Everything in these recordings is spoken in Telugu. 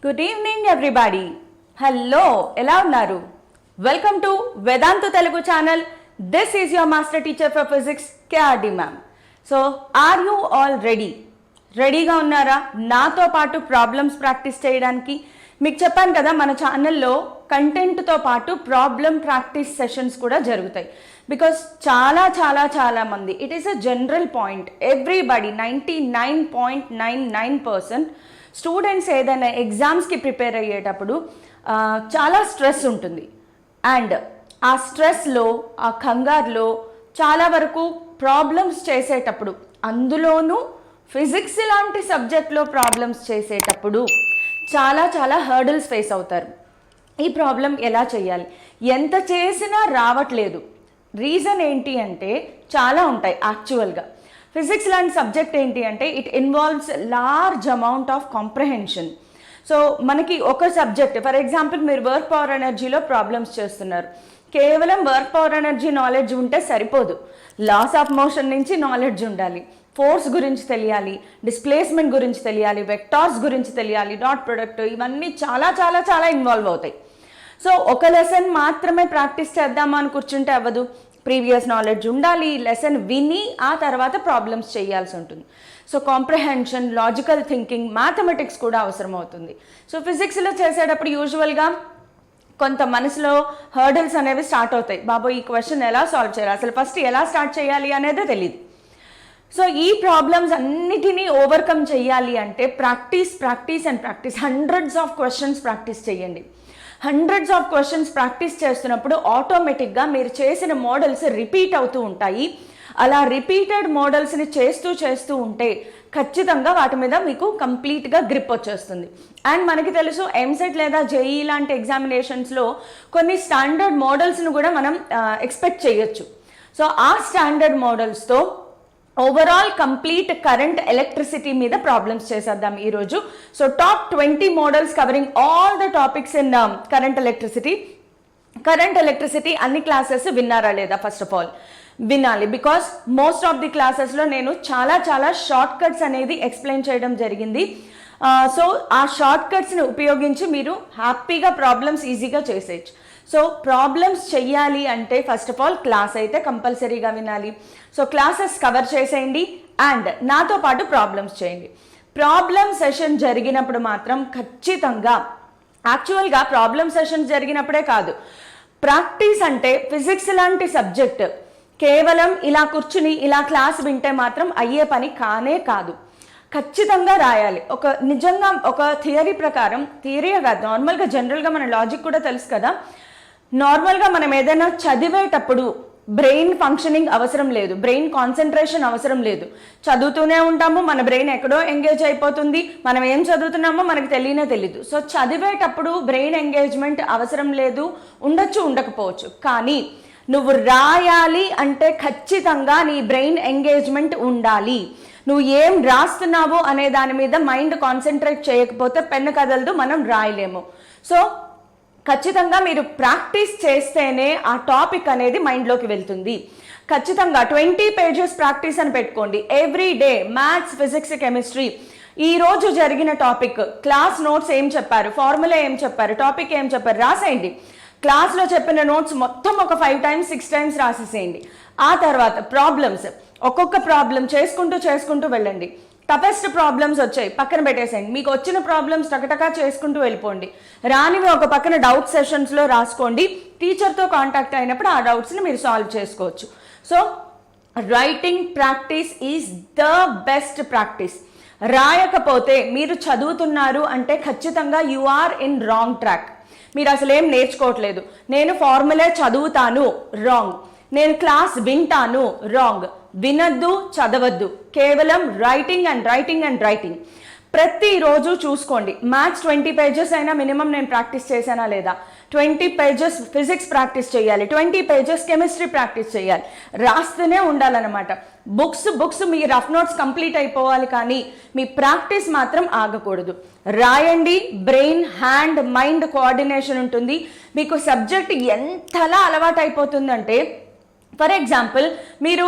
Good evening everybody. హలో, ఎలా ఉన్నారు? Welcome to Vedantu Telugu channel. This is your master teacher for physics KRD ma'am. So are you all రెడీగా ఉన్నారా నాతో పాటు ప్రాబ్లమ్స్ ప్రాక్టీస్ చేయడానికి? మీకు చెప్పాను కదా, మన ఛానల్లో కంటెంట్తో పాటు ప్రాబ్లమ్ ప్రాక్టీస్ సెషన్స్ కూడా జరుగుతాయి. బికాస్ చాలా మంది, it is a general point, everybody 99.99% students ఏదైనా ఎగ్జామ్స్కి ప్రిపేర్ అయ్యేటప్పుడు చాలా స్ట్రెస్ ఉంటుంది. అండ్ ఆ స్ట్రెస్లో, ఆ కంగారులో చాలా వరకు ప్రాబ్లమ్స్ చేసేటప్పుడు, అందులోనూ ఫిజిక్స్ లాంటి సబ్జెక్ట్లో ప్రాబ్లమ్స్ చేసేటప్పుడు చాలా హర్డిల్స్ ఫేస్ అవుతారు. ఈ ప్రాబ్లం ఎలా చేయాలి, ఎంత చేసినా రావట్లేదు. రీజన్ ఏంటి అంటే చాలా ఉంటాయి. యాక్చువల్గా ఫిజిక్స్ లాంటి సబ్జెక్ట్ ఏంటి అంటే it involves large amount of comprehension. So మనకి ఒక సబ్జెక్ట్, ఫర్ ఎగ్జాంపుల్ మీరు వర్క్ పవర్ ఎనర్జీలో ప్రాబ్లమ్స్ చేస్తున్నారు. కేవలం వర్క్ పవర్ ఎనర్జీ నాలెడ్జ్ ఉంటే సరిపోదు. లాస్ ఆఫ్ మోషన్ నుంచి నాలెడ్జ్ ఉండాలి, ఫోర్స్ గురించి తెలియాలి, డిస్ప్లేస్మెంట్ గురించి తెలియాలి, వెక్టార్స్ గురించి తెలియాలి, డాట్ ప్రొడక్ట్, ఇవన్నీ చాలా ఇన్వాల్వ్ అవుతాయి. సో ఒక లెసన్ మాత్రమే ప్రాక్టీస్ చేద్దామని కూర్చుంటే అవ్వదు. ప్రీవియస్ నాలెడ్జ్ ఉండాలి, లెసన్ విని ఆ తర్వాత ప్రాబ్లమ్స్ చేయాల్సి ఉంటుంది. So comprehension, logical thinking, mathematics కూడా అవసరం అవుతుంది. సో ఫిజిక్స్లో చేసేటప్పుడు యూజువల్గా కొంత మనసులో హర్డల్స్ అనేవి స్టార్ట్ అవుతాయి. బాబు ఈ క్వశ్చన్ ఎలా సాల్వ్ చేయాలి, అసలు ఫస్ట్ ఎలా స్టార్ట్ చేయాలి అనేదే తెలియదు. సో ఈ ప్రాబ్లమ్స్ అన్నిటినీ ఓవర్కమ్ చేయాలి అంటే practice and practice. Hundreds of questions practice చేయండి. హండ్రెడ్స్ ఆఫ్ క్వశ్చన్స్ ప్రాక్టీస్ చేస్తున్నప్పుడు ఆటోమేటిక్గా మీరు చేసిన మోడల్స్ రిపీట్ అవుతూ ఉంటాయి. అలా రిపీటెడ్ మోడల్స్ని చేస్తూ ఉంటే ఖచ్చితంగా వాటి మీద మీకు కంప్లీట్గా గ్రిప్ వచ్చేస్తుంది. అండ్ మనకి తెలుసు ఎంసెట్ లేదా జేఈ లాంటి ఎగ్జామినేషన్స్లో కొన్ని స్టాండర్డ్ మోడల్స్ను కూడా మనం ఎక్స్పెక్ట్ చేయొచ్చు. సో ఆ స్టాండర్డ్ మోడల్స్తో ఓవరాల్ కంప్లీట్ కరెంట్ ఎలక్ట్రిసిటీ మీద ప్రాబ్లమ్స్ చేసేద్దాం ఈరోజు. So top 20 models covering all the topics in current electricity అన్ని క్లాసెస్ విన్నారా లేదా? ఫస్ట్ ఆఫ్ ఆల్ వినాలి, బికాస్ మోస్ట్ ఆఫ్ ది క్లాసెస్లో నేను చాలా షార్ట్ కట్స్ అనేది ఎక్స్ప్లెయిన్ చేయడం జరిగింది. సో ఆ షార్ట్ కట్స్ని ఉపయోగించి మీరు హ్యాపీగా ప్రాబ్లమ్స్ ఈజీగా చేసేయచ్చు. సో ప్రాబ్లమ్స్ చెయ్యాలి అంటే ఫస్ట్ ఆఫ్ ఆల్ క్లాస్ అయితే కంపల్సరీగా వినాలి. సో క్లాసెస్ కవర్ చేసేయండి అండ్ నాతో పాటు ప్రాబ్లమ్స్ చేయండి. ప్రాబ్లమ్ సెషన్ జరిగినప్పుడు మాత్రం ఖచ్చితంగా, యాక్చువల్గా ప్రాబ్లమ్ సెషన్ జరిగినప్పుడే కాదు, ప్రాక్టీస్ అంటే ఫిజిక్స్ లాంటి సబ్జెక్ట్ కేవలం ఇలా కూర్చుని ఇలా క్లాస్ వింటే మాత్రం అయ్యే పని కానే కాదు. ఖచ్చితంగా రాయాలి. నిజంగా ఒక థియరీ ప్రకారం, థియరీయే కాదు, నార్మల్గా జనరల్గా మన లాజిక్ కూడా తెలుసు కదా, నార్మల్గా మనం ఏదైనా చదివేటప్పుడు బ్రెయిన్ ఫంక్షనింగ్ అవసరం లేదు, బ్రెయిన్ కాన్సన్ట్రేషన్ అవసరం లేదు. చదువుతూనే ఉంటాము, మన బ్రెయిన్ ఎక్కడో ఎంగేజ్ అయిపోతుంది, మనం ఏం చదువుతున్నామో మనకు తెలీదు. సో చదివేటప్పుడు బ్రెయిన్ ఎంగేజ్మెంట్ అవసరం లేదు, ఉండొచ్చు ఉండకపోవచ్చు. కానీ నువ్వు రాయాలి అంటే ఖచ్చితంగా నీ బ్రెయిన్ ఎంగేజ్మెంట్ ఉండాలి. నువ్వు ఏం రాస్తున్నావో అనే దాని మీద మైండ్ కాన్సన్ట్రేట్ చేయకపోతే పెన్ను కదలదు, మనం రాయలేము. సో ఖచ్చితంగా మీరు ప్రాక్టీస్ చేస్తేనే ఆ టాపిక్ అనేది మైండ్లోకి వెళ్తుంది. ఖచ్చితంగా 20 పేజెస్ ప్రాక్టీస్ అని పెట్టుకోండి every day. Maths, physics, chemistry, ఈ రోజు జరిగిన టాపిక్, క్లాస్ నోట్స్ ఏం చెప్పారు, ఫార్ములా ఏం చెప్పారు, టాపిక్ ఏం చెప్పారు రాసేయండి. క్లాస్లో చెప్పిన నోట్స్ మొత్తం ఒక 5 times 6 times రాసేసేయండి. ఆ తర్వాత ప్రాబ్లమ్స్, ఒక్కొక్క ప్రాబ్లం చేసుకుంటూ వెళ్ళండి. టఫెస్ట్ ప్రాబ్లమ్స్ వచ్చాయి, పక్కన పెట్టేసేయండి. మీకు వచ్చిన ప్రాబ్లమ్స్ టకటకా చేసుకుంటూ వెళ్ళిపోండి. రానివి ఒక పక్కన డౌట్ సెషన్స్లో రాసుకోండి. టీచర్తో కాంటాక్ట్ అయినప్పుడు ఆ డౌట్స్ని మీరు సాల్వ్ చేసుకోవచ్చు. So writing practice is the best practice. రాయకపోతే మీరు చదువుతున్నారు అంటే ఖచ్చితంగా you are in wrong track. మీరు అసలు ఏం నేర్చుకోవట్లేదు. నేను ఫార్ములే చదువుతాను, రాంగ్. నేను క్లాస్ వింటాను, రాంగ్. వినద్దు, చదవద్దు, కేవలం రైటింగ్. ప్రతిరోజు చూసుకోండి. మ్యాథ్స్ 20 pages అయినా మినిమం నేను ప్రాక్టీస్ చేశానా లేదా, 20 pages ఫిజిక్స్ ప్రాక్టీస్ చేయాలి, 20 pages కెమిస్ట్రీ ప్రాక్టీస్ చేయాలి. రాస్తూనే ఉండాలన్నమాట. బుక్స్ మీ రఫ్ నోట్స్ కంప్లీట్ అయిపోవాలి, కానీ మీ ప్రాక్టీస్ మాత్రం ఆగకూడదు. రాయండి. బ్రెయిన్, హ్యాండ్, మైండ్ కోఆర్డినేషన్ ఉంటుంది. మీకు సబ్జెక్ట్ ఎంతలా అలవాటు అయిపోతుందంటే, ఫర్ ఎగ్జాంపుల్ మీరు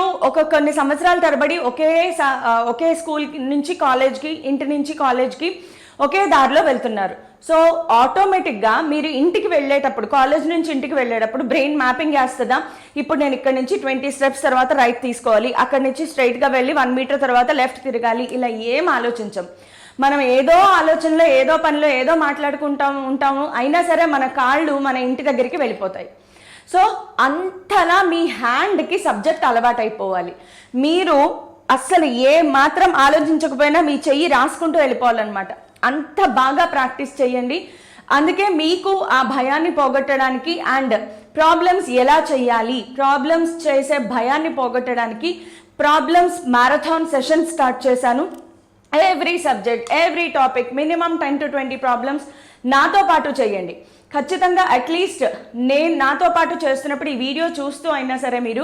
కొన్ని సంవత్సరాల తరబడి ఒకే స్కూల్ నుంచి కాలేజ్కి, ఇంటి నుంచి కాలేజ్కి ఒకే దారిలో వెళ్తున్నారు. సో ఆటోమేటిక్గా మీరు ఇంటికి వెళ్ళేటప్పుడు, కాలేజ్ నుంచి ఇంటికి వెళ్ళేటప్పుడు బ్రెయిన్ మ్యాపింగ్ వేస్తుందా, ఇప్పుడు నేను ఇక్కడ నుంచి 20 steps తర్వాత రైట్ తీసుకోవాలి, అక్కడి నుంచి స్ట్రైట్గా వెళ్ళి 1 meter తర్వాత లెఫ్ట్ తిరగాలి, ఇలా ఏం ఆలోచించం. మనం ఏదో ఆలోచనలో, ఏదో పనిలో, ఏదో ఉంటాము, అయినా సరే మన కాళ్ళు మన ఇంటి దగ్గరికి వెళ్ళిపోతాయి. సో అంతలా మీ హ్యాండ్కి సబ్జెక్ట్ అలవాటైపోవాలి. మీరు అస్సలు ఏ మాత్రం ఆలోచించకపోయినా మీ చెయ్యి రాసుకుంటూ వెళ్ళిపోవాలన్నమాట. అంత బాగా ప్రాక్టీస్ చేయండి. అందుకే మీకు ఆ భయాన్ని పోగొట్టడానికి అండ్ ప్రాబ్లమ్స్ ఎలా చేయాలి, ప్రాబ్లమ్స్ చేసే భయాన్ని పోగొట్టడానికి ప్రాబ్లమ్స్ మ్యారథాన్ సెషన్ స్టార్ట్ చేశాను. Every subject, every topic minimum 10 to 20 problems నాతో పాటు చేయండి. ఖచ్చితంగా అట్లీస్ట్ నేను నాతో పాటు చేస్తున్నప్పుడు ఈ వీడియో చూస్తూ అయినా సరే మీరు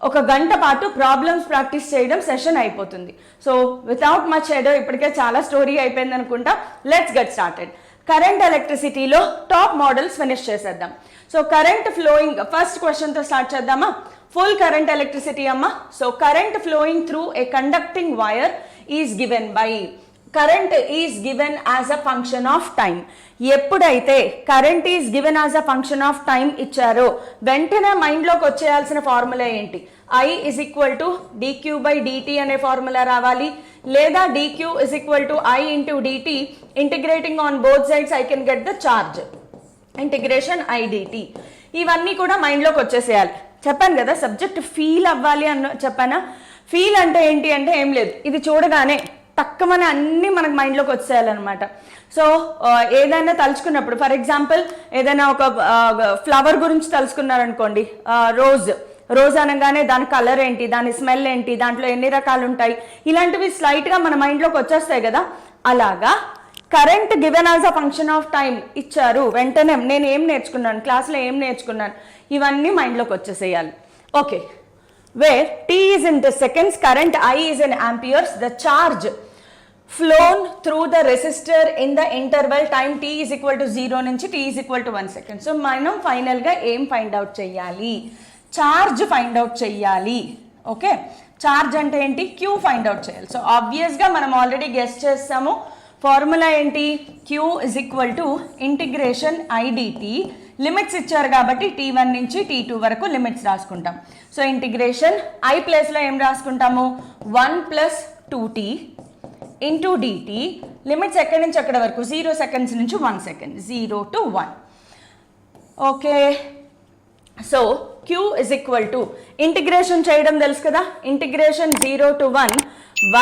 1 గంట పాటు ప్రాబ్లమ్స్ ప్రాక్టీస్ చేయడం సెషన్ అయిపోతుంది. సో వితౌట్ మచ్ ఎడో, ఇప్పటికే చాలా స్టోరీ అయిపోయింది అనుకుంటా. Let's get started. కరెంట్ ఎలక్ట్రిసిటీలో టాప్ మోడల్స్ ఫినిష్ చేసేద్దాం. సో కరెంట్ ఫ్లోయింగ్ ఫస్ట్ క్వశ్చన్తో స్టార్ట్ చేద్దామా? ఫుల్ కరెంట్ ఎలక్ట్రిసిటీ అమ్మా. So current flowing through a conducting wire is given by, current is given as a function of time. ఎప్పుడైతే current is given as a function of time ఇచ్చారో వెంటనే మైండ్లోకి వచ్చేయాల్సిన ఫార్ములా ఏంటి? I is equal to dq by dt అనే ఫార్ములా రావాలి, లేదా dq is equal to I into dt, integrating on both sides I can get the charge, integration I dt. ఇవన్నీ కూడా మైండ్లోకి వచ్చేసేయాలి. చెప్పాను కదా సబ్జెక్ట్ ఫీల్ అవ్వాలి అన్న చెప్పానా? ఫీల్ అంటే ఏంటి అంటే ఏం లేదు, ఇది చూడగానే తక్కువనే అన్నీ మనకు మైండ్లోకి వచ్చేయాలన్నమాట. సో ఏదైనా తలుచుకున్నప్పుడు, ఫర్ ఎగ్జాంపుల్ ఏదైనా ఒక ఫ్లవర్ గురించి తలుచుకున్నారనుకోండి, రోజ్ అనగానే దాని కలర్ ఏంటి, దాని స్మెల్ ఏంటి, దాంట్లో ఎన్ని రకాలు ఉంటాయి, ఇలాంటివి స్లైట్గా మన మైండ్లోకి వచ్చేస్తాయి కదా. అలాగా current given as a function of time ఇచ్చారు, వెంటనే నేను ఏం నేర్చుకున్నాను, క్లాస్లో ఏం నేర్చుకున్నాను, ఇవన్నీ మైండ్లోకి వచ్చేసేయాలి. Okay, where t is in the seconds, current I is in amperes, the charge flown through the resistor in the interval time t is equal to 0 నుంచి t is equal to 1 second. So మనం ఫైనల్గా ఏం ఫైండ్ అవుట్ చేయాలి? చార్జ్ ఫైండ్ అవుట్ చేయాలి. ఓకే, చార్జ్ అంటే ఏంటి? Q ఫైండ్ అవుట్ చేయాలి. సో ఆబ్వియస్గా మనం ఆల్రెడీ గెస్ చేస్తాము. ఫార్ములా ఏంటి? Q is equal to integration I dt. Limits ఇచ్చారు కాబట్టి t1 నుంచి t2 వరకు లిమిట్స్ రాసుకుంటాం. సో ఇంటిగ్రేషన్ I ప్లేస్లో ఏం రాసుకుంటాము? 1 + 2t ఇంటూ dt. లిమిట్స్ ఎక్కడి నుంచి ఎక్కడి వరకు? 0 seconds నుంచి 1 second, 0 to 1. Okay, so Q is equal to integration చేయడం తెలుసు కదా, integration 0 to 1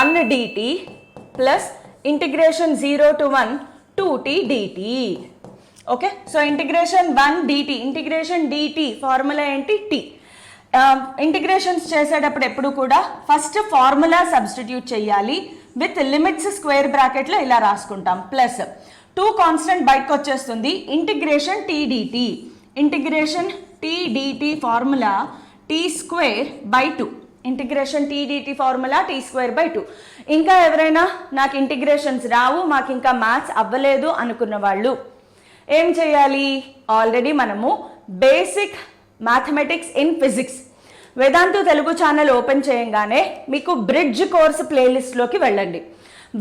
1 dt plus integration 0 to 1 2t dt. Okay, so integration 1 dt, integration dt formula ఏంటి? t. ఇంటిగ్రేషన్స్ చేసేటప్పుడు ఎప్పుడు కూడా ఫస్ట్ ఫార్ములా సబ్స్టిట్యూట్ చేయాలి, విత్ లిమిట్స్ స్క్వేర్ బ్రాకెట్లో ఇలా రాసుకుంటాం, ప్లస్ 2 కాన్స్టెంట్ బయటకు వచ్చేస్తుంది, integration t dt. Integration t dt formula t²/2, integration t dt formula t²/2. ఇంకా ఎవరైనా నాకు ఇంటిగ్రేషన్స్ రావు, మాకు ఇంకా మ్యాథ్స్ అవ్వలేదు అనుకున్న వాళ్ళు ఏం చేయాలి? ఆల్రెడీ మనము basic mathematics in physics Vedantu Telugu channel open చేయంగానే మీకు బ్రిడ్జ్ కోర్స్ ప్లేలిస్ట్లోకి వెళ్ళండి.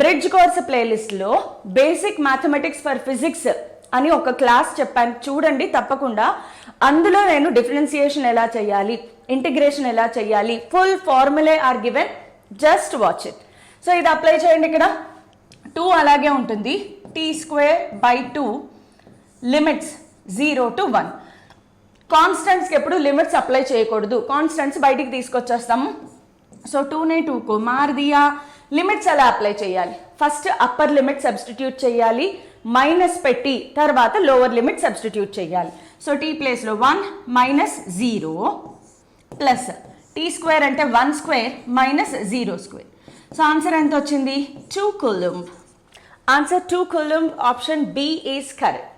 బ్రిడ్జ్ కోర్స్ ప్లేలిస్ట్లో బేసిక్ మ్యాథమెటిక్స్ ఫర్ ఫిజిక్స్ అని ఒక క్లాస్ చెప్పాను, చూడండి తప్పకుండా. అందులో నేను డిఫరెన్సియేషన్ ఎలా చేయాలి, ఇంటిగ్రేషన్ ఎలా చేయాలి, full formulae are given, just watch it. So ఇది అప్లై చేయండి. ఇక్కడ 2 అలాగే ఉంటుంది, t²/2 లిమిట్స్ 0 to 1. కాన్స్టెంట్స్కి ఎప్పుడు లిమిట్స్ అప్లై చేయకూడదు, కాన్స్టెంట్స్ బయటికి తీసుకొచ్చేస్తాము. సో 2ని 2కు మార్ దియా. లిమిట్స్ ఎలా అప్లై చేయాలి? ఫస్ట్ అప్పర్ లిమిట్ సబ్స్టిట్యూట్ చేయాలి, మైనస్ పెట్టి తర్వాత లోవర్ లిమిట్ సబ్స్టిట్యూట్ చేయాలి. సో t ప్లేస్లో 1 - 0 ప్లస్ t² అంటే 1² - 0². సో ఆన్సర్ ఎంత వచ్చింది? 2 coulomb. Answer 2 coulomb. Option B is correct.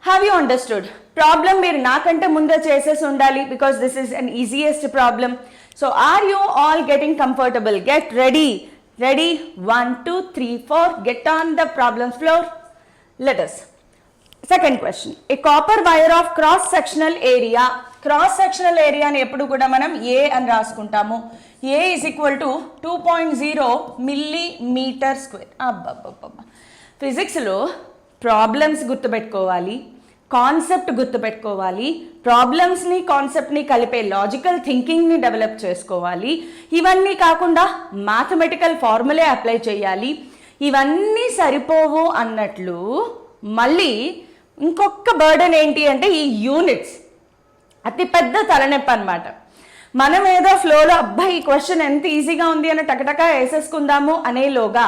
Have you understood? Problem మీరు నాకంటే ముందే చేసేసి ఉండాలి, because this is an easiest problem. So are you all getting comfortable? Get ready. Ready? 1 2 3 4. Get on the problems floor. Let us. Second question. A copper wire of cross sectional area. Cross sectional ఏరియాని ఎప్పుడు కూడా మనం ఏ అని రాసుకుంటాము. A is equal to 2.0 mm². అబ్బబ్బబ్బబ్బా, ఫిజిక్స్లో ప్రాబ్లమ్స్ గుర్తుపెట్టుకోవాలి, కాన్సెప్ట్ గుర్తుపెట్టుకోవాలి, ప్రాబ్లమ్స్ని కాన్సెప్ట్ని కలిపే లాజికల్ థింకింగ్ని డెవలప్ చేసుకోవాలి. ఇవన్నీ కాకుండా మ్యాథమెటికల్ ఫార్ములే అప్లై చేయాలి. ఇవన్నీ సరిపోవు అన్నట్లు మళ్ళీ ఇంకొక బర్డెన్ ఏంటి అంటే ఈ యూనిట్స్. అతి పెద్ద తలనొప్పి అనమాట. మనం ఏదో ఫ్లోలో అబ్బాయి ఈ క్వశ్చన్ ఎంత ఈజీగా ఉంది అని టకటకా వేసేసుకుందాము అనేలోగా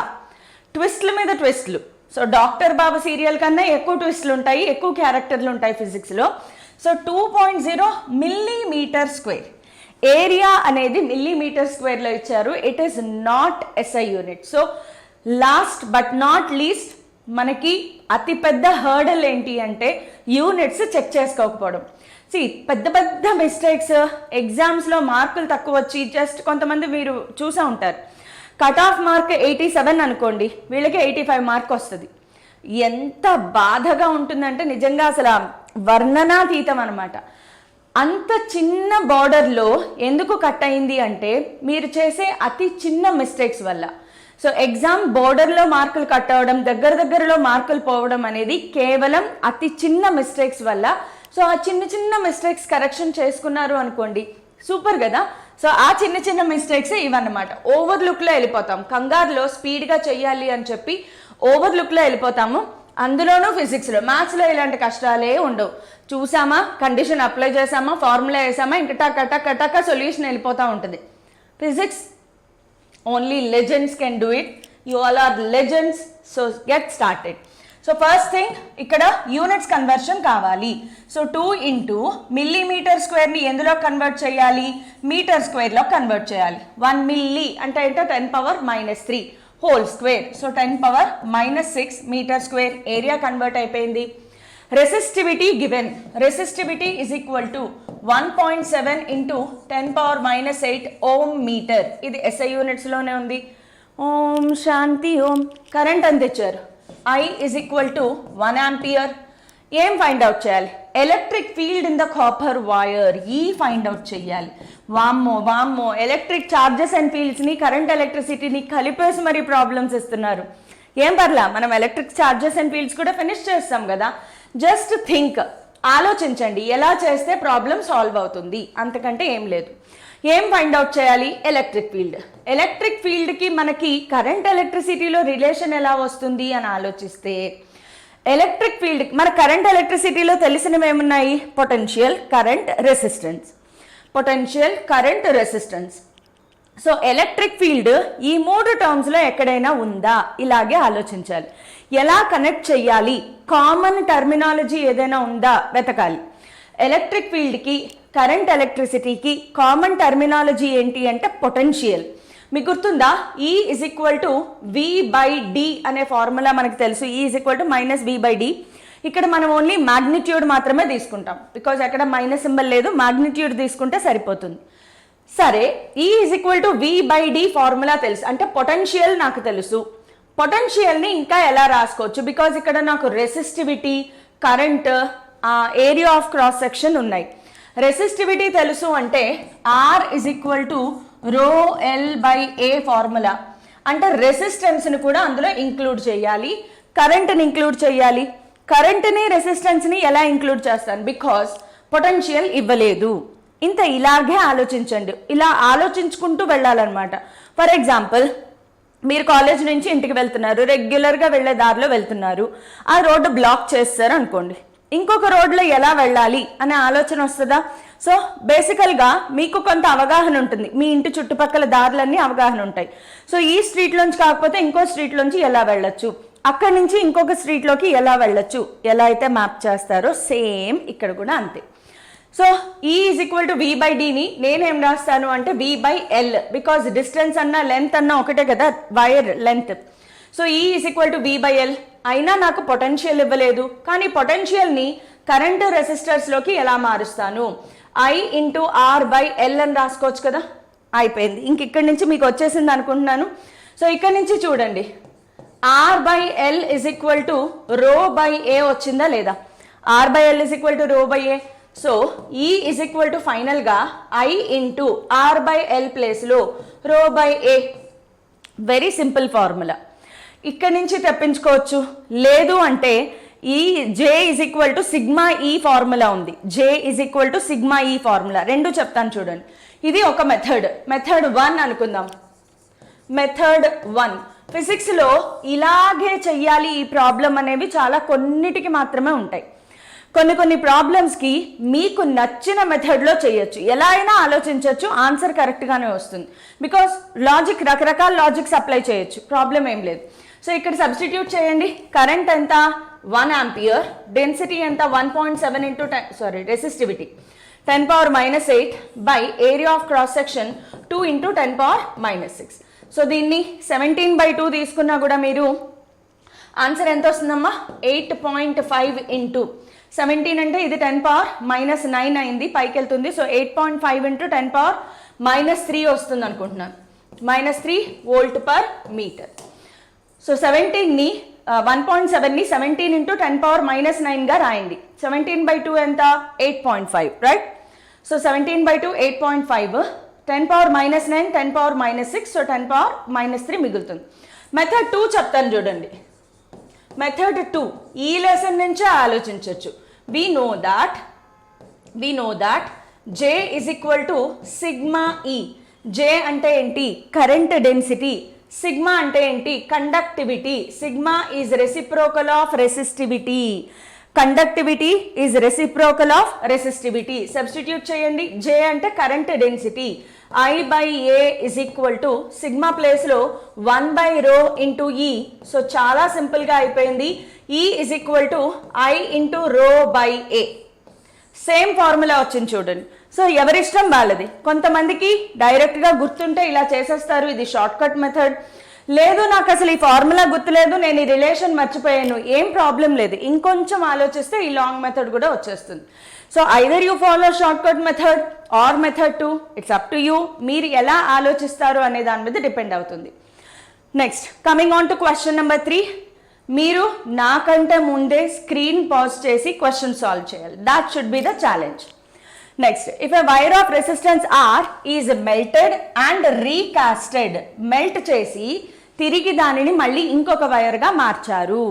ట్విస్ట్ల మీద ట్విస్ట్లు. సో డాక్టర్ బాబు సీరియల్ కన్నా ఎక్కువ ట్విస్ట్లు ఉంటాయి, ఎక్కువ క్యారెక్టర్లు ఉంటాయి ఫిజిక్స్లో. సో 2.0 మిల్లీమీటర్ స్క్వేర్ ఏరియా అనేది మిల్లీమీటర్ స్క్వేర్లో ఇచ్చారు. It is not SI unit. So last but not least మనకి అతిపెద్ద హర్డల్ ఏంటి అంటే యూనిట్స్ చెక్ చేసుకోకపోవడం. పెద్ద పెద్ద మిస్టేక్స్, ఎగ్జామ్స్లో మార్కులు తక్కువ వచ్చి జస్ట్ కొంతమంది మీరు చూసా ఉంటారు, కట్ ఆఫ్ మార్క్ 87 అనుకోండి, వీళ్ళకి 85 మార్క్ వస్తుంది. ఎంత బాధగా ఉంటుందంటే నిజంగా అసలు వర్ణనాతీతం అనమాట. అంత చిన్న బార్డర్లో ఎందుకు కట్ అయింది అంటే మీరు చేసే అతి చిన్న మిస్టేక్స్ వల్ల. సో ఎగ్జామ్ బోర్డర్లో మార్కులు కట్ అవ్వడం, దగ్గరలో మార్కులు పోవడం అనేది కేవలం అతి చిన్న మిస్టేక్స్ వల్ల. సో ఆ చిన్న చిన్న మిస్టేక్స్ కరెక్షన్ చేసుకున్నారు అనుకోండి, సూపర్ కదా. సో ఆ చిన్న చిన్న మిస్టేక్సే ఇవన్నమాట. ఓవర్లుక్లో వెళ్ళిపోతాం, కంగారులో స్పీడ్గా చెయ్యాలి అని చెప్పి ఓవర్లుక్లో వెళ్ళిపోతాము. అందులోనూ ఫిజిక్స్లో, మ్యాథ్స్లో ఇలాంటి కష్టాలే ఉండవు. చూసామా, కండిషన్ అప్లై చేసామా, ఫార్ములా వేసామా, ఇంక టక సొల్యూషన్ వెళ్ళిపోతూ ఉంటుంది. Physics only legends can do it. You all are legends. So get started. So first thing ఇక్కడ యూనిట్స్ కన్వర్షన్ కావాలి. సో 2 into మిల్లీమీటర్ స్క్వేర్ని ఎందులో కన్వర్ట్ చేయాలి, మీటర్ స్క్వేర్లో కన్వర్ట్ చేయాలి. 1 మిల్లీ అంటే ఏంటో 10⁻³ whole square. So 10⁻⁻6 metre square area convert అయిపోయింది. Resistivity given. Resistivity is equal to 1.7 into 10⁻⁸ ohm metre. ఇది ఎస్ఐ యూనిట్స్లోనే ఉంది. ఓం శాంతి ఓం. కరెంట్ ఎంత ఇచ్చారు, I is equal to 1 ampere. ఏం ఫైండ్ అవుట్ చేయాలి, electric field in the copper wire. ఈ ఫైండ్ అవుట్ చేయాలి. వామ్మో ఎలక్ట్రిక్ చార్జెస్ అండ్ ఫీల్డ్స్ని, కరెంట్ ఎలక్ట్రిసిటీని కలిపేసి మరి ప్రాబ్లమ్స్ ఇస్తున్నారు. ఏం పర్లా, మనం ఎలక్ట్రిక్ చార్జెస్ అండ్ ఫీల్డ్స్ కూడా ఫినిష్ చేస్తాం కదా. జస్ట్ థింక్, ఆలోచించండి ఎలా చేస్తే ప్రాబ్లం సాల్వ్ అవుతుంది, అంతకంటే ఏం లేదు. ఏం ఫైండ్ అవుట్ చేయాలి, ఎలక్ట్రిక్ ఫీల్డ్. ఎలక్ట్రిక్ ఫీల్డ్కి మనకి కరెంట్ ఎలక్ట్రిసిటీలో రిలేషన్ ఎలా వస్తుంది అని ఆలోచిస్తే, ఎలక్ట్రిక్ ఫీల్డ్ మన కరెంట్ ఎలక్ట్రిసిటీలో తెలిసినవి ఏమున్నాయి, potential, current, resistance. Potential, current, resistance. So electric field ఈ 3 టర్మ్స్లో ఎక్కడైనా ఉందా, ఇలాగే ఆలోచించాలి. ఎలా కనెక్ట్ చెయ్యాలి, కామన్ టర్మినాలజీ ఏదైనా ఉందా వెతకాలి. ఎలక్ట్రిక్ ఫీల్డ్కి, కరెంట్ ఎలక్ట్రిసిటీకి కామన్ టర్మినాలజీ ఏంటి అంటే పొటెన్షియల్. మీకు గుర్తుందా, E is equal to V/D అనే ఫార్ములా మనకు తెలుసు. E is equal to -V/D. ఇక్కడ మనం ఓన్లీ మ్యాగ్నిట్యూడ్ మాత్రమే తీసుకుంటాం, బికాజ్ అక్కడ మైనస్ సింబల్ లేదు, మ్యాగ్నిట్యూడ్ తీసుకుంటే సరిపోతుంది. సరే, E is equal to V/D formula తెలుసు అంటే పొటెన్షియల్ నాకు తెలుసు. పొటెన్షియల్ని ఇంకా ఎలా రాసుకోవచ్చు, బికాజ్ ఇక్కడ నాకు resistivity, current, area of cross section ఉన్నాయి. రెసిస్టివిటీ తెలుసు అంటే R is equal to ρL/A formula అంటే రెసిస్టెన్స్ని కూడా అందులో ఇంక్లూడ్ చేయాలి, కరెంట్ని ఇంక్లూడ్ చేయాలి. కరెంట్ని, రెసిస్టెన్స్ని ఎలా ఇంక్లూడ్ చేస్తాను, బికాజ్ పొటెన్షియల్ ఇవ్వలేదు. ఇంత ఇలాగే ఆలోచించండి, ఇలా ఆలోచించుకుంటూ వెళ్ళాలన్నమాట. ఫర్ ఎగ్జాంపుల్, మీరు కాలేజ్ నుంచి ఇంటికి వెళ్తున్నారు, రెగ్యులర్గా వెళ్ళే దారిలో వెళ్తున్నారు, ఆ రోడ్డు బ్లాక్ చేస్తారు అనుకోండి, ఇంకొక రోడ్లో ఎలా వెళ్ళాలి అనే ఆలోచన వస్తుందా. సో బేసికల్గా మీకు కొంత అవగాహన ఉంటుంది, మీ ఇంటి చుట్టుపక్కల దారులన్నీ అవగాహన ఉంటాయి. సో ఈ స్ట్రీట్లోంచి కాకపోతే ఇంకో స్ట్రీట్లోంచి ఎలా వెళ్ళొచ్చు, అక్కడి నుంచి ఇంకొక స్ట్రీట్లోకి ఎలా వెళ్ళొచ్చు, ఎలా అయితే మ్యాప్ చేస్తారో సేమ్ ఇక్కడ కూడా అంతే. So E is equal to V/Dని నేనేం రాస్తాను అంటే V/L, బికాజ్ డిస్టెన్స్ అన్నా లెంత్ అన్నా ఒకటే కదా, wire length. So E is equal to V/L. అయినా నాకు పొటెన్షియల్ ఇవ్వలేదు, కానీ పొటెన్షియల్ని కరెంటు రెసిస్టర్స్లోకి ఎలా మారుస్తాను, I into R/L అని రాసుకోవచ్చు కదా. అయిపోయింది, ఇంక ఇక్కడి నుంచి మీకు వచ్చేసింది అనుకుంటున్నాను. సో ఇక్కడ నుంచి చూడండి, R/L is equal to ρ/A వచ్చిందా లేదా, R/L is equal to ρ/A. So E is equal to ఫైనల్గా I into R/L ప్లేస్లో ρ/A. Very simple formula. ఇక్కడి నుంచి తెప్పించుకోవచ్చు. లేదు అంటే ఈ జే ఈజ్ ఈక్వల్ టు సిగ్మా ఈ ఫార్ములా ఉంది, జే ఈజ్ ఈక్వల్ టు సిగ్మా ఈ ఫార్ములా, రెండు చెప్తాను చూడండి. ఇది ఒక మెథడ్, మెథడ్ 1 అనుకుందాం. మెథడ్ 1 ఫిజిక్స్లో ఇలాగే చెయ్యాలి ఈ ప్రాబ్లం అనేవి చాలా కొన్నిటికి మాత్రమే ఉంటాయి. కొన్ని ప్రాబ్లమ్స్కి మీకు నచ్చిన మెథడ్లో చేయొచ్చు, ఎలా అయినా ఆలోచించవచ్చు, ఆన్సర్ కరెక్ట్గానే వస్తుంది. బికాస్ లాజిక్ రకరకాల లాజిక్స్ అప్లై చేయొచ్చు, ప్రాబ్లం ఏం లేదు. సో ఇక్కడ సబ్స్టిట్యూట్ చేయండి. కరెంట్ ఎంత 1 ఆంపియర్, డెన్సిటీ ఎంత 1.7 into resistivity 10⁻⁸ by area of cross section 2 into 10⁻⁻6. So దీన్ని 17/2 తీసుకున్నా కూడా మీరు ఆన్సర్ ఎంత వస్తుందమ్మా 8.5 ఇంటూ 17 అంటే ఇది 10⁻⁻9 అయింది, పైకి వెళ్తుంది. సో 8.5 ఇంటూ 10⁻⁻3 వస్తుంది అనుకుంటున్నాను, -3 వోల్ట్ పర్ మీటర్. సో 17ని 1.7ని 17 ఇంటూ 10⁻⁻9గా రాయండి. 17/2 ఎంత 8.5, రైట్? సో 17/2 8.5, 10⁻⁻9 10⁻⁻6, సో 10⁻⁻3 మిగులుతుంది. మెథడ్ 2 చెప్తాను చూడండి. మెథడ్ 2 ఈ లెసన్ నుంచే ఆలోచించవచ్చు. we know that J is equal to sigma E. J అంటే ఏంటి? Current density. సిగ్మా అంటే ఏంటి? Conductivity. Sigma is reciprocal of resistivity. Conductivity is reciprocal of resistivity. Substitute చేయండి. J అంటే current density. I/A is equal to sigma ప్లేస్లో 1/ρ ఇంటూ E. సో చాలా సింపుల్గా అయిపోయింది. E is equal to I into ρ/A. Same formula వచ్చింది చూడండి. సో ఎవరిష్టం వాళ్ళది. కొంతమందికి డైరెక్ట్గా గుర్తుంటే ఇలా చేసేస్తారు, ఇది షార్ట్ కట్ మెథడ్. లేదు నాకు అసలు ఈ ఫార్ములా గుర్తులేదు, నేను ఈ రిలేషన్ మర్చిపోయాను, ఏం ప్రాబ్లం లేదు, ఇంకొంచెం ఆలోచిస్తే ఈ లాంగ్ మెథడ్ కూడా వచ్చేస్తుంది. So either you follow short cut method or method 2, it's up to you. మీరు ఎలా ఆలోచిస్తారు అనే దాని మీద డిపెండ్ అవుతుంది. Next coming on to question number 3. మీరు నాకంటే ముందే స్క్రీన్ పాజ్ చేసి క్వశ్చన్ సాల్వ్ చేయాలి. That should be the challenge. Next, if a wire of resistance R is melted and recasted, melt చేసి తిరిగి దానిని మళ్ళీ ఇంకొక వైర్గా మార్చారు.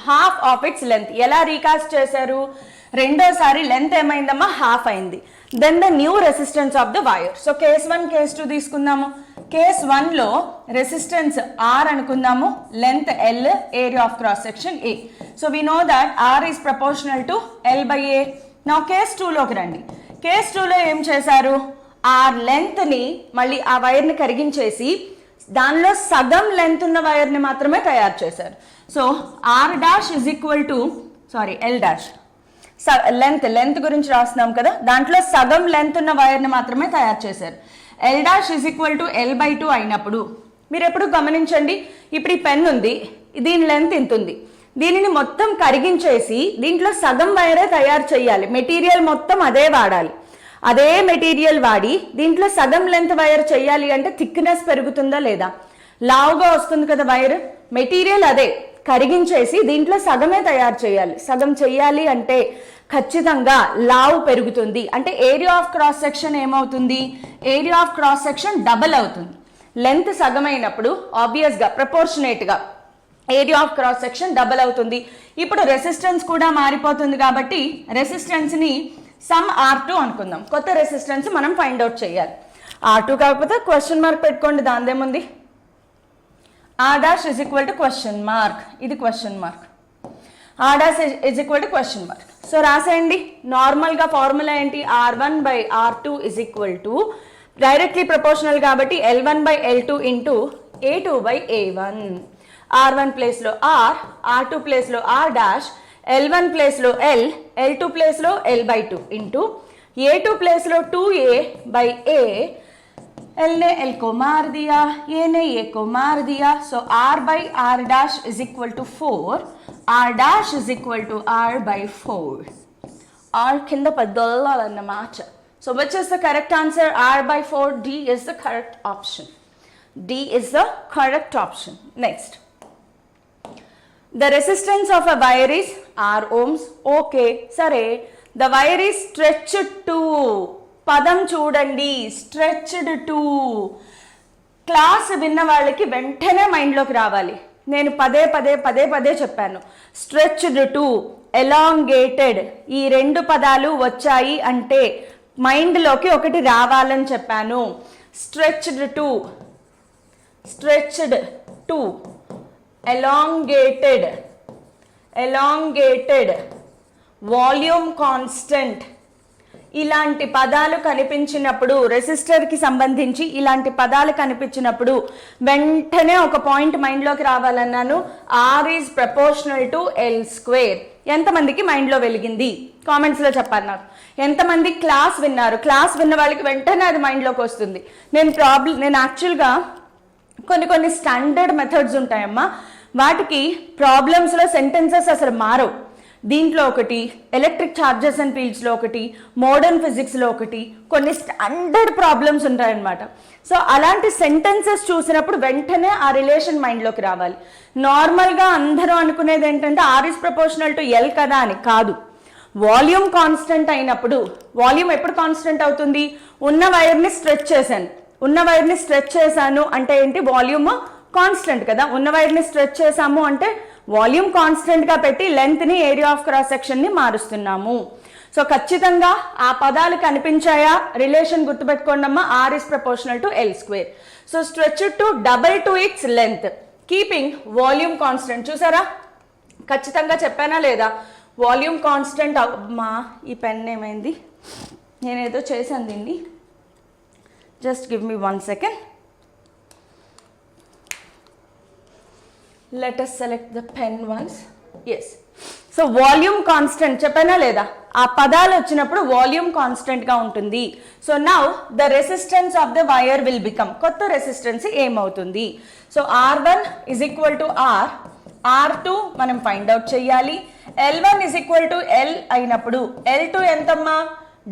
Half of its length. ఎలా రీకాస్ట్ చేశారు? రెండోసారి లెంత్ ఏమైందమ్మా? హాఫ్ అయింది. Then the new resistance of the wire. So case 1 case 2 తీసుకుందాము. కేస్ 1లో రెసిస్టెన్స్ R అనుకుందాము, length L, area of cross section A. So we know that R is proportional to L/A. నా కేస్ 2లోకి రండి. కేస్ 2లో ఏం చేశారు? R లెంత్ని మళ్ళీ ఆ వైర్ని కరిగించేసి దానిలో సగం లెంత్ ఉన్న వైర్ని మాత్రమే తయారు చేశారు. So R' is equal to L'. Length గురించి రాస్తున్నాం కదా, దాంట్లో సగం లెంత్ ఉన్న వైర్ని మాత్రమే తయారు చేశారు. L' is equal to L/2 అయినప్పుడు మీరు ఎప్పుడు గమనించండి, ఇప్పుడు ఈ పెన్ ఉంది, దీని లెంత్ ఇంత ఉంది, దీనిని మొత్తం కరిగించేసి దీంట్లో సగం వైరే తయారు చేయాలి. మెటీరియల్ మొత్తం అదే వాడాలి. అదే మెటీరియల్ వాడి దీంట్లో సగం లెంత్ వైర్ చేయాలి అంటే థిక్నెస్ పెరుగుతుందా లేదా? లావుగా వస్తుంది కదా వైర్. మెటీరియల్ అదే, కరిగించేసి దీంట్లో సగమే తయారు చేయాలి. సగం చేయాలి అంటే ఖచ్చితంగా లావు పెరుగుతుంది. అంటే ఏరియా ఆఫ్ క్రాస్ సెక్షన్ ఏమవుతుంది? Area of cross section double అవుతుంది. లెంత్ సగమైనప్పుడు ఆబ్వియస్గా ప్రపోర్షనేట్గా area of cross section double అవుతుంది. ఇప్పుడు రెసిస్టెన్స్ కూడా మారిపోతుంది కాబట్టి రెసిస్టెన్స్ని సమ్ R2 అనుకుందాం. కొత్త రెసిస్టెన్స్ మనం ఫైండ్ అవుట్ చేయాలి. R2 కాకపోతే క్వశ్చన్ మార్క్ పెట్టుకోండి, దాందేముంది. R' is equal to question mark. ఇది question mark. R' is equal to question mark. So రాసేయండి. నార్మల్గా ఫార్ములా ఏంటి? R1/R2 is equal to డైరెక్ట్లీ ప్రపోర్షనల్ కాబట్టి L1/L2 ఇంటూ A2/A1. R1 ప్లేస్లో R, R2 ప్లేస్లో R', L1 ప్లేస్లో L, L2 ప్లేస్లో L/2 ఇంటూ A2 ప్లేస్లో 2A/A. L ने L को मार दिया, A ने A को मार दिया. So R/R' is equal to 4. R' is equal to R/4. R కింద పెద్దలన్నమాట. So which is the correct answer? R/4. D is the correct option. D is the correct option. Next. The resistance of a wire is R ohms. Okay, సరే. The wire is stretched to. పదం చూడండి, స్ట్రెచ్డ్ టు. క్లాస్ విన్న వాళ్ళకి వెంటనే మైండ్లోకి రావాలి, నేను పదే పదే పదే పదే చెప్పాను. స్ట్రెచ్డ్ టు, ఎలాంగేటెడ్, ఈ 2 పదాలు వచ్చాయి అంటే మైండ్లోకి ఒకటి రావాలని చెప్పాను. Stretched to, elongated, volume constant, ఇలాంటి పదాలు కనిపించినప్పుడు, రెసిస్టర్కి సంబంధించి ఇలాంటి పదాలు కనిపించినప్పుడు వెంటనే ఒక పాయింట్ మైండ్లోకి రావాలన్నాను. R is proportional to L². ఎంతమందికి మైండ్లో వెలిగింది కామెంట్స్లో చెప్పారు నాకు. ఎంతమంది క్లాస్ విన్నారు? క్లాస్ విన్న వాళ్ళకి వెంటనే అది మైండ్లోకి వస్తుంది. నేను యాక్చువల్గా కొన్ని స్టాండర్డ్ మెథడ్స్ ఉంటాయమ్మా, వాటికి ప్రాబ్లమ్స్లో సెంటెన్సెస్ అసలు మారవు. దీంట్లో ఒకటి, ఎలక్ట్రిక్ ఛార్జెస్ అండ్ ఫీల్డ్స్లో ఒకటి, మోడర్న్ ఫిజిక్స్లో ఒకటి, కొన్ని స్టాండర్డ్ ప్రాబ్లమ్స్ ఉంటాయన్నమాట. సో అలాంటి సెంటెన్సెస్ చూసినప్పుడు వెంటనే ఆ రిలేషన్ మైండ్లోకి రావాలి. నార్మల్గా అందరూ అనుకునేది ఏంటంటే R is proportional to L కదా అని. కాదు, వాల్యూమ్ కాన్స్టెంట్ అయినప్పుడు, వాల్యూమ్ ఎప్పుడు కాన్స్టెంట్ అవుతుంది? ఉన్న వైర్ని స్ట్రెచ్ చేశాను అంటే ఏంటి? వాల్యూమ్ కాన్స్టెంట్ కదా. ఉన్న వైర్ని స్ట్రెచ్ చేసాము అంటే వాల్యూమ్ కాన్స్టెంట్గా పెట్టి లెంత్ని, ఏరియా ఆఫ్ క్రాస్ సెక్షన్ని మారుస్తున్నాము. సో ఖచ్చితంగా ఆ పదాలు కనిపించాయా? రిలేషన్ గుర్తుపెట్టుకోండి అమ్మా. R is proportional to L². So stretch to double to its length, keeping volume constant. చూసారా, ఖచ్చితంగా చెప్పానా లేదా? Volume constant. మా ఈ పెన్ ఏమైంది? నేనేదో చేశాను దీన్ని. Just give me 1 second. Let us select the pen once. Yes. So volume constant చెప్పానా లేదా? ఆ పదాలు వచ్చినప్పుడు వాల్యూమ్ కాన్స్టెంట్ గా ఉంటుంది. So now the resistance of the wire will become, కొత్త రెసిస్టెన్స్ ఏమవుతుంది? So R1 is equal to R, R2 మనం ఫైండ్ అవుట్ చేయాలి. L1 is equal to L అయినప్పుడు L2 ఎంతమ్మా?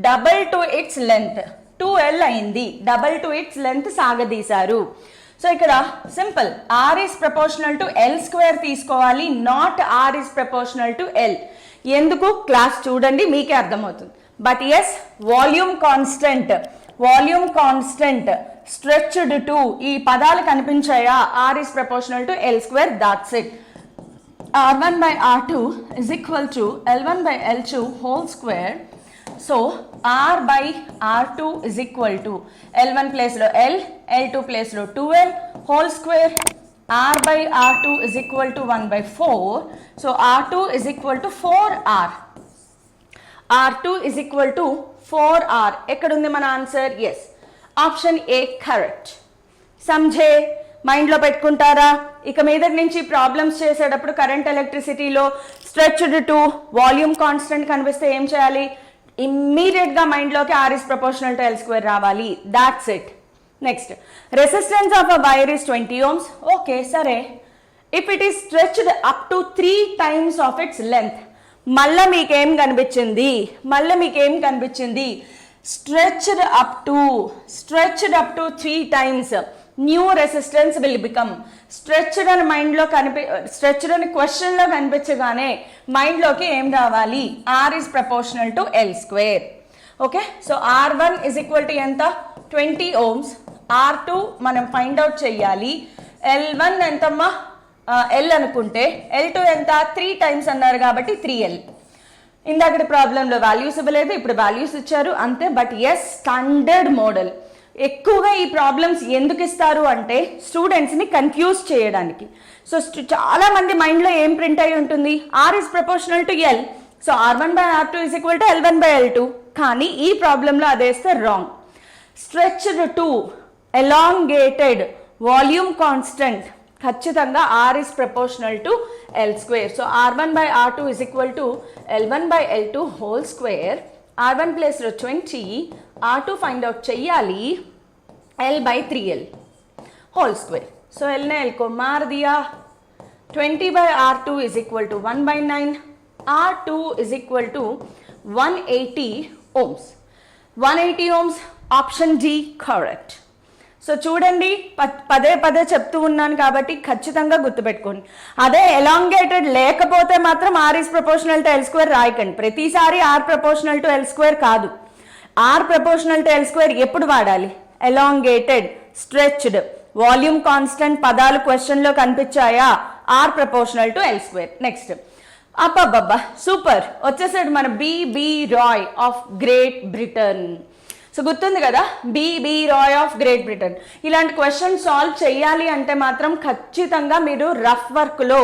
Double to its length. 2L అయింది, డబల్ టు ఇట్స్ లెంత్ సాగదీశారు. సో ఇక్కడ simple, R is proportional to L² తీసుకోవాలి, not R is proportional to L. ఎందుకు? క్లాస్ చూడండి మీకే అర్థమవుతుంది. But yes, volume constant stretched to, ఈ పదాలు కనిపించాయా? R is proportional to L². That's it. R1 by R2 is equal to L1 by L2 whole square. So R by R2 is equal to L1 place lo L, L2 place lo 2L whole square. R by R2 is equal to 1 by 4. So R2 is equal to 4R. R2 is equal to 4R. ekkadundi mana answer? Yes, option A correct. Samjhe, మైండ్లో పెట్టుకుంటారా? ఇక మీద నుంచి ప్రాబ్లమ్స్ చేసేటప్పుడు కరెంట్ ఎలక్ట్రిసిటీలో స్ట్రెచ్డ్ టు వాల్యూమ్ కాన్స్టెంట్ కనిపిస్తే ఏం చేయాలి? ఇమ్మీడియట్గా మైండ్లోకి R is proportional to L² రావాలి. That's it. Next, resistance of a wire is 20 ohms. Okay సరే, if it is stretched up to 3 times of its length, మళ్ళీ మీకేం కనిపించింది? Stretched up to 3 times new resistance will become. Stretched అని మైండ్లో స్ట్రెచ్డ్ అని క్వశ్చన్లో కనిపించగానే మైండ్లోకి ఏం రావాలి? R is proportional to L². Okay, so R1 is equal to ఎంత? 20 ohms. R2 మనం ఫైండ్ అవుట్ చెయ్యాలి. L1 ఎంతమ్మా? L అనుకుంటే L2 ఎంత? 3 times అన్నారు కాబట్టి 3L. ఇందాకటి ప్రాబ్లంలో వాల్యూస్ ఇవ్వలేదు, ఇప్పుడు వాల్యూస్ ఇచ్చారు అంతే. But yes, standard model. ఎక్కువగా ఈ ప్రాబ్లమ్స్ ఎందుకు ఇస్తారు అంటే స్టూడెంట్స్ని కన్ఫ్యూజ్ చేయడానికి. సో చాలా మంది మైండ్లో ఏం ప్రింట్ అయి ఉంటుంది? R is proportional to L. So R1 by R2 is equal to L1 by L2. కానీ ఈ ప్రాబ్లంలో అదేస్తే wrong. Stretched to, elongated, volume constant, ఖచ్చితంగా R is proportional to L². So R1 by R2 is equal to L1 by L2 whole square. R1 ప్లేస్లో 20, R2 ఫైండ్ అవుట్ చెయ్యాలి. L by 3L whole square. So L ने L को मार दिया. 20 by R2 is equal to 1 by 9. R2 is equal to 180 ohms. 180 ohms, option D correct. So చూడండి, పదే పదే చెప్తూ ఉన్నాను కాబట్టి ఖచ్చితంగా గుర్తుపెట్టుకోండి. అదే ఎలాంగేటెడ్ లేకపోతే మాత్రం R is proportional to L² రాయకండి. ప్రతిసారి R ప్రపోర్షనల్ టు L² కాదు. R ప్రపోర్షనల్ టు L² ఎప్పుడు వాడాలి? ఎలాంగేటెడ్, స్ట్రెచ్డ్, వాల్యూమ్ కాన్స్టెంట్ పదాలు క్వశ్చన్లో కనిపించాయా? R proportional to L square. Next అబ్బబ్బబ్బా సూపర్, వచ్చేసాడు మన B B Roy of great Britain. So గుర్తుంది కదా, B B Roy of great Britain. ఇలాంటి క్వశ్చన్ సాల్వ్ చేయాలి అంటే మాత్రం ఖచ్చితంగా మీరు రఫ్ వర్క్లో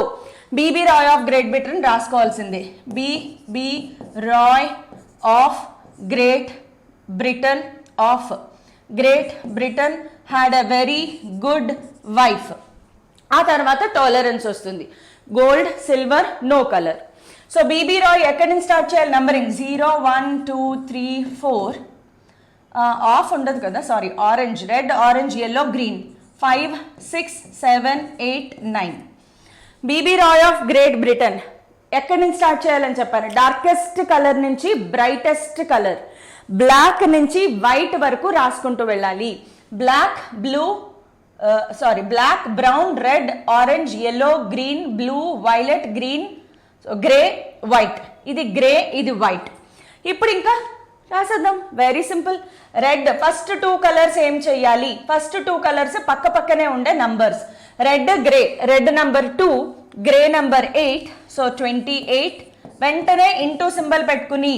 B B Roy of great Britain రాసుకోవాల్సిందే. B B Roy of great Britain had a very good wife. ఆ తర్వాత టాలరెన్స్ వస్తుంది, gold, silver, no colour. So B B Roy ఎక్కడి నుంచి స్టార్ట్ చేయాలి? నంబరింగ్ 0 1 2 3 4 ఆఫ్ ఉండదు కదా, sorry, orange, red, orange, yellow, green, 5 6 7 8 9. B B Roy of great Britain ఎక్కడి నుంచి స్టార్ట్ చేయాలని చెప్పాను? డార్కెస్ట్ కలర్ నుంచి బ్రైటెస్ట్ కలర్, బ్లాక్ నుంచి వైట్ వరకు రాసుకుంటూ వెళ్ళాలి. Black, blue, black, brown, red, orange, yellow, green, blue, violet, green, grey, white. ఇది గ్రే, ఇది వైట్. ఇప్పుడు ఇంకా రాసేద్దాం, very simple. Red, first 2 colours ఏం చెయ్యాలి? ఫస్ట్ 2 కలర్స్ పక్క పక్కనే ఉండే numbers, red, grey. Red number 2, grey number 8, so 28. వెంటనే ఇంటూ సింబల్ పెట్టుకుని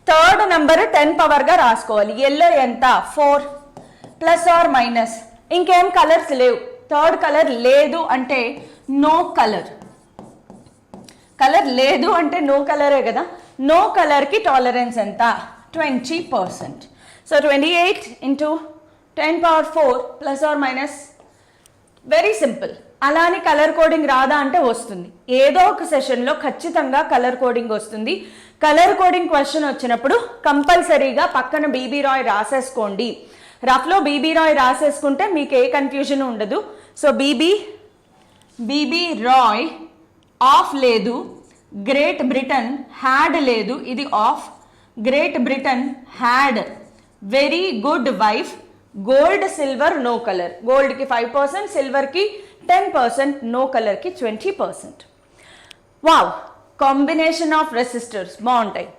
థర్డ్ నంబర్ 10 పవర్గా రాసుకోవాలి. ఎల్లో ఎంత? 4, ప్లస్ ఆర్ మైనస్. ఇంకేం కలర్స్ లేవు, థర్డ్ కలర్ లేదు అంటే నో కలర్. కలర్ లేదు అంటే నో కలరే కదా. నో కలర్కి టాలరెన్స్ ఎంత? 20%. So 28 into 10 power 4 plus or minus. Very simple. అలానే కలర్ కోడింగ్ రాదా అంటే వస్తుంది. ఏదో ఒక సెషన్లో ఖచ్చితంగా కలర్ కోడింగ్ వస్తుంది. కలర్ కోడింగ్ క్వశ్చన్ వచ్చినప్పుడు కంపల్సరీగా పక్కన బీబీ రాయ్ రాసేసుకోండి. రఫ్లో బీబీ రాయ్ రాసేసుకుంటే మీకు ఏ కన్ఫ్యూజన్ ఉండదు. సో బీబీ రాయ్ ఆఫ్ లేదు, గ్రేట్ బ్రిటన్ హ్యాడ్ లేదు, ఇది of. Great Britain had very good wife, gold, silver, no colour. గోల్డ్కి 5%, సిల్వర్కి 10%, నో కలర్కి 20%. వావ్, కాంబినేషన్ ఆఫ్ రెసిస్టర్స్ బాగుంటాయి.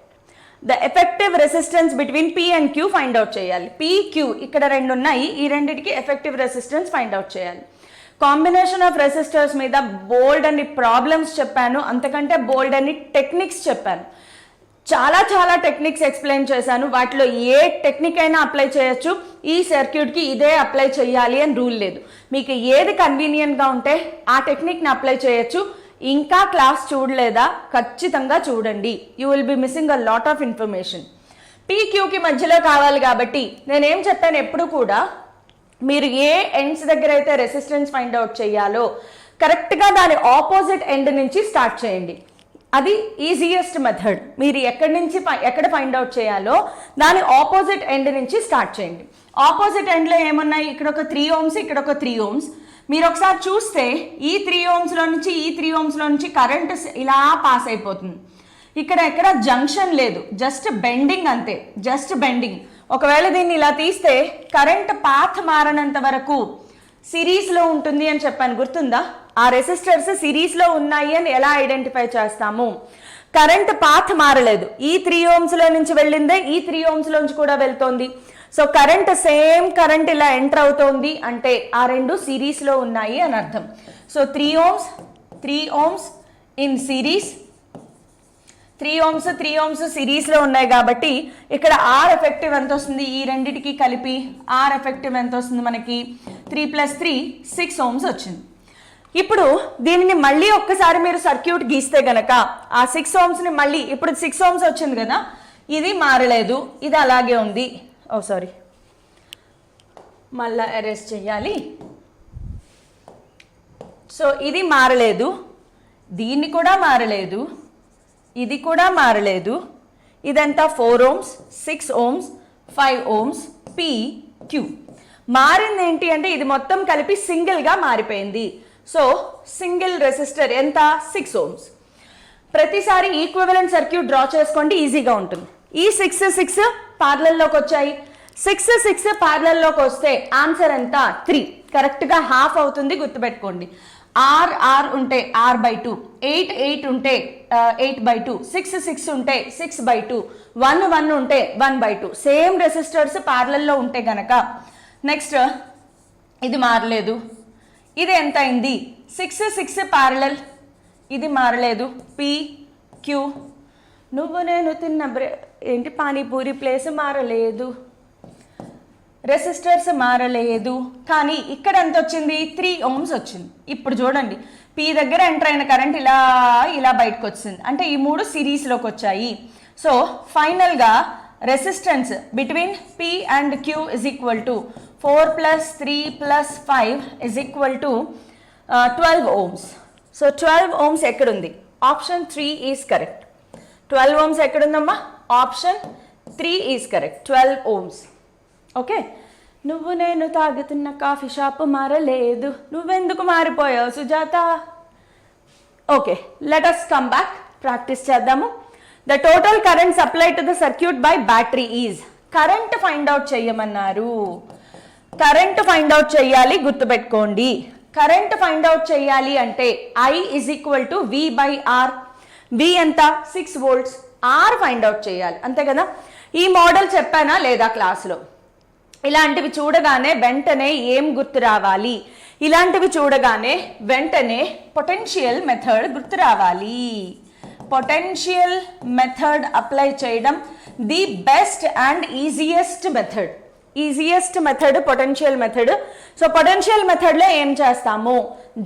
The effective resistance between P and Q find out చేయాలి. పి, క్యూ ఇక్కడ 2 ఉన్నాయి, ఈ రెండింటికి ఎఫెక్టివ్ రెసిస్టెన్స్ ఫైండ్ అవుట్ చేయాలి. కాంబినేషన్ ఆఫ్ రెసిస్టర్స్ మీద బోల్డ్ అన్ని ప్రాబ్లమ్స్ చెప్పాను, అంతకంటే బోల్డ్ అన్ని టెక్నిక్స్ చెప్పాను. చాలా చాలా టెక్నిక్స్ ఎక్స్ప్లెయిన్ చేశాను. వాటిలో ఏ టెక్నిక్ అయినా అప్లై చేయొచ్చు. ఈ సర్క్యూట్కి ఇదే అప్లై చేయాలి అని రూల్ లేదు. మీకు ఏది కన్వీనియంట్గా ఉంటే ఆ టెక్నిక్ని అప్లై చేయొచ్చు. ఇంకా క్లాస్ చూడలేదా? ఖచ్చితంగా చూడండి. You will be missing a lot of information. పీక్యూకి మధ్యలో కావాలి కాబట్టి నేనేం చెప్పాను, ఎప్పుడు కూడా మీరు ఏ ఎండ్స్ దగ్గర అయితే రెసిస్టెన్స్ ఫైండ్ అవుట్ చేయాలో కరెక్ట్గా దాని ఆపోజిట్ ఎండ్ నుంచి స్టార్ట్ చేయండి. అది ఈజియెస్ట్ మెథడ్. మీరు ఎక్కడ ఫైండ్ అవుట్ చేయాలో దాని ఆపోజిట్ ఎండ్ నుంచి స్టార్ట్ చేయండి. ఆపోజిట్ ఎండ్లో ఏమున్నాయి? ఇక్కడ ఒక 3 ohms, ఇక్కడ ఒక 3 ohms. మీరు ఒకసారి చూస్తే ఈ 3 ohmsలో నుంచి ఈ 3 ohmsలో నుంచి కరెంట్ ఇలా పాస్ అయిపోతుంది. ఇక్కడ ఎక్కడ జంక్షన్ లేదు, జస్ట్ బెండింగ్ అంతే, జస్ట్ బెండింగ్. ఒకవేళ దీన్ని ఇలా తీస్తే కరెంట్ పాత్ మారనంత వరకు సిరీస్లో ఉంటుంది అని చెప్పాను, గుర్తుందా? ఆ రెసిస్టర్స్ సిరీస్లో ఉన్నాయి అని ఎలా ఐడెంటిఫై చేస్తాము? కరెంట్ పాత్ మారలేదు, ఈ 3 ohmsలో నుంచి వెళ్ళిందే ఈ 3 ohmsలో నుంచి కూడా వెళ్తోంది. సో కరెంట్ సేమ్ కరెంట్ ఇలా ఎంటర్ అవుతోంది అంటే ఆ రెండు సిరీస్లో ఉన్నాయి అని అర్థం. So 3 ohms in series, 3 ohms సిరీస్లో ఉన్నాయి కాబట్టి ఇక్కడ ఆర్ ఎఫెక్టివ్ ఎంత వస్తుంది? ఈ రెండిటికి కలిపి ఆర్ ఎఫెక్టివ్ ఎంత వస్తుంది మనకి? 3 + 3 6 ohms వచ్చింది. ఇప్పుడు దీనిని మళ్ళీ ఒక్కసారి మీరు సర్క్యూట్ గీస్తే గనక ఆ 6 ohmsని మళ్ళీ, ఇప్పుడు 6 ohms వచ్చింది కదా, ఇది మారలేదు, ఇది అలాగే ఉంది. మళ్ళా ఎరేస్ చేయాలి. సో ఇది మారలేదు, దీన్ని కూడా మారలేదు, ఇది కూడా మారలేదు. ఇదంతా 4 ohms, 6 ohms, 5 ohms, P, queue. మారింది ఏంటి అంటే ఇది మొత్తం కలిపి సింగిల్గా మారిపోయింది. సో సింగిల్ రెసిస్టర్ ఎంత? 6 ohms. ప్రతిసారి ఈక్వివలెంట్ సర్క్యూట్ డ్రా చేసుకోండి, ఈజీగా ఉంటుంది. ఈ 6 ప్యారలల్లోకి వచ్చాయి. 6 ప్యారలల్లోకి వస్తే ఆన్సర్ ఎంత? 3. కరెక్ట్గా హాఫ్ అవుతుంది, గుర్తుపెట్టుకోండి. R ఉంటే R/2, 8 ఉంటే 8/2, 6 ఉంటే 6/2, 1 ఉంటే 1/2. సేమ్ రెసిస్టర్స్ ప్యారలల్లో ఉంటే గనక, నెక్స్ట్ ఇది మారలేదు, ఇది ఎంత అయింది 6 ప్యారలల్, ఇది మారలేదు. పి క్యూ, నువ్వు నేను తిన్న ఏంటి పానీపూరి ప్లేస్ మారలేదు, రెసిస్టర్స్ మారలేదు, కానీ ఇక్కడ ఎంత వచ్చింది 3 ohms వచ్చింది. ఇప్పుడు చూడండి పి దగ్గర ఎంటర్ అయిన కరెంట్ ఇలా బయటకు వచ్చింది, అంటే ఈ 3 సిరీస్లోకి వచ్చాయి. సో ఫైనల్గా resistance between P and Q is equal to 4 + 3 + 5 is equal to 12 ohms. So 12 ohms ఎక్కడుంది? Option 3 is correct. 12 ohms ఎక్కడుందమ్మా? Option 3 is correct, 12 ohms. Okay, నువ్వు నేను తాగుతున్న కాఫీ షాప్ మారలేదు, నువ్వెందుకు మారిపోయావు Sujatha? Okay, let us come back, practice చేద్దాము. The total current supply to the circuit by battery is, current find out చేయమన్నారు. కరెంట్ ఫైండ్ అవుట్ చేయాలి, గుర్తుపెట్టుకోండి. కరెంట్ ఫైండ్ అవుట్ చేయాలి అంటే I is equal to V/R. V ఎంత? 6 volts. R ఫైండ్ అవుట్ చేయాలి, అంతే కదా. ఈ మోడల్ చెప్పానా లేదా క్లాస్లో? ఇలాంటివి చూడగానే వెంటనే ఏం గుర్తు రావాలి? ఇలాంటివి చూడగానే వెంటనే పొటెన్షియల్ మెథడ్ గుర్తు రావాలి. పొటెన్షియల్ మెథడ్ అప్లై చేయడం the best and easiest method. Easiest method potential method. So potential మెథడ్లో ఏం చేస్తాము?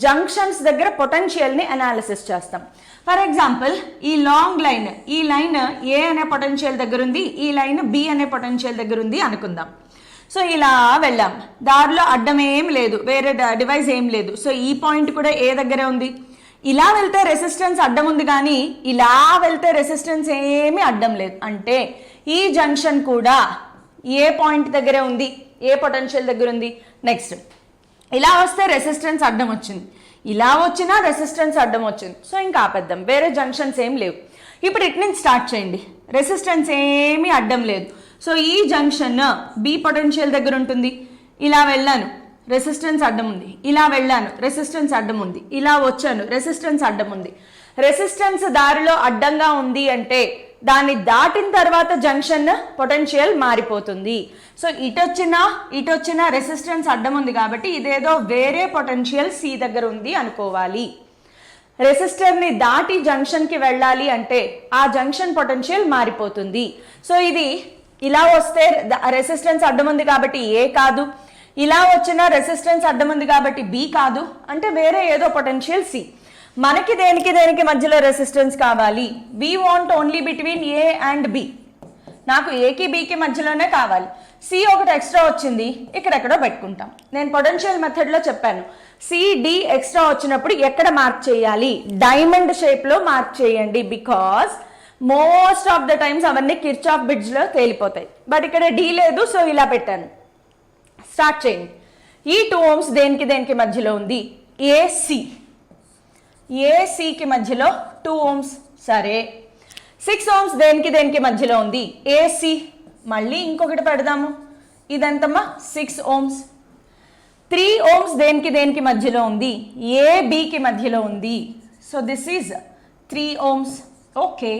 జంక్షన్స్ దగ్గర పొటెన్షియల్ని అనాలిసిస్ చేస్తాం. ఫర్ ఎగ్జాంపుల్ ఈ లాంగ్ లైన్, ఈ లైన్ ఏ అనే పొటెన్షియల్ దగ్గర ఉంది, ఈ లైన్ బి అనే పొటెన్షియల్ దగ్గర ఉంది అనుకుందాం. సో ఇలా వెళ్ళాం, దారిలో అడ్డం ఏం లేదు, వేరే డివైస్ ఏం లేదు. సో ఈ పాయింట్ కూడా ఏ దగ్గరే ఉంది. ఇలా వెళ్తే రెసిస్టెన్స్ అడ్డం ఉంది, కానీ ఇలా వెళ్తే రెసిస్టెన్స్ ఏమీ అడ్డం లేదు. అంటే ఈ జంక్షన్ కూడా ఏ పాయింట్ దగ్గరే ఉంది, ఏ పొటెన్షియల్ దగ్గర ఉంది. నెక్స్ట్ ఇలా వస్తే రెసిస్టెన్స్ అడ్డం వచ్చింది, ఇలా వచ్చినా రెసిస్టెన్స్ అడ్డం వచ్చింది. సో ఇంకా ఆపేద్దాం, వేరే జంక్షన్స్ ఏం లేవు. ఇప్పుడు ఇటు నుంచి స్టార్ట్ చేయండి, రెసిస్టెన్స్ ఏమీ అడ్డం లేదు. సో ఈ జంక్షన్ బి పొటెన్షియల్ దగ్గర ఉంటుంది. ఇలా వెళ్ళాను, రెసిస్టెన్స్ అడ్డం ఉంది. ఇలా వెళ్ళాను, రెసిస్టెన్స్ అడ్డం ఉంది. ఇలా వచ్చాను, రెసిస్టెన్స్ అడ్డం ఉంది. రెసిస్టెన్స్ దారిలో అడ్డంగా ఉంది అంటే దాన్ని దాటిన తర్వాత జంక్షన్ పొటెన్షియల్ మారిపోతుంది. సో ఇటొచ్చినా రెసిస్టెన్స్ అడ్డం ఉంది కాబట్టి ఇదేదో వేరే పొటెన్షియల్ సి దగ్గర ఉంది అనుకోవాలి. రెసిస్టర్ని దాటి జంక్షన్కి వెళ్ళాలి అంటే ఆ జంక్షన్ పొటెన్షియల్ మారిపోతుంది. సో ఇది ఇలా వస్తే రెసిస్టెన్స్ అడ్డం ఉంది కాబట్టి ఏ కాదు, ఇలా వచ్చిన రెసిస్టెన్స్ అడ్డం ఉంది కాబట్టి బి కాదు, అంటే వేరే ఏదో పొటెన్షియల్ సి. మనకి దేనికి మధ్యలో రెసిస్టెన్స్ కావాలి? We want only between A and B. నాకు ఏకి బికి మధ్యలోనే కావాలి. సి ఒకటి ఎక్స్ట్రా వచ్చింది, ఇక్కడెక్కడో పెట్టుకుంటాం. నేను పొటెన్షియల్ మెథడ్లో చెప్పాను, సిడి ఎక్స్ట్రా వచ్చినప్పుడు ఎక్కడ మార్క్ చేయాలి? డైమండ్ షేప్లో మార్క్ చేయండి. Because most of the times అవన్నీ కిర్చాఫ్ బిడ్స్లో తేలిపోతాయి. బట్ ఇక్కడ డి లేదు, సో ఇలా పెట్టాను. స్టార్ట్ చేయండి. ఈ 2 ohms దేనికి మధ్యలో ఉంది? ఏసీకి మధ్యలో 2 ohms. సరే, 6 ohms దేనికి మధ్యలో ఉంది? ఏసీ. మళ్ళీ ఇంకొకటి పెడదాము, ఇదంతమ్మా 6 ohms. 3 ohms దేనికి మధ్యలో ఉంది? ఏబికి మధ్యలో ఉంది. So this is 3 ohms. Okay,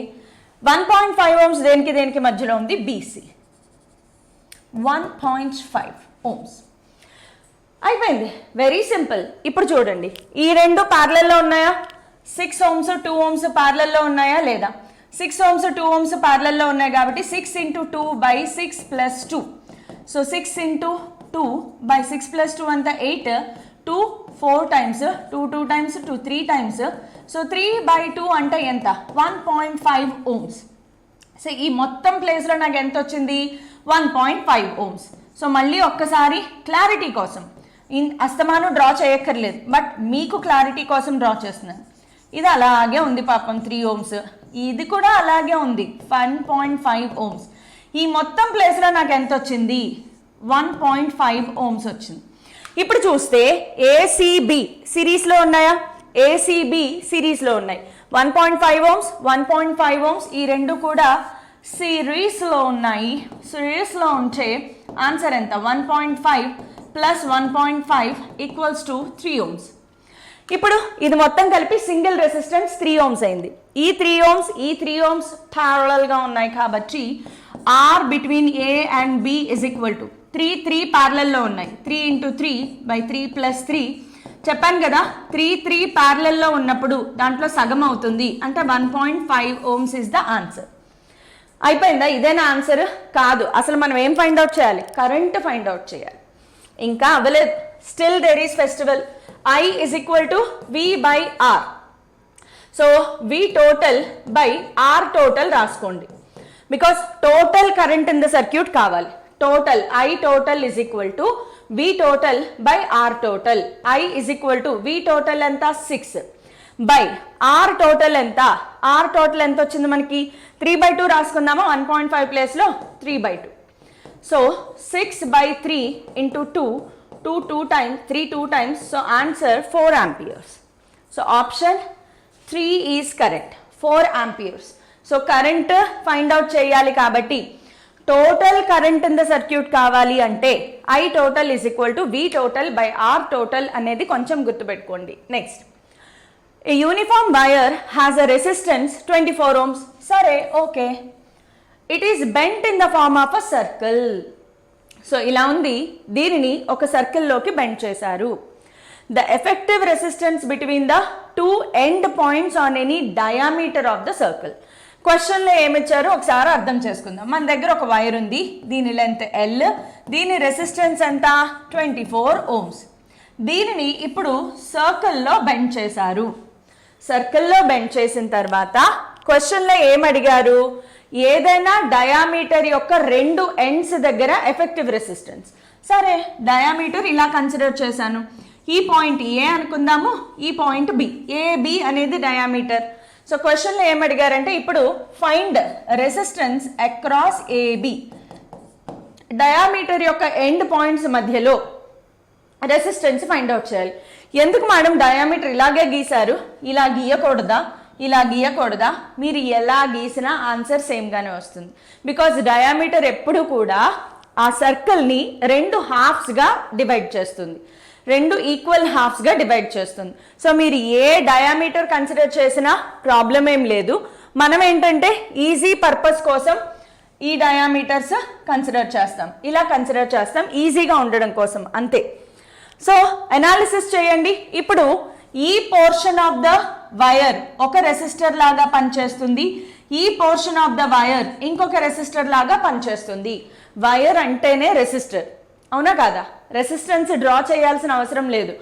1.5 ohms దేనికి మధ్యలో ఉంది? బీసీ. 1.5 ohms. అయిపోయింది, వెరీ సింపుల్. ఇప్పుడు చూడండి, ఈ రెండు ప్యారలల్లో ఉన్నాయా? 6 ohms 2 ohms ప్యారలల్లో ఉన్నాయా లేదా? 6 ohms 2 ohms ప్యారలల్లో ఉన్నాయి కాబట్టి 6 × 2/6 + 2. సో 6 × 2/6 + 2 అంతా 8. 2 4 times, 2 2 times, 2 3 times. సో 3/2 అంటే ఎంత? 1.5 ohms. సో ఈ మొత్తం ప్లేస్లో నాకు ఎంత వచ్చింది? 1.5 ohms. సో మళ్ళీ ఒక్కసారి క్లారిటీ కోసం, అస్తమానం డ్రా చేయక్కర్లేదు, బట్ మీకు క్లారిటీ కోసం డ్రా చేస్తున్నాను. ఇది అలాగే ఉంది పాపం 3 ohms. ఇది కూడా అలాగే ఉంది 1.5 ohms. ఈ మొత్తం ప్లేస్లో నాకు ఎంత వచ్చింది? 1.5 ohms వచ్చింది. ఇప్పుడు చూస్తే ఏసీబి సిరీస్లో ఉన్నాయా? ఏసీబి సిరీస్లో ఉన్నాయి. 1.5 ohms 1.5 ohms ఈ రెండు కూడా సిరీస్లో ఉన్నాయి. సిరీస్లో ఉంటే ఆన్సర్ ఎంత? 1.5 + 1.5 = 3 ohms. ఇప్పుడు ఇది మొత్తం కలిపి సింగిల్ రెసిస్టెన్స్ 3 ohms అయింది. ఈ 3 ohms ప్యారలల్గా ఉన్నాయి కాబట్టి R between A and B = 3 ప్యారలల్లో ఉన్నాయి. 3 × 3/3 + 3 చెప్పాను కదా 3 ప్యారలల్లో ఉన్నప్పుడు దాంట్లో సగం అవుతుంది అంటే 1.5 ohms ఇస్ ద ఆన్సర్. అయిపోయిందా? ఇదేనా ఆన్సర్? కాదు. అసలు మనం ఏం ఫైండ్ అవుట్ చేయాలి? కరెంట్ ఫైండ్ అవుట్ చేయాలి. ఇంకా అవ్వలేదు. Still there is festival. I is equal to V by R. So V total by R total రాసుకోండి. Because total current in the circuit కావాలి. Total I total is equal to V total by R total. I is equal to V total ఎంత 6 by R total ఎంత? R total ఎంత వచ్చింది మనకి? 3/2 రాసుకుందామా? 1.5 ప్లేస్లో 3/2. So 6 by 3 into 2 2 times 3 2 times. So answer 4 amperes. So option 3 is correct. 4 amperes. So current find out చేయాలి కాబట్టి total current in the circuit కావాలి అంటే I total is equal to V total by R total అనేది కొంచెం గుర్తుపెట్టుకోండి. Next, a uniform wire has a resistance 24 ohms. సరే, okay. It is bent in the form of a circle. So ఇలా ఉంది. దీనిని ఒక సర్కిల్లోకి బెండ్ చేశారు. The effective resistance between the 2 end points on any diameter of the circle. క్వశ్చన్లో ఏమిచ్చారో ఒకసారి అర్థం చేసుకుందాం. మన దగ్గర ఒక వైర్ ఉంది. దీని లెంత్ L, దీని రెసిస్టెన్స్ ఎంత? 24 ohms. దీనిని ఇప్పుడు సర్కిల్లో బెండ్ చేశారు. సర్కిల్లో బెండ్ చేసిన తర్వాత క్వశ్చన్లో ఏమడిగారు? ఏదైనా డయామీటర్ యొక్క 2 ఎండ్స్ దగ్గర ఎఫెక్టివ్ రెసిస్టెన్స్. సరే, డయామీటర్ ఇలా కన్సిడర్ చేశాను. ఈ పాయింట్ ఏ అనుకుందాము, ఈ పాయింట్ బి. ఏబి అనేది డయామీటర్. సో క్వశ్చన్లో ఏమడిగారంటే ఇప్పుడు find resistance across AB. Diameter యొక్క ఎండ్ పాయింట్స్ మధ్యలో రెసిస్టెన్స్ ఫైండ్ అవుట్ చేయాలి. ఎందుకు మేడం డయామీటర్ ఇలాగే గీశారు? ఇలా గీయకూడదా? ఇలా గీయకూడదా? మీరు ఎలా గీసినా ఆన్సర్ సేమ్గానే వస్తుంది. బికాజ్ డయామీటర్ ఎప్పుడు కూడా ఆ సర్కిల్ని 2 హాఫ్స్గా డివైడ్ చేస్తుంది. 2 ఈక్వల్ హాఫ్స్గా డివైడ్ చేస్తుంది. సో మీరు ఏ డయామీటర్ కన్సిడర్ చేసినా ప్రాబ్లం ఏం లేదు. మనం ఏంటంటే ఈజీ పర్పస్ కోసం ఈ డయామీటర్స్ కన్సిడర్ చేస్తాం, ఇలా కన్సిడర్ చేస్తాం ఈజీగా ఉండడం కోసం, అంతే. సో అనాలిసిస్ చేయండి. ఇప్పుడు ఈ పోర్షన్ ఆఫ్ ద వైర్ ఒక రెసిస్టర్ లాగా పనిచేస్తుంది, ఈ పోర్షన్ ఆఫ్ ద వైర్ ఇంకొక రెసిస్టర్ లాగా పనిచేస్తుంది. వైర్ అంటేనే రెసిస్టర్, అవునా కాదా? రెసిస్టెన్స్ డ్రా చేయాల్సిన అవసరం లేదు.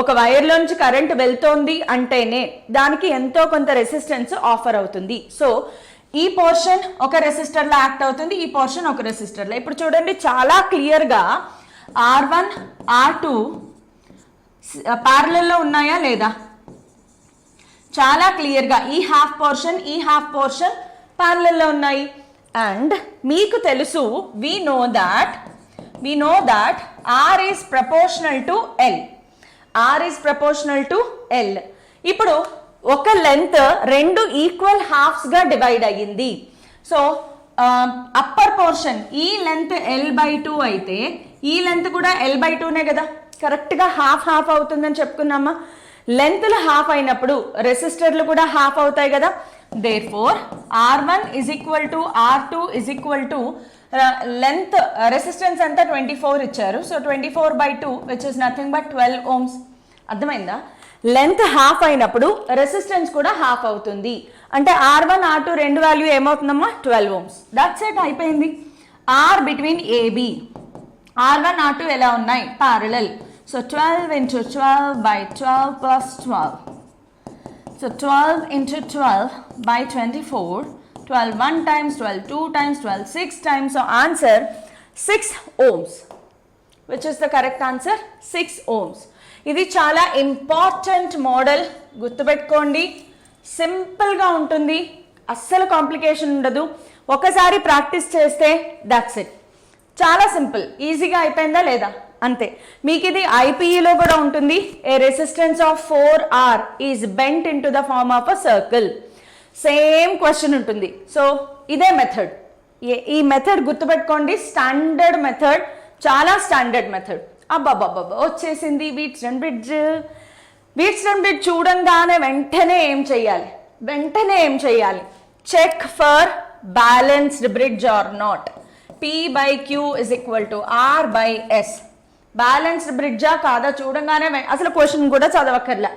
ఒక వైర్లోంచి కరెంట్ వెళ్తోంది అంటేనే దానికి ఎంతో కొంత రెసిస్టెన్స్ ఆఫర్ అవుతుంది. సో ఈ పోర్షన్ ఒక రెసిస్టర్లో యాక్ట్ అవుతుంది, ఈ పోర్షన్ ఒక రెసిస్టర్లో. ఇప్పుడు చూడండి, చాలా క్లియర్గా R1 R2 ప్యారలల్లో ఉన్నాయా లేదా? చాలా క్లియర్గా ఈ హాఫ్ పోర్షన్ ప్యారలల్లో ఉన్నాయి. అండ్ మీకు తెలుసు, we know that R is proportional to L. R is proportional to L. ఇప్పుడు ఒక లెంత్ 2 ఈక్వల్ హాఫ్స్గా డివైడ్ అయ్యింది. సో అప్పర్ పోర్షన్ ఈ లెంత్ L/2 అయితే ఈ లెంత్ కూడా L/2నే కదా, కరెక్ట్గా హాఫ్ అవుతుందని చెప్పుకున్నామా? లెంత్లు హాఫ్ అయినప్పుడు రెసిస్టర్లు కూడా హాఫ్ అవుతాయి కదా. Therefore R1 is equal to R2 is equal to length resistance అంతా 24 ఇచ్చారు. So 24/2 which is nothing but 12 ohms. అర్థమైందా? లెంత్ హాఫ్ అయినప్పుడు రెసిస్టెన్స్ కూడా హాఫ్ అవుతుంది. అంటే R1 R2 రెండు వాల్యూ ఏమవుతుందమ్మా? 12 ohms. దట్స్ ఇట్, అయిపోయింది. R between AB. R1 R2 ఎలా ఉన్నాయి? Parallel. So 12 into 12 by 12 plus 12. So 12 into 12 by 24. 12 1 times, 12 2 times, 12 6 times. So answer 6 ohms. Which is the correct answer? 6 ohms. ఇది చాలా ఇంపార్టెంట్ మోడల్, గుర్తుపెట్టుకోండి. సింపుల్గా ఉంటుంది, అస్సలు కాంప్లికేషన్ ఉండదు. ఒకసారి ప్రాక్టీస్ చేస్తే దట్స్ ఇట్. చాలా సింపుల్, ఈజీగా అయిపోయిందా లేదా? అంతే. మీకు ఇది ఐపీఈలో కూడా ఉంటుంది. A resistance of 4R is bent into the form of a circle. Same question ఉంటుంది. సో ఇదే మెథడ్. ఈ మెథడ్ గుర్తుపెట్టుకోండి. స్టాండర్డ్ మెథడ్, చాలా స్టాండర్డ్ మెథడ్. అబ్బాబ్బాబ్బా వచ్చేసింది వీట్స్టన్ బ్రిడ్జ్. వీట్స్టన్ బ్రిడ్జ్ చూడంగానే వెంటనే ఏం చేయాలి? Check for balanced bridge or not. P by Q is equal to R by S. Balanced బ్రిడ్జా కాదా చూడంగానే అసలు క్వశ్చన్ కూడా చదవక్కర్లా,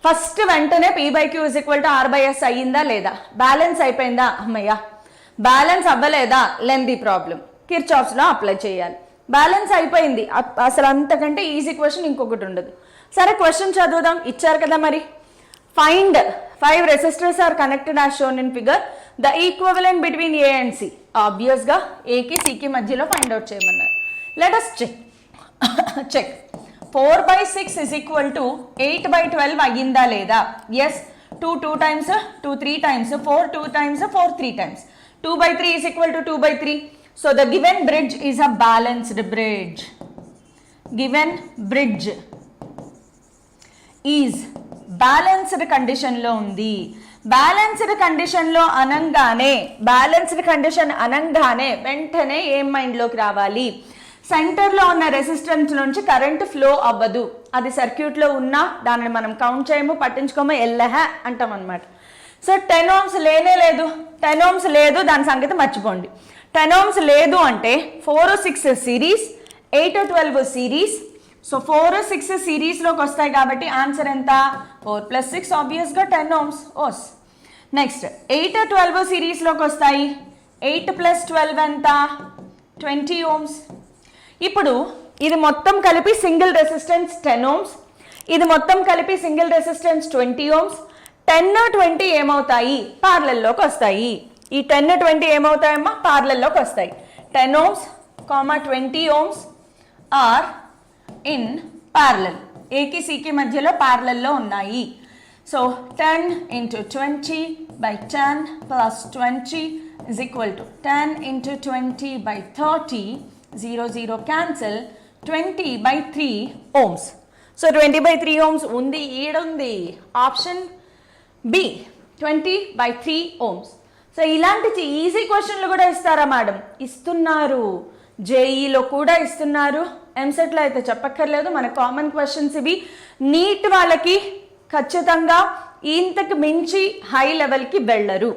ఫస్ట్ వెంటనే P/Q = R/S అయ్యిందా లేదా, బ్యాలెన్స్ అయిపోయిందా, అమ్మయ్యా బ్యాలెన్స్ అవ్వలేదా, లెందీ ప్రాబ్లం, కిర్చాఫ్స్లో అప్లై చేయాలి. బ్యాలెన్స్ అయిపోయింది, అసలు అంతకంటే ఈజీ క్వశ్చన్ ఇంకొకటి ఉండదు. సరే క్వశ్చన్ చదువుదాం, ఇచ్చారు కదా మరి. Find 5 resistors are connected as shown in figure, the equivalent between A and C. Obvious గా A కి C కి మధ్యలో ఫైండ్ అవుట్ చేయమన్నారు. లెట్ us చెక్ 4/6 = 8/12 అయ్యిందా లేదా. Yes, 2 times 2 3 times 4 2 times 4 3 times 2/3 = 2/3. So the given bridge is a balanced bridge. Given bridge is balanced కండిషన్లో ఉంది. బ్యాలెన్స్డ్ కండిషన్లో బ్యాలెన్స్డ్ కండిషన్ అనగానే వెంటనే ఏం మైండ్లోకి రావాలి, సెంటర్లో ఉన్న రెసిస్టెన్స్ నుంచి కరెంట్ ఫ్లో అవ్వదు. అది సర్క్యూట్లో ఉన్నా దానిని మనం కౌంట్ చేయము, పట్టించుకోము, అంటాం అనమాట. సో 10 ohms లేనే లేదు, 10 ohms లేదు, దాని సంగతి మర్చిపోండి. 10 ohms లేదు అంటే 4 6 సిరీస్, 8 12 సిరీస్. సో 4 6 సిరీస్లోకి వస్తాయి కాబట్టి ఆన్సర్ ఎంత, 4 + 6 ఆబ్వియస్గా 10 ohms. నెక్స్ట్ 8 12 సిరీస్లోకి వస్తాయి, 8 + 12 ఎంత, 20 ohms. ఇప్పుడు ఇది మొత్తం కలిపి సింగిల్ రెసిస్టెన్స్ 10 ohms, ఇది మొత్తం కలిపి సింగిల్ రెసిస్టెన్స్ 20 ohms. 10 20 ఏమవుతాయి, పార్లల్లోకి వస్తాయి. ఈ 10 20 ఏమవుతాయమ్మా, పార్లల్లోకి వస్తాయి. 10 ohms, 20 ohms are in parallel. A కి C కి మధ్యలో parallel ఉన్నాయి. So 10 × 20/10 + 20 = 10 × 20/30. 0 0 cancel, 20/3 ohms. So 20/3 ohms ఉంది, ఈడుంది ఆప్షన్ బి 20/3 ohms. సో ఇలాంటి ఈజీ క్వశ్చన్లు కూడా ఇస్తారా మేడం, ఇస్తున్నారు. జేఈలో కూడా ఇస్తున్నారు, ఎంసెట్లో అయితే చెప్పక్కర్లేదు. మన కామన్ క్వశ్చన్స్ ఇవి. నీట్ వాళ్ళకి ఖచ్చితంగా ఇంతకు మించి హై లెవెల్కి వెళ్ళరు.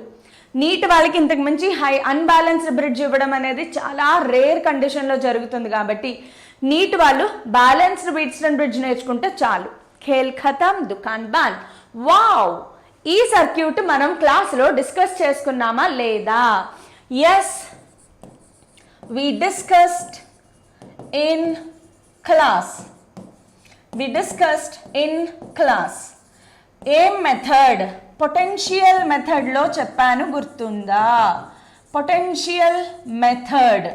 నీట్ వాళ్ళకి ఇంతకు మించి అన్బ్యాలెన్స్డ్ బ్రిడ్జ్ ఇవ్వడం అనేది చాలా రేర్ కండిషన్లో జరుగుతుంది కాబట్టి నీట్ వాళ్ళు బ్యాలెన్స్డ్ వీట్స్టోన్ బ్రిడ్జ్ నేర్చుకుంటే చాలు. ఖేల్ ఖతం, దుకాన్ బాన్. వావ్, ఈ సర్క్యూట్ మనం క్లాస్లో డిస్కస్ చేసుకున్నామా లేదా? Yes, we discussed in class. ఏ మెథడ్, పొటెన్షియల్ మెథడ్లో చెప్పాను, గుర్తుందా? Potential method.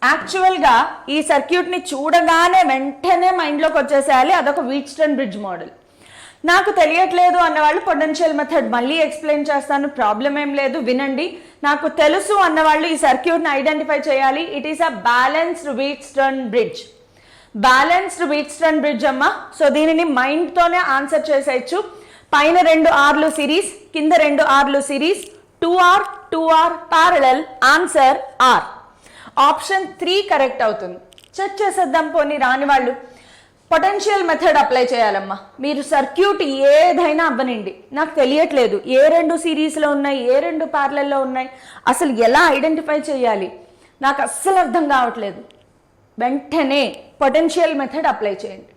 యాక్చువల్గా ఈ సర్క్యూట్ని చూడగానే వెంటనే మైండ్లోకి వచ్చేసేయాలి, అదొక వీట్స్టోన్ బ్రిడ్జ్ మోడల్. నాకు తెలియట్లేదు అన్నవాళ్ళు పొటెన్షియల్ మెథడ్ మళ్ళీ ఎక్స్ప్లెయిన్ చేస్తాను, ప్రాబ్లం ఏం లేదు, వినండి. నాకు తెలుసు అన్నవాళ్ళు ఈ సర్క్యూట్ని ఐడెంటిఫై చేయాలి. It is a balanced Wheatstone bridge. Balanced Wheatstone bridge అమ్మ. సో దీనిని మైండ్తోనే ఆన్సర్ చేసేయచ్చు. పైన 2 Rలు సిరీస్, కింద 2 Rలు series, 2R 2R parallel, answer R. Option 3 correct అవుతుంది. చెక్ చేసేద్దాం. పోనీ రాని వాళ్ళు పొటెన్షియల్ మెథడ్ అప్లై చేయాలమ్మా. మీరు సర్క్యూట్ ఏదైనా అవ్వనండి, నాకు తెలియట్లేదు ఏ 2 సిరీస్లో ఉన్నాయి, ఏ 2 ప్యారలల్లో ఉన్నాయి, అసలు ఎలా ఐడెంటిఫై చేయాలి నాకు అస్సలు అర్థం కావట్లేదు. వెంటనే పొటెన్షియల్ మెథడ్ అప్లై చేయండి.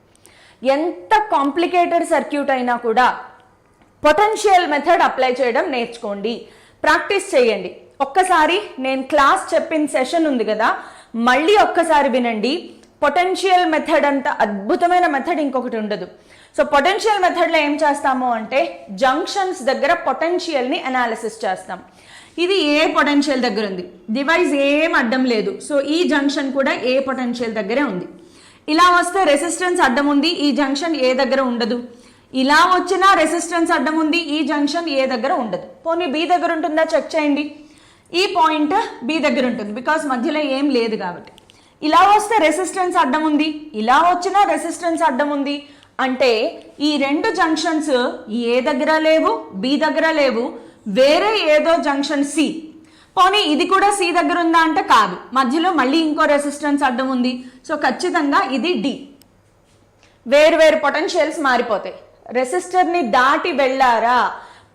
ఎంత కాంప్లికేటెడ్ సర్క్యూట్ అయినా కూడా పొటెన్షియల్ మెథడ్ అప్లై చేయడం నేర్చుకోండి, ప్రాక్టీస్ చేయండి. ఒక్కసారి నేను క్లాస్ చెప్పిన సెషన్ ఉంది కదా, మళ్ళీ ఒక్కసారి వినండి. పొటెన్షియల్ మెథడ్ అంత అద్భుతమైన మెథడ్ ఇంకొకటి ఉండదు. సో పొటెన్షియల్ మెథడ్లో ఏం చేస్తాము అంటే జంక్షన్స్ దగ్గర పొటెన్షియల్ని అనాలిసిస్ చేస్తాం. ఇది ఏ పొటెన్షియల్ దగ్గర ఉంది, డివైస్ ఏం అడ్డం లేదు. సో ఈ జంక్షన్ కూడా ఏ పొటెన్షియల్ దగ్గరే ఉంది. ఇలా వస్తే రెసిస్టెన్స్ అడ్డం ఉంది, ఈ జంక్షన్ ఏ దగ్గర ఉండదు. ఇలా వచ్చినా రెసిస్టెన్స్ అడ్డం ఉంది, ఈ జంక్షన్ ఏ దగ్గర ఉండదు. పోనీ బి దగ్గర ఉంటుందా చెక్ చేయండి. ఈ పాయింట్ బి దగ్గర ఉంటుంది, బికాస్ మధ్యలో ఏం లేదు కాబట్టి. ఇలా వస్తే రెసిస్టెన్స్ అడ్డం ఉంది, ఇలా వచ్చినా రెసిస్టెన్స్ అడ్డం ఉంది అంటే ఈ 2 జంక్షన్స్ ఏ దగ్గర లేవు, బి దగ్గర లేవు, వేరే ఏదో జంక్షన్ సి. పోనీ ఇది కూడా సి దగ్గర ఉందా అంటే కాదు, మధ్యలో మళ్ళీ ఇంకో రెసిస్టెన్స్ అడ్డం ఉంది. సో ఖచ్చితంగా ఇది డి. వేరు పొటెన్షియల్స్ మారిపోతాయి. రెసిస్టర్ని దాటి వెళ్ళారా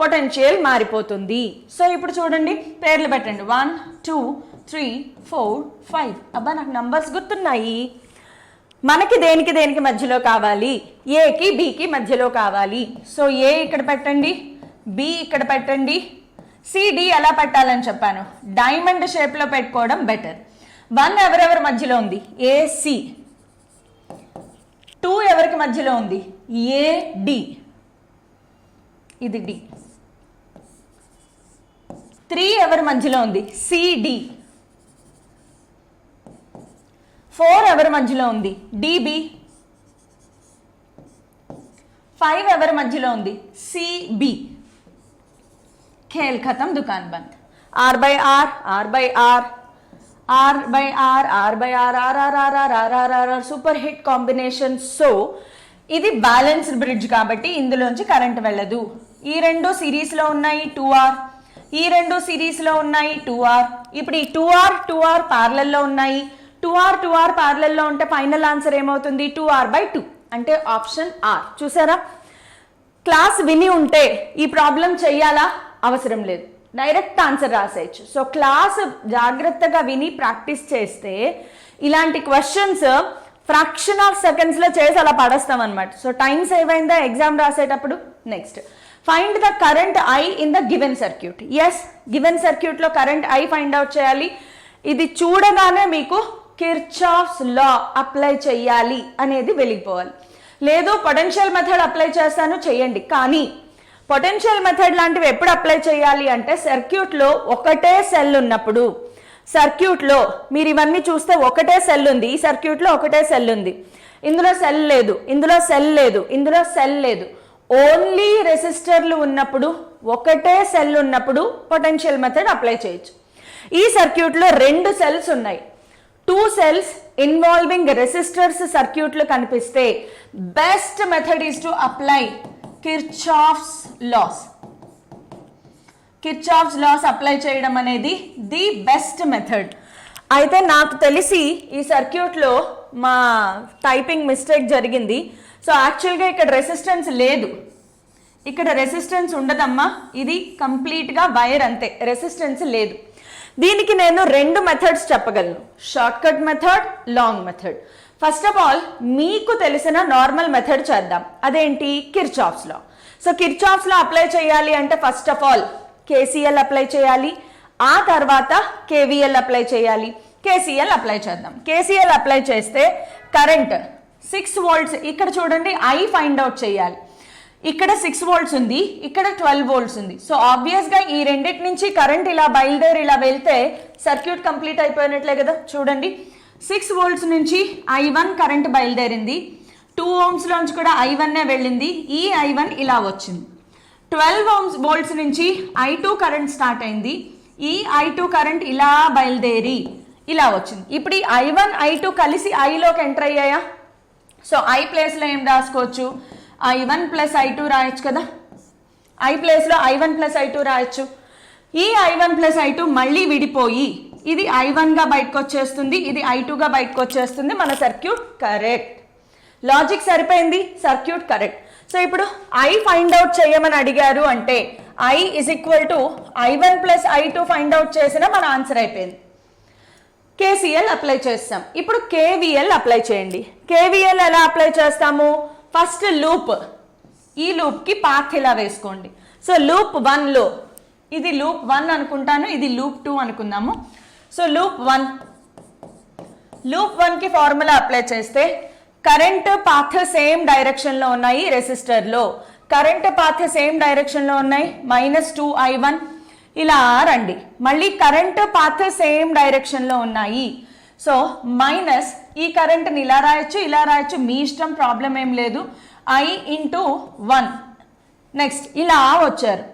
పొటెన్షియల్ మారిపోతుంది. సో ఇప్పుడు చూడండి, పేర్లు పెట్టండి. 1 2 3 4 5. అబ్బా నాకు నంబర్స్ గుర్తున్నాయి. మనకి దేనికి దేనికి మధ్యలో కావాలి, ఏకి బికి మధ్యలో కావాలి. సో ఏ ఇక్కడ పెట్టండి, బి ఇక్కడ పెట్టండి, సిడి ఎలా పెట్టాలని చెప్పాను, డైమండ్ షేప్లో పెట్టుకోవడం బెటర్. 1 ఎవరెవరి మధ్యలో ఉంది, ఏసి. 2 ఎవరికి మధ్యలో ఉంది, ఏడి, ఇది డి. 3 ఎవరి మధ్యలో ఉంది, సిడి. 4 ఎవరి మధ్యలో ఉంది, డిబి. 5 ఎవరి మధ్యలో ఉంది, సిబి. खेल खत्म, दुकान बंद. R by R, R by R, R by R, R by R, R, R, R, R, R, R, R, R, super hit combination. So ఇది బ్యాలెన్స్డ్ బ్రిడ్జ్ కాబట్టి ఇందులోంచి కరెంట్ వెళ్ళదు. ఈ రెండు సిరీస్లో ఉన్నాయి 2R, ఈ రెండు సిరీస్లో ఉన్నాయి 2R. ఇప్పుడు ఈ 2R 2R ప్యారలల్లో ఉన్నాయి. 2R 2R ప్యారలల్లో ఉంటే ఫైనల్ ఆన్సర్ ఏమవుతుంది, 2R/2 అంటే ఆప్షన్ R. చూసారా, క్లాస్ విని ఉంటే ఈ ప్రాబ్లం చెయ్యాలా, అవసరం లేదు, డైరెక్ట్ ఆన్సర్ రాసేయచ్చు. సో క్లాస్ జాగ్రత్తగా విని ప్రాక్టీస్ చేస్తే ఇలాంటి క్వశ్చన్స్ ఫ్రాక్షన్ ఆఫ్ సెకండ్స్లో చేసి అలా పడేస్తాం అనమాట. సో టైం సేవ్ అయిందా ఎగ్జామ్ రాసేటప్పుడు. Next, find the current I in the given circuit. Yes, given సర్క్యూట్లో కరెంట్ ఐ ఫైండ్ అవుట్ చేయాలి. ఇది చూడగానే మీకు కిర్చాఫ్స్ లా అప్లై చేయాలి అనేది వెలిగిపోవాలి. లేదు పొటెన్షియల్ మెథడ్ అప్లై చేస్తాను చేయండి, కానీ పొటెన్షియల్ మెథడ్ లాంటివి ఎప్పుడు అప్లై చేయాలి అంటే సర్క్యూట్లో ఒకటే సెల్ ఉన్నప్పుడు. సర్క్యూట్లో మీరు ఇవన్నీ చూస్తే ఒకటే సెల్ ఉంది, ఈ సర్క్యూట్లో ఒకటే సెల్ ఉంది, ఇందులో సెల్ లేదు, ఇందులో సెల్ లేదు, ఇందులో సెల్ లేదు. ఓన్లీ రెసిస్టర్లు ఉన్నప్పుడు, ఒకటే సెల్ ఉన్నప్పుడు పొటెన్షియల్ మెథడ్ అప్లై చేయొచ్చు. ఈ సర్క్యూట్లో 2 సెల్స్ ఉన్నాయి, 2 సెల్స్ ఇన్వాల్వింగ్ రెసిస్టర్స్ సర్క్యూట్లు కనిపిస్తే best method is to apply Kirchhoff's laws. Kirchhoff's laws apply చేయడం అనేది ది బెస్ట్ మెథడ్. అయితే నాకు తెలిసి ఈ సర్క్యూట్లో మా టైపింగ్ మిస్టేక్ జరిగింది. సో యాక్చువల్గా ఇక్కడ రెసిస్టెన్స్ లేదు, ఇక్కడ రెసిస్టెన్స్ ఉండదమ్మా, ఇది కంప్లీట్గా వైర్ అంతే, రెసిస్టెన్స్ లేదు. దీనికి నేను 2 మెథడ్స్ చెప్పగలను, short cut method, long method. First of all మీకు తెలిసిన నార్మల్ మెథడ్ చేద్దాం, అదేంటి, Kirchhoff's law. So Kirchhoff's law apply చేయాలి అంటే first of all KCL apply చేయాలి, ఆ తర్వాత కేవీఎల్ అప్లై చేయాలి. కేసీఎల్ అప్లై చేద్దాం. కేసీఎల్ అప్లై చేస్తే కరెంట్ 6 volts, ఇక్కడ చూడండి ఐ ఫైండ్ అవుట్ చేయాలి. ఇక్కడ 6 volts ఉంది, ఇక్కడ 12 volts ఉంది. సో ఆబ్వియస్గా ఈ రెండింటి నుంచి కరెంట్ ఇలా బయలుదేరి ఇలా వెళ్తే సర్క్యూట్ కంప్లీట్ అయిపోయినట్లే కదా. చూడండి 6 volts నుంచి I1 కరెంట్ బయలుదేరింది, 2 ohms లోంచి కూడా I1 వెళ్ళింది, ఈ I1 ఇలా వచ్చింది. 12 volts నుంచి I2 కరెంట్ స్టార్ట్ అయింది, ఈ I2 కరెంట్ ఇలా బయలుదేరి ఇలా వచ్చింది. ఇప్పుడు ఈ I1 I2 కలిసి ఐలోకి ఎంటర్ అయ్యాయా. సో ఐ ప్లేస్లో ఏం రాసుకోవచ్చు, I1 + I2 రాయొచ్చు కదా, ఐ ప్లేస్లో I1 + I2 రాయొచ్చు. ఈ I1 + I2 మళ్ళీ విడిపోయి ఇది I1గా బయటకు వచ్చేస్తుంది, ఇది I2గా బయటకు వచ్చేస్తుంది. మన సర్క్యూట్ కరెక్ట్, లాజిక్ సరిపోయింది, సర్క్యూట్ కరెక్ట్. సో ఇప్పుడు ఐ ఫైండ్ అవుట్ చేయమని అడిగారు అంటే I = I1 + I2 find out చేసిన మన ఆన్సర్ అయిపోయింది. కేసీఎల్ అప్లై చేస్తాం. ఇప్పుడు కేవీఎల్ అప్లై చేయండి. కేవీఎల్ ఎలా అప్లై చేస్తాము, ఫస్ట్ లూప్, ఈ లూప్కి పాత్ ఇలా వేసుకోండి. సో లూప్ 1లో, ఇది లూప్ 1 అనుకుంటాను, ఇది లూప్ 2 అనుకుందాము. సో లూప్ 1కి ఫార్ములా అప్లై చేస్తే కరెంట్ పాత్ సేమ్ డైరెక్షన్లో ఉన్నాయి, రెసిస్టర్లో కరెంట్ పాత్ సేమ్ డైరెక్షన్లో ఉన్నాయి, -2I1 ఇలా రండి. మళ్ళీ కరెంట్ పాత్ సేమ్ డైరెక్షన్లో ఉన్నాయి. సో మైనస్ ఈ కరెంట్ని ఇలా రాయొచ్చు, ఇలా రాయొచ్చు, మీ ఇష్టం, ప్రాబ్లం ఏం లేదు. I × 1. నెక్స్ట్ ఇలా వచ్చారు,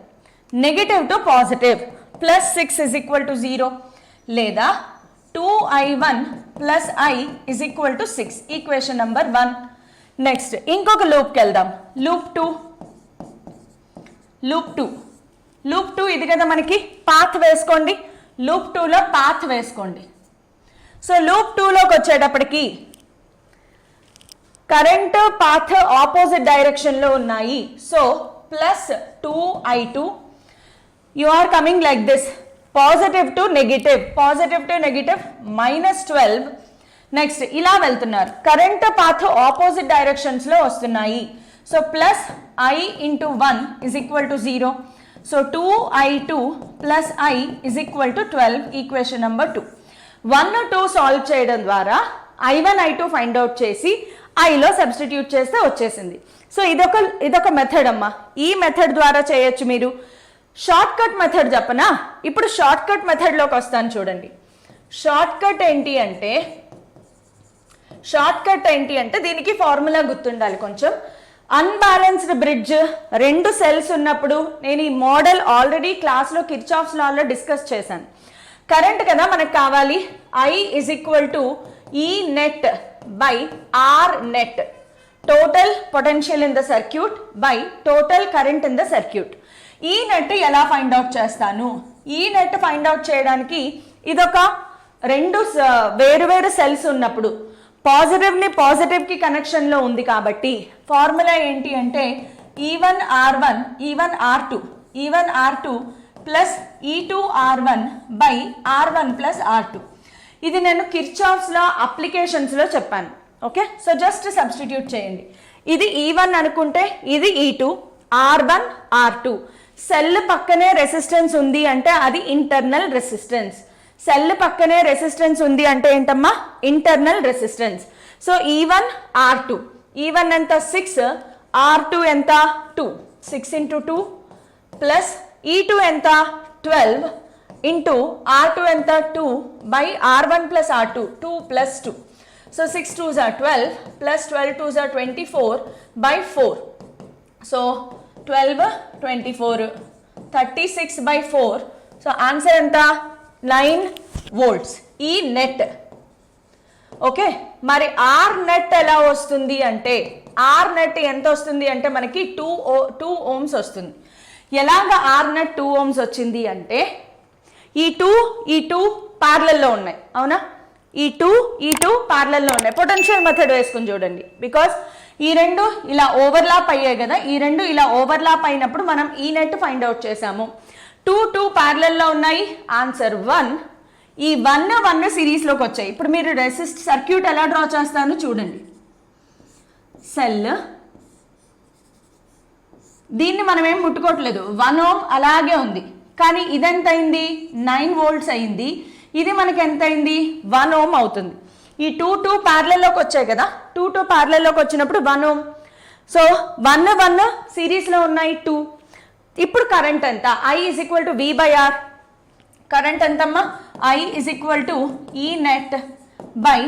నెగిటివ్ టు పాజిటివ్, +6 = 0 లేదా 2I1 + I = 6, equation number 1. Next ఇంకొక లూప్కి వెళ్దాం, లూప్ 2 ఇది కదా మనకి, పాత్ వేసుకోండి, లూప్ 2లో పాత్ వేసుకోండి. సో లూప్ 2లోకి వచ్చేటప్పటికి కరెంట్ పాత్ ఆపోజిట్ డైరెక్షన్లో ఉన్నాయి. So +2I2, you are coming like this, positive to negative, -12. Next ఇలా వెళ్తున్నారు, కరెంట్ పాత్ ఆపోజిట్ డైరెక్షన్స్లో వస్తున్నాయి. So plus I into 1 is equal to 0. So 2I2 plus I is equal to 12, equation number 2. 1, 2 solve చేయడం ద్వారా I1, I2 ఫైండ్ అవుట్ చేసి ఐలో సబ్స్టిట్యూట్ చేస్తే వచ్చేసింది. సో ఇదొక మెథడ్ అమ్మా. ఈ మెథడ్ ద్వారా చేయొచ్చు మీరు. షార్ట్ కట్ మెథడ్ చెప్పనా? ఇప్పుడు షార్ట్ కట్ మెథడ్లోకి వస్తాను చూడండి. షార్ట్ కట్ ఏంటి అంటే దీనికి ఫార్ములా గుర్తుండాలి కొంచెం. అన్బ్యాలెన్స్డ్ బ్రిడ్జ్, 2 సెల్స్ ఉన్నప్పుడు, నేను ఈ మోడల్ ఆల్రెడీ క్లాస్లో కిర్చాఫ్స్ లాలో డిస్కస్ చేశాను. కరెంట్ కదా మనకు కావాలి. I is equal to E net by R net, total potential in the circuit by total current in the circuit. ఈ నెట్ ఎలా ఫైండ్ అవుట్ చేస్తాను? ఈ నెట్ ఫైండ్ అవుట్ చేయడానికి ఇదొక 2 వేరు సెల్స్ ఉన్నప్పుడు పాజిటివ్కి కనెక్షన్లో ఉంది కాబట్టి ఫార్ములా ఏంటి అంటే E1 R1 E1 R2 plus E2 R1 by R1 plus R2. ఇది నేను కిర్చాఫ్స్ లా అప్లికేషన్స్లో చెప్పాను. ఓకే, సో జస్ట్ సబ్స్టిట్యూట్ చేయండి. ఇది E1 అనుకుంటే ఇది E2, R1 R2. సెల్ పక్కనే రెసిస్టెన్స్ ఉంది అంటే అది ఇంటర్నల్ రెసిస్టెన్స్. సెల్ పక్కనే రెసిస్టెన్స్ ఉంది అంటే ఏంటమ్మా? Internal resistance. So E1 R2, E1 ఎంత? 6, R2 ఎంత? 2, 6 ఇంటూ 2 ప్లస్ E2 ఎంత? 12 ఇంటూ R2 ఎంత? 2 by R1 plus R2, 2 plus 2. So 6 2s are 12 plus 12 2s are 24 by 4. So 12 24 36 by 4. So answer ఎంత? 9 volts. ఈ నెట్. ఓకే, మరి ఆర్ నెట్ ఎలా వస్తుంది అంటే, ఆర్ నెట్ ఎంత వస్తుంది అంటే మనకి 2 ohms వస్తుంది. ఎలాగ ఆర్ నెట్ 2 ohms వచ్చింది అంటే ఈ 2 ప్యారలల్లో ఉన్నాయి, అవునా? ఈ 2 ప్యారలల్లో ఉన్నాయి. పొటెన్షియల్ మెథడ్ వేసుకుని చూడండి. బికాస్ ఈ 2 ఇలా ఓవర్లాప్ అయ్యాయి కదా, ఈ 2 ఇలా ఓవర్లాప్ అయినప్పుడు మనం ఈ నెట్ ఫైండ్ అవుట్ చేసాము. 2 ప్యారలల్లో ఉన్నాయి. ఆన్సర్ 1. ఈ 1 సిరీస్లోకి వచ్చాయి. ఇప్పుడు మీరు సర్క్యూట్ ఎలా డ్రా చేస్తానో చూడండి. సెల్, దీన్ని మనం ఏం ముట్టుకోవట్లేదు, 1 ohm అలాగే ఉంది. కానీ ఇదెంత అయింది? 9 volts అయింది. ఇది మనకి ఎంత అయింది? 1 ohm అవుతుంది. ఈ 2 ప్యారలల్లోకి వచ్చాయి కదా, 2 ప్యారలల్లోకి వచ్చినప్పుడు 1 ohm. సో 1 సిరీస్లో ఉన్నాయి 2. ఇప్పుడు కరెంట్ ఎంత? I is equal to V by R. Current ఎంతమ్మా? I is equal to E net by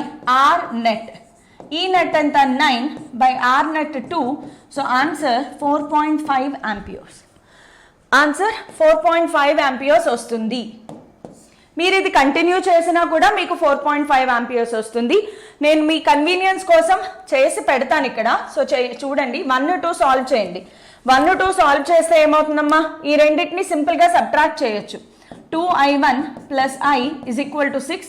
R net. E net ఎంత? 9 by R net 2. So answer 4.5 amperes. Answer 4.5 amperes వస్తుంది. మీరు ఇది కంటిన్యూ చేసినా కూడా మీకు 4.5 amperes వస్తుంది. నేను మీ కన్వీనియన్స్ కోసం చేసి పెడతాను ఇక్కడ. సో చూడండి, 1 2 సాల్వ్ చేయండి. 1 2 సాల్వ్ చేస్తే ఏమవుతుందమ్మా? ఈ రెండింటిని సింపుల్గా సబ్ట్రాక్ట్ చేయొచ్చు. 2I1 plus I is equal to 6,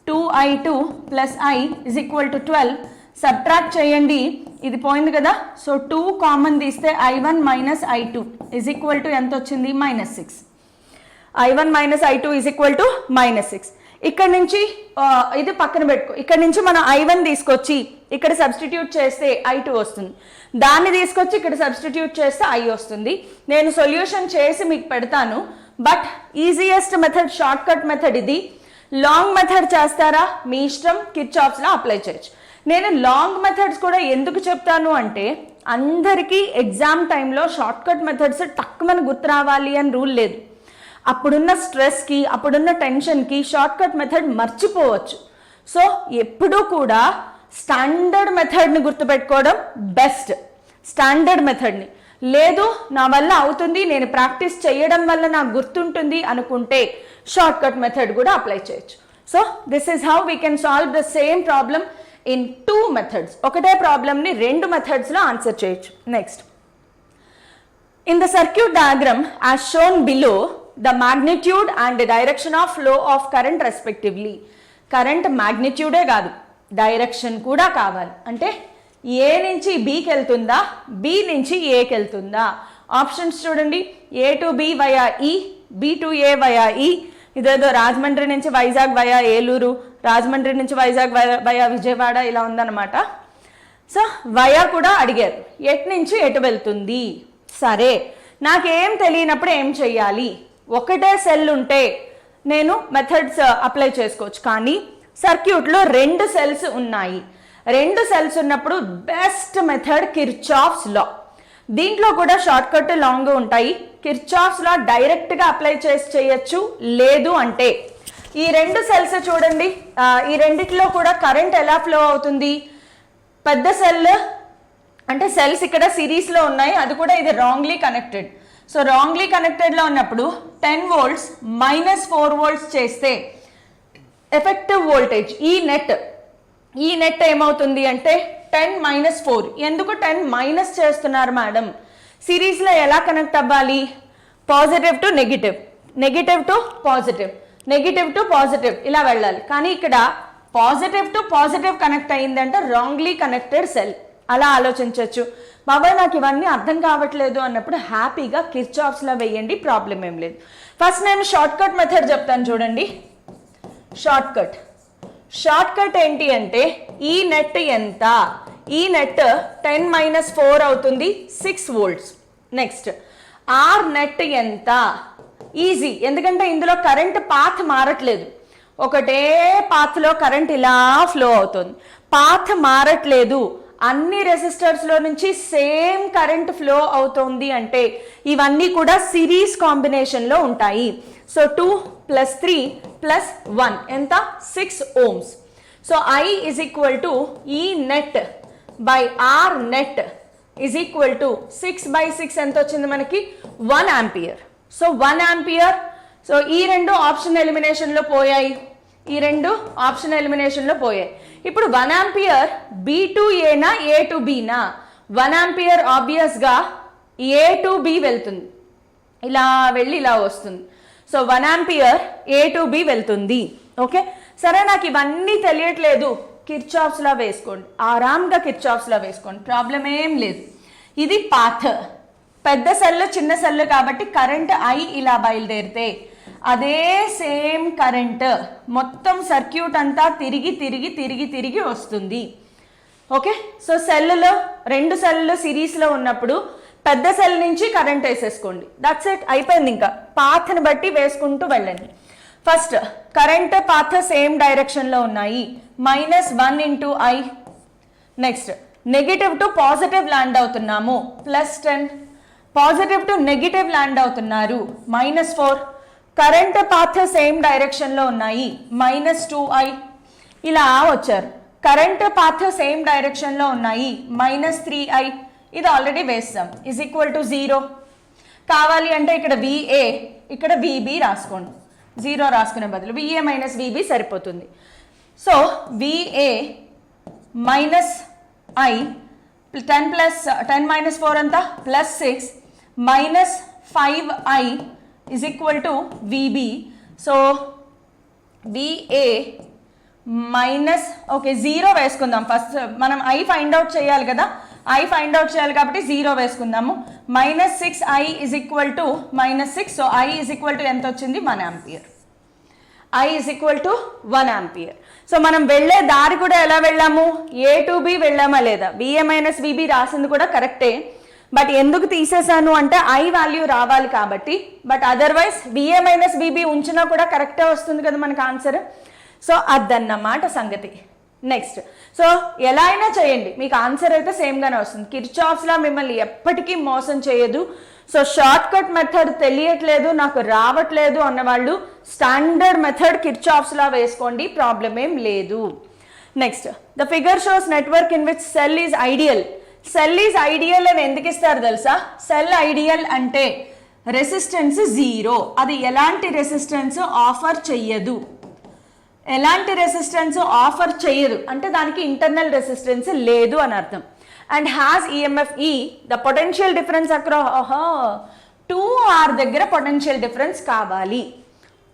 2I2 plus I is equal to 12. Subtract చేయండి, ఇది పోయింది కదా. సో 2 కామన్ తీస్తే I1 minus I2 is equal to ఎంత వచ్చింది? -6. I1 minus I2 is equal to -6. ఇక్కడ నుంచి ఇది పక్కన పెట్టుకో. ఇక్కడ నుంచి మనం I1 తీసుకొచ్చి ఇక్కడ సబ్స్టిట్యూట్ చేస్తే I2 వస్తుంది. దాన్ని తీసుకొచ్చి ఇక్కడ సబ్స్టిట్యూట్ చేస్తే I వస్తుంది. నేను సొల్యూషన్ చేసి మీకు పెడతాను. But easiest method short cut method ఇది. లాంగ్ మెథడ్ చేస్తారా మీ ఇష్టం, కిర్చాఫ్స్లో అప్లై చేయొచ్చు. నేను లాంగ్ మెథడ్స్ కూడా ఎందుకు చెప్తాను అంటే, అందరికీ ఎగ్జామ్ టైంలో షార్ట్ కట్ మెథడ్స్ టక్కుమని గుర్తు రావాలి అని రూల్ లేదు. అప్పుడున్న స్ట్రెస్కి, అప్పుడున్న టెన్షన్కి షార్ట్ కట్ మెథడ్ మర్చిపోవచ్చు. సో ఎప్పుడూ కూడా స్టాండర్డ్ మెథడ్ని గుర్తుపెట్టుకోవడం బెస్ట్. స్టాండర్డ్ మెథడ్ని లేదు నా వల్ల అవుతుంది, నేను ప్రాక్టీస్ చేయడం వల్ల నాకు గుర్తుంటుంది అనుకుంటే షార్ట్ కట్ మెథడ్ కూడా అప్లై చేయొచ్చు. So this is how we can solve the same problem in 2 methods. ఒకటే ప్రాబ్లమ్ని 2 మెథడ్స్లో ఆన్సర్ చేయొచ్చు. Next, in the circuit diagram as shown below the magnitude and the direction of flow of current respectively. Current మ్యాగ్నిట్యూడే కాదు, డైరెక్షన్ కూడా కావాలి. అంటే ఏ నుంచి బీకి వెళ్తుందా, బి నుంచి ఏకి వెళ్తుందా? ఆప్షన్స్ చూడండి. A to B via E, B to A via E, ఇదేదో రాజమండ్రి నుంచి వైజాగ్ వయా ఏలూరు, రాజమండ్రి నుంచి వైజాగ్ వయా విజయవాడ ఇలా ఉందన్నమాట. సో వయా కూడా అడిగారు, ఎటు నుంచి ఎటు వెళ్తుంది. సరే, నాకేం తెలియనప్పుడు ఏం చెయ్యాలి? ఒకటే సెల్ ఉంటే నేను మెథడ్స్ అప్లై చేసుకోవచ్చు, కానీ సర్క్యూట్లో 2 సెల్స్ ఉన్నాయి. 2 సెల్స్ ఉన్నప్పుడు బెస్ట్ మెథడ్ కిర్చాఫ్స్ లా. దీంట్లో కూడా షార్ట్ కట్ లాంగ్ ఉంటాయి. కిర్చాఫ్స్ లా డైరెక్ట్గా అప్లై చేయొచ్చు. లేదు అంటే ఈ 2 సెల్స్ చూడండి, ఈ రెండిట్లో కూడా కరెంట్ ఎలా ఫ్లో అవుతుంది? పెద్ద సెల్ అంటే సెల్స్ ఇక్కడ సిరీస్లో ఉన్నాయి, అది కూడా ఇది రాంగ్లీ కనెక్టెడ్. సో రాంగ్లీ కనెక్టెడ్లో ఉన్నప్పుడు 10 volts -4 volts చేస్తే ఎఫెక్టివ్ వోల్టేజ్ ఈ నెట్ ఏమవుతుంది అంటే 10 - 4. ఎందుకు 10 మైనస్ చేస్తున్నారు మేడం? సిరీస్లో ఎలా కనెక్ట్ అవ్వాలి? Positive to negative, negative to positive, negative to positive ఇలా వెళ్ళాలి. కానీ ఇక్కడ పాజిటివ్ టు పాజిటివ్ కనెక్ట్ అయ్యిందంటే రాంగ్లీ కనెక్టెడ్ సెల్. అలా ఆలోచించవచ్చు. బాబాయ్ నాకు ఇవన్నీ అర్థం కావట్లేదు అన్నప్పుడు హ్యాపీగా కిర్చాఫ్స్లో వేయండి, ప్రాబ్లం ఏం లేదు. ఫస్ట్ నేను షార్ట్ కట్ మెథడ్ చెప్తాను చూడండి. షార్ట్ కట్ ఏంటి అంటే ఈ నెట్ ఎంత? ఈ నెట్ 10 - 4 అవుతుంది, 6 volts. నెక్స్ట్ ఆర్ నెట్ ఎంత? ఈజీ, ఎందుకంటే ఇందులో కరెంట్ పాత్ మారట్లేదు. ఒకటే పాత్లో కరెంట్ ఇలా ఫ్లో అవుతుంది, పాత్ మారట్లేదు. అన్ని రెసిస్టర్స్లో నుంచి సేమ్ కరెంట్ ఫ్లో అవుతుంది అంటే ఇవన్నీ కూడా సిరీస్ కాంబినేషన్లో ఉంటాయి. సో 2 + 3 + 1 ఎంత? 6 ohms. So I is equal to E net by R net is equal to 6/6 ఎంత వచ్చింది మనకి? 1 ampere. So 1 ampere. సో ఈ 2 ఆప్షన్ ఎలిమినేషన్లో పోయాయి, ఈ 2 ఆప్షన్ ఎలిమినేషన్లో పోయాయి. ఇప్పుడు 1 ampere B to A నా A to B నా? 1 ampere ఆబ్వియస్గా A to B వెళ్తుంది, ఇలా వెళ్ళి ఇలా వస్తుంది. So 1 ampere A to B వెళ్తుంది. ఓకే, సరే నాకు ఇవన్నీ తెలియట్లేదు, కిర్చాఫ్స్లా వేసుకోండి, ఆరామ్గా కిర్చాఫ్స్లా వేసుకోండి, ప్రాబ్లం ఏం లేదు. ఇది పాత్, పెద్ద సెల్ చిన్న సెల్ కాబట్టి కరెంట్ I ఇలా బయలుదేరితే అదే సేమ్ కరెంట్ మొత్తం సర్క్యూట్ అంతా తిరిగి తిరిగి తిరిగి తిరిగి వస్తుంది. ఓకే, సో సెల్లో 2 సెల్లు సిరీస్లో ఉన్నప్పుడు పెద్ద సెల్ నుంచి కరెంట్ వేసేసుకోండి, దట్స్ ఇట్, అయిపోయింది. ఇంకా పాత్ని బట్టి వేసుకుంటూ వెళ్ళండి. ఫస్ట్ కరెంట్ పాత్ సేమ్ డైరెక్షన్లో ఉన్నాయి, -1 × I. Next negative to positive land అవుతున్నాము, +10. పాజిటివ్ టు నెగిటివ్ ల్యాండ్ అవుతున్నారు, -4. కరెంట్ పాత్ సేమ్ డైరెక్షన్లో ఉన్నాయి, -2I. ఇలా వచ్చారు. కరెంట్ పాత్ సేమ్ డైరెక్షన్లో ఉన్నాయి, -3I. ఇది ఆల్రెడీ వేస్తాం, = 0. కావాలి అంటే ఇక్కడ VA, ఇక్కడ VB రాసుకోండి, 0 రాసుకునే బదులు VA - VB సరిపోతుంది. సో VA - I 10 - 4 అంతా +6 -5I = VB. So VA okay 0 వేసుకుందాం. ఫస్ట్ మనం I ఫైండ్ అవుట్ చేయాలి కదా, I ఫైండ్ అవుట్ చేయాలి కాబట్టి 0 వేసుకుందాము. -6I = -6. సో I = ఎంత వచ్చింది? 1 ampere. I = 1 ampere. సో మనం వెళ్ళే దారి కూడా ఎలా వెళ్ళాము? A to B వెళ్ళామా లేదా? VA - VB రాసింది కూడా కరెక్టే, బట్ ఎందుకు తీసేసాను అంటే I వాల్యూ రావాలి కాబట్టి. బట్ అదర్వైజ్ VA - VB ఉంచినా కూడా కరెక్టే వస్తుంది కదా మనకు ఆన్సర్. సో అదన్నమాట సంగతి. నెక్స్ట్, సో ఎలా అయినా చేయండి, మీకు ఆన్సర్ అయితే సేమ్గానే వస్తుంది. కిర్చాఫ్స్లా మిమ్మల్ని ఎప్పటికీ మోసం చేయదు. సో షార్ట్ కట్ మెథడ్ తెలియట్లేదు, నాకు రావట్లేదు అన్నవాళ్ళు స్టాండర్డ్ మెథడ్ కిర్చాఫ్స్లా వేసుకోండి, ప్రాబ్లం ఏం లేదు. Next, the figure shows network in which cell is ideal. Cell is ideal అని ఎందుకు ఇస్తారు తెలుసా? సెల్ ఐడియల్ అంటే రెసిస్టెన్స్ 0, అది ఎలాంటి రెసిస్టెన్స్ ఆఫర్ చెయ్యదు. ఎలాంటి రెసిస్టెన్స్ ఆఫర్ చేయదు అంటే దానికి ఇంటర్నల్ రెసిస్టెన్స్ లేదు అని అర్థం. And has EMF E, the potential difference across 2R దగ్గర పొటెన్షియల్ డిఫరెన్స్ కావాలి,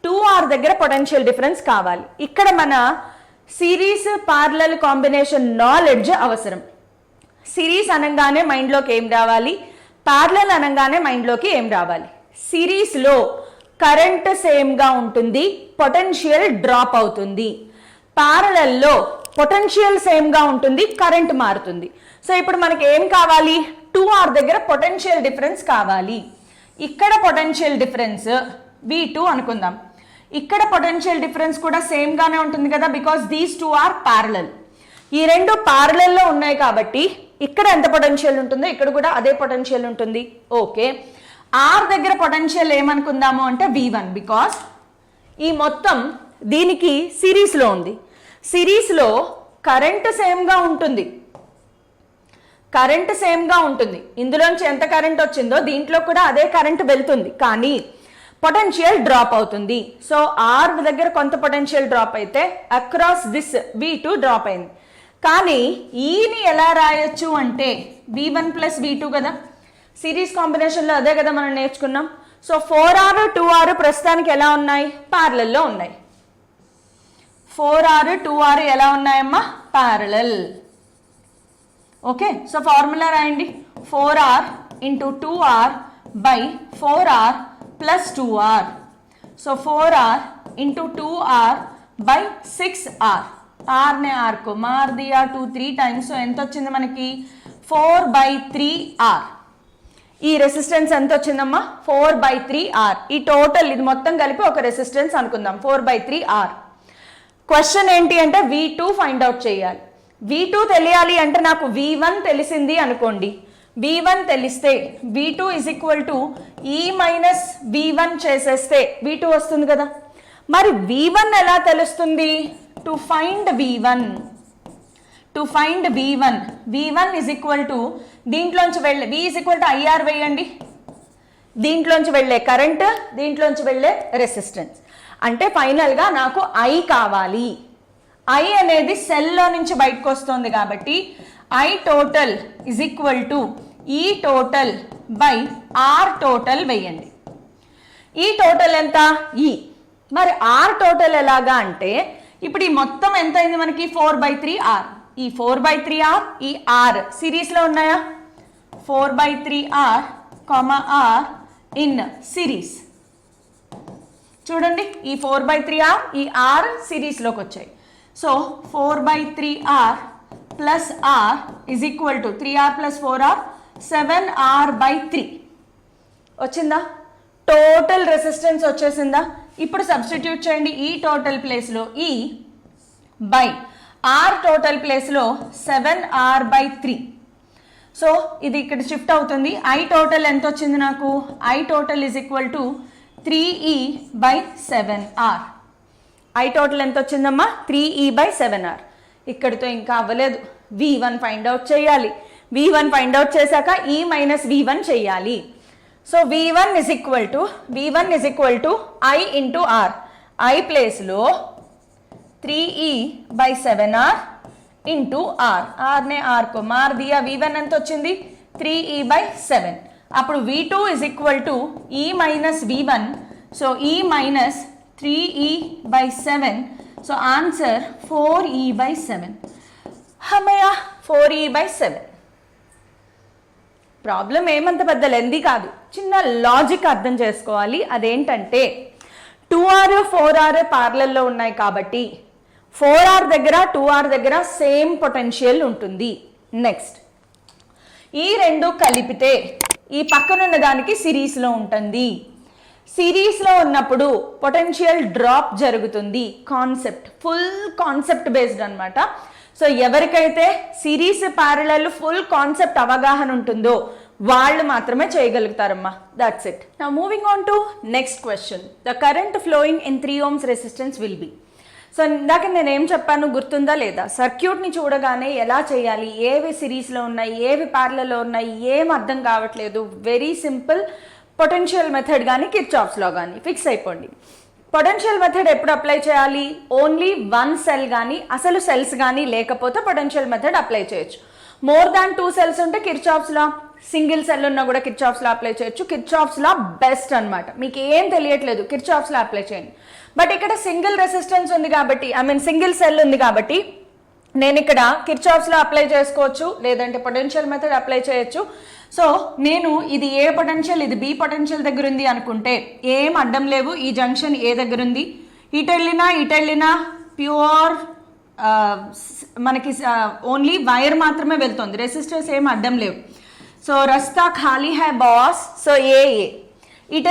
2R దగ్గర పొటెన్షియల్ డిఫరెన్స్ కావాలి. ఇక్కడ మన సిరీస్ పారలల్ కాంబినేషన్ నాలెడ్జ్ అవసరం. సిరీస్ అనగానే మైండ్లోకి ఏం రావాలి, పారలల్ అనగానే మైండ్లోకి ఏం రావాలి? సిరీస్లో కరెంట్ సేమ్గా ఉంటుంది, పొటెన్షియల్ డ్రాప్ అవుతుంది. ప్యారలల్లో పొటెన్షియల్ సేమ్గా ఉంటుంది, కరెంట్ మారుతుంది. సో ఇప్పుడు మనకి ఏం కావాలి, 2R దగ్గర పొటెన్షియల్ డిఫరెన్స్ కావాలి. ఇక్కడ పొటెన్షియల్ డిఫరెన్స్ V2 అనుకుందాం. ఇక్కడ పొటెన్షియల్ డిఫరెన్స్ కూడా సేమ్గానే ఉంటుంది కదా, బికాస్ దీస్ 2 ఆర్ ప్యారలల్. ఈ రెండు ప్యారలల్లో ఉన్నాయి కాబట్టి ఇక్కడ ఎంత పొటెన్షియల్ ఉంటుందో ఇక్కడ కూడా అదే పొటెన్షియల్ ఉంటుంది. ఓకే, R దగ్గర పొటెన్షియల్ ఏమనుకుందాము అంటే V1, బికాస్ ఈ మొత్తం దీనికి సిరీస్లో ఉంది. సిరీస్లో కరెంట్ సేమ్గా ఉంటుంది, కరెంట్ సేమ్గా ఉంటుంది. ఇందులోంచి ఎంత కరెంట్ వచ్చిందో దీంట్లో కూడా అదే కరెంట్ వెళ్తుంది, కానీ పొటెన్షియల్ డ్రాప్ అవుతుంది. సో ఆర్ దగ్గర కొంత పొటెన్షియల్ డ్రాప్ అయితే అక్రాస్ దిస్ V2 డ్రాప్ అయింది. కానీ ఈని ఎలా రాయొచ్చు అంటే V1 ప్లస్ V2 కదా, సిరీస్ కాంబినేషన్లో అదే కదా మనం నేర్చుకున్నాం. సో 4R 2R ప్రస్తుతానికి ఎలా ఉన్నాయి, ప్యారలల్లో ఉన్నాయి. 4R 2R ఎలా ఉన్నాయమ్మా, ప్యారలల్. ఓకే, సో ఫార్ములా రాయండి, 4R into 2R by 4R plus 2R. So 4R into 2R by 6R. ఆర్నే ఆర్కు మార్ దియా 2 3 టైమ్స్. సో ఎంత వచ్చింది మనకి, 4/3R. ఈ రెసిస్టెన్స్ ఎంత వచ్చిందమ్మా, 4/3R. ఈ టోటల్ ఇది మొత్తం కలిపి ఒక రెసిస్టెన్స్ అనుకుందాం, 4/3R. క్వశ్చన్ ఏంటి అంటే V2 ఫైండ్ అవుట్ చేయాలి. V2 తెలియాలి అంటే నాకు V1 తెలిసింది అనుకోండి. V1 తెలిస్తే V2 is equal to E minus V1 చేసేస్తే V2 వస్తుంది కదా. మరి V1 ఎలా తెలుస్తుంది, to find V1, V1 is equal to దీంట్లోంచి వెళ్ళే V is equal to IR వేయండి, దీంట్లోంచి వెళ్ళే కరెంట్, దీంట్లోంచి వెళ్ళే రెసిస్టెన్స్. అంటే ఫైనల్గా నాకు I కావాలి. I అనేది సెల్లో నుంచి బయటకు వస్తుంది కాబట్టి I total is equal to E total by R total వేయండి. ఈ టోటల్ ఎంత, E. మరి R టోటల్ ఎలాగా అంటే ఇప్పుడు ఈ మొత్తం ఎంత అయింది మనకి, 4/3R. ఈ 4/3R ఈ R సిరీస్లో ఉన్నాయా, 4/3R, R ఇన్ సిరీస్. చూడండి, ఈ 4/3R ఈ R సిరీస్లోకి వచ్చాయి. So 4/3R plus R is equal to 3R plus 4R 7R/3 వచ్చిందా, టోటల్ రెసిస్టెన్స్ వచ్చేసిందా. ఇప్పుడు సబ్స్టిట్యూట్ చేయండి, ఈ టోటల్ ప్లేస్లో E బై R టోటల్ ప్లేస్లో 7R/3. సో ఇది ఇక్కడ షిఫ్ట్ అవుతుంది. I టోటల్ ఎంత వచ్చింది నాకు, I total is equal to 3E/7R. I total ఎంత వచ్చిందమ్మా, 3E/7R. ఇక్కడితో ఇంకా అవ్వలేదు, V1 ఫైండ్ అవుట్ చేయాలి. V1 ఫైండ్ అవుట్ చేశాక E మైనస్ V1 చేయాలి. So V1 is equal to I into R. I ప్లేస్లో 3E/7R ఇంటూ R. ఆర్నే ఆర్కు మార్ దియా, V1 ఎంత వచ్చింది, 3E/7. అప్పుడు V2 is equal to E minus V1. So E minus 3E/7. So answer 4E/7. హమయ్య, 4E/7. Problem ఏమంత పెద్ద లెంది కాదు, చిన్న లాజిక్ అర్థం చేసుకోవాలి. అదేంటంటే 2R 4R ప్యారలల్లో ఉన్నాయి కాబట్టి 4R దగ్గర 2R దగ్గర సేమ్ పొటెన్షియల్ ఉంటుంది. నెక్స్ట్ ఈ రెండు కలిపితే ఈ పక్కనున్న దానికి సిరీస్లో ఉంటుంది. సిరీస్లో ఉన్నప్పుడు పొటెన్షియల్ డ్రాప్ జరుగుతుంది. కాన్సెప్ట్ ఫుల్ కాన్సెప్ట్ బేస్డ్ అనమాట. సో ఎవరికైతే సిరీస్ ప్యారలల్ ఫుల్ కాన్సెప్ట్ అవగాహన ఉంటుందో వాళ్ళు మాత్రమే చేయగలుగుతారమ్మా. That's it. Now moving on to next question. The current flowing in 3 ohms resistance will be. So ఇందాక నేను ఏం చెప్పాను గుర్తుందా లేదా, సర్క్యూట్ని చూడగానే ఎలా చేయాలి, ఏవి సిరీస్లో ఉన్నాయి, ఏవి ప్యారలల్లో ఉన్నాయి, ఏం అర్థం కావట్లేదు, వెరీ సింపుల్. పొటెన్షియల్ మెథడ్ కానీ కిర్చాఫ్స్లో కానీ ఫిక్స్ అయిపోండి. పొటెన్షియల్ మెథడ్ ఎప్పుడు అప్లై చేయాలి, ఓన్లీ 1 సెల్ కానీ అసలు సెల్స్ కానీ లేకపోతే పొటెన్షియల్ మెథడ్ అప్లై చేయొచ్చు. మోర్ దాన్ 2 సెల్స్ ఉంటే కిర్చాఫ్స్ లా, సింగిల్ సెల్ ఉన్నా కూడా కిర్చాఫ్స్ లా అప్లై చేయొచ్చు. కిర్చాఫ్స్ లా బెస్ట్ అనమాట. మీకు ఏం తెలియట్లేదు కిర్చాఫ్స్ లా అప్లై చేయండి. బట్ ఇక్కడ సింగిల్ రెసిస్టెన్స్ ఉంది కాబట్టి, సింగిల్ సెల్ ఉంది కాబట్టి నేను ఇక్కడ కిర్చాఫ్స్ లా అప్లై చేసుకోవచ్చు, లేదంటే పొటెన్షియల్ మెథడ్ అప్లై చేయొచ్చు. సో నేను ఇది ఏ పొటెన్షియల్ ఇది బి పొటెన్షియల్ దగ్గర ఉంది అనుకుంటే ఏం అడ్డం లేవు, ఈ జంక్షన్ ఏ దగ్గర ఉంది, ఇటు వెళ్ళినా ప్యూర్ మనకి ఓన్లీ వైర్ మాత్రమే వెళ్తుంది, రెసిస్టర్స్ ఏం అడ్డం లేవు. సో రస్తా ఖాళీ హై బాస్. సో ఏ ఇటు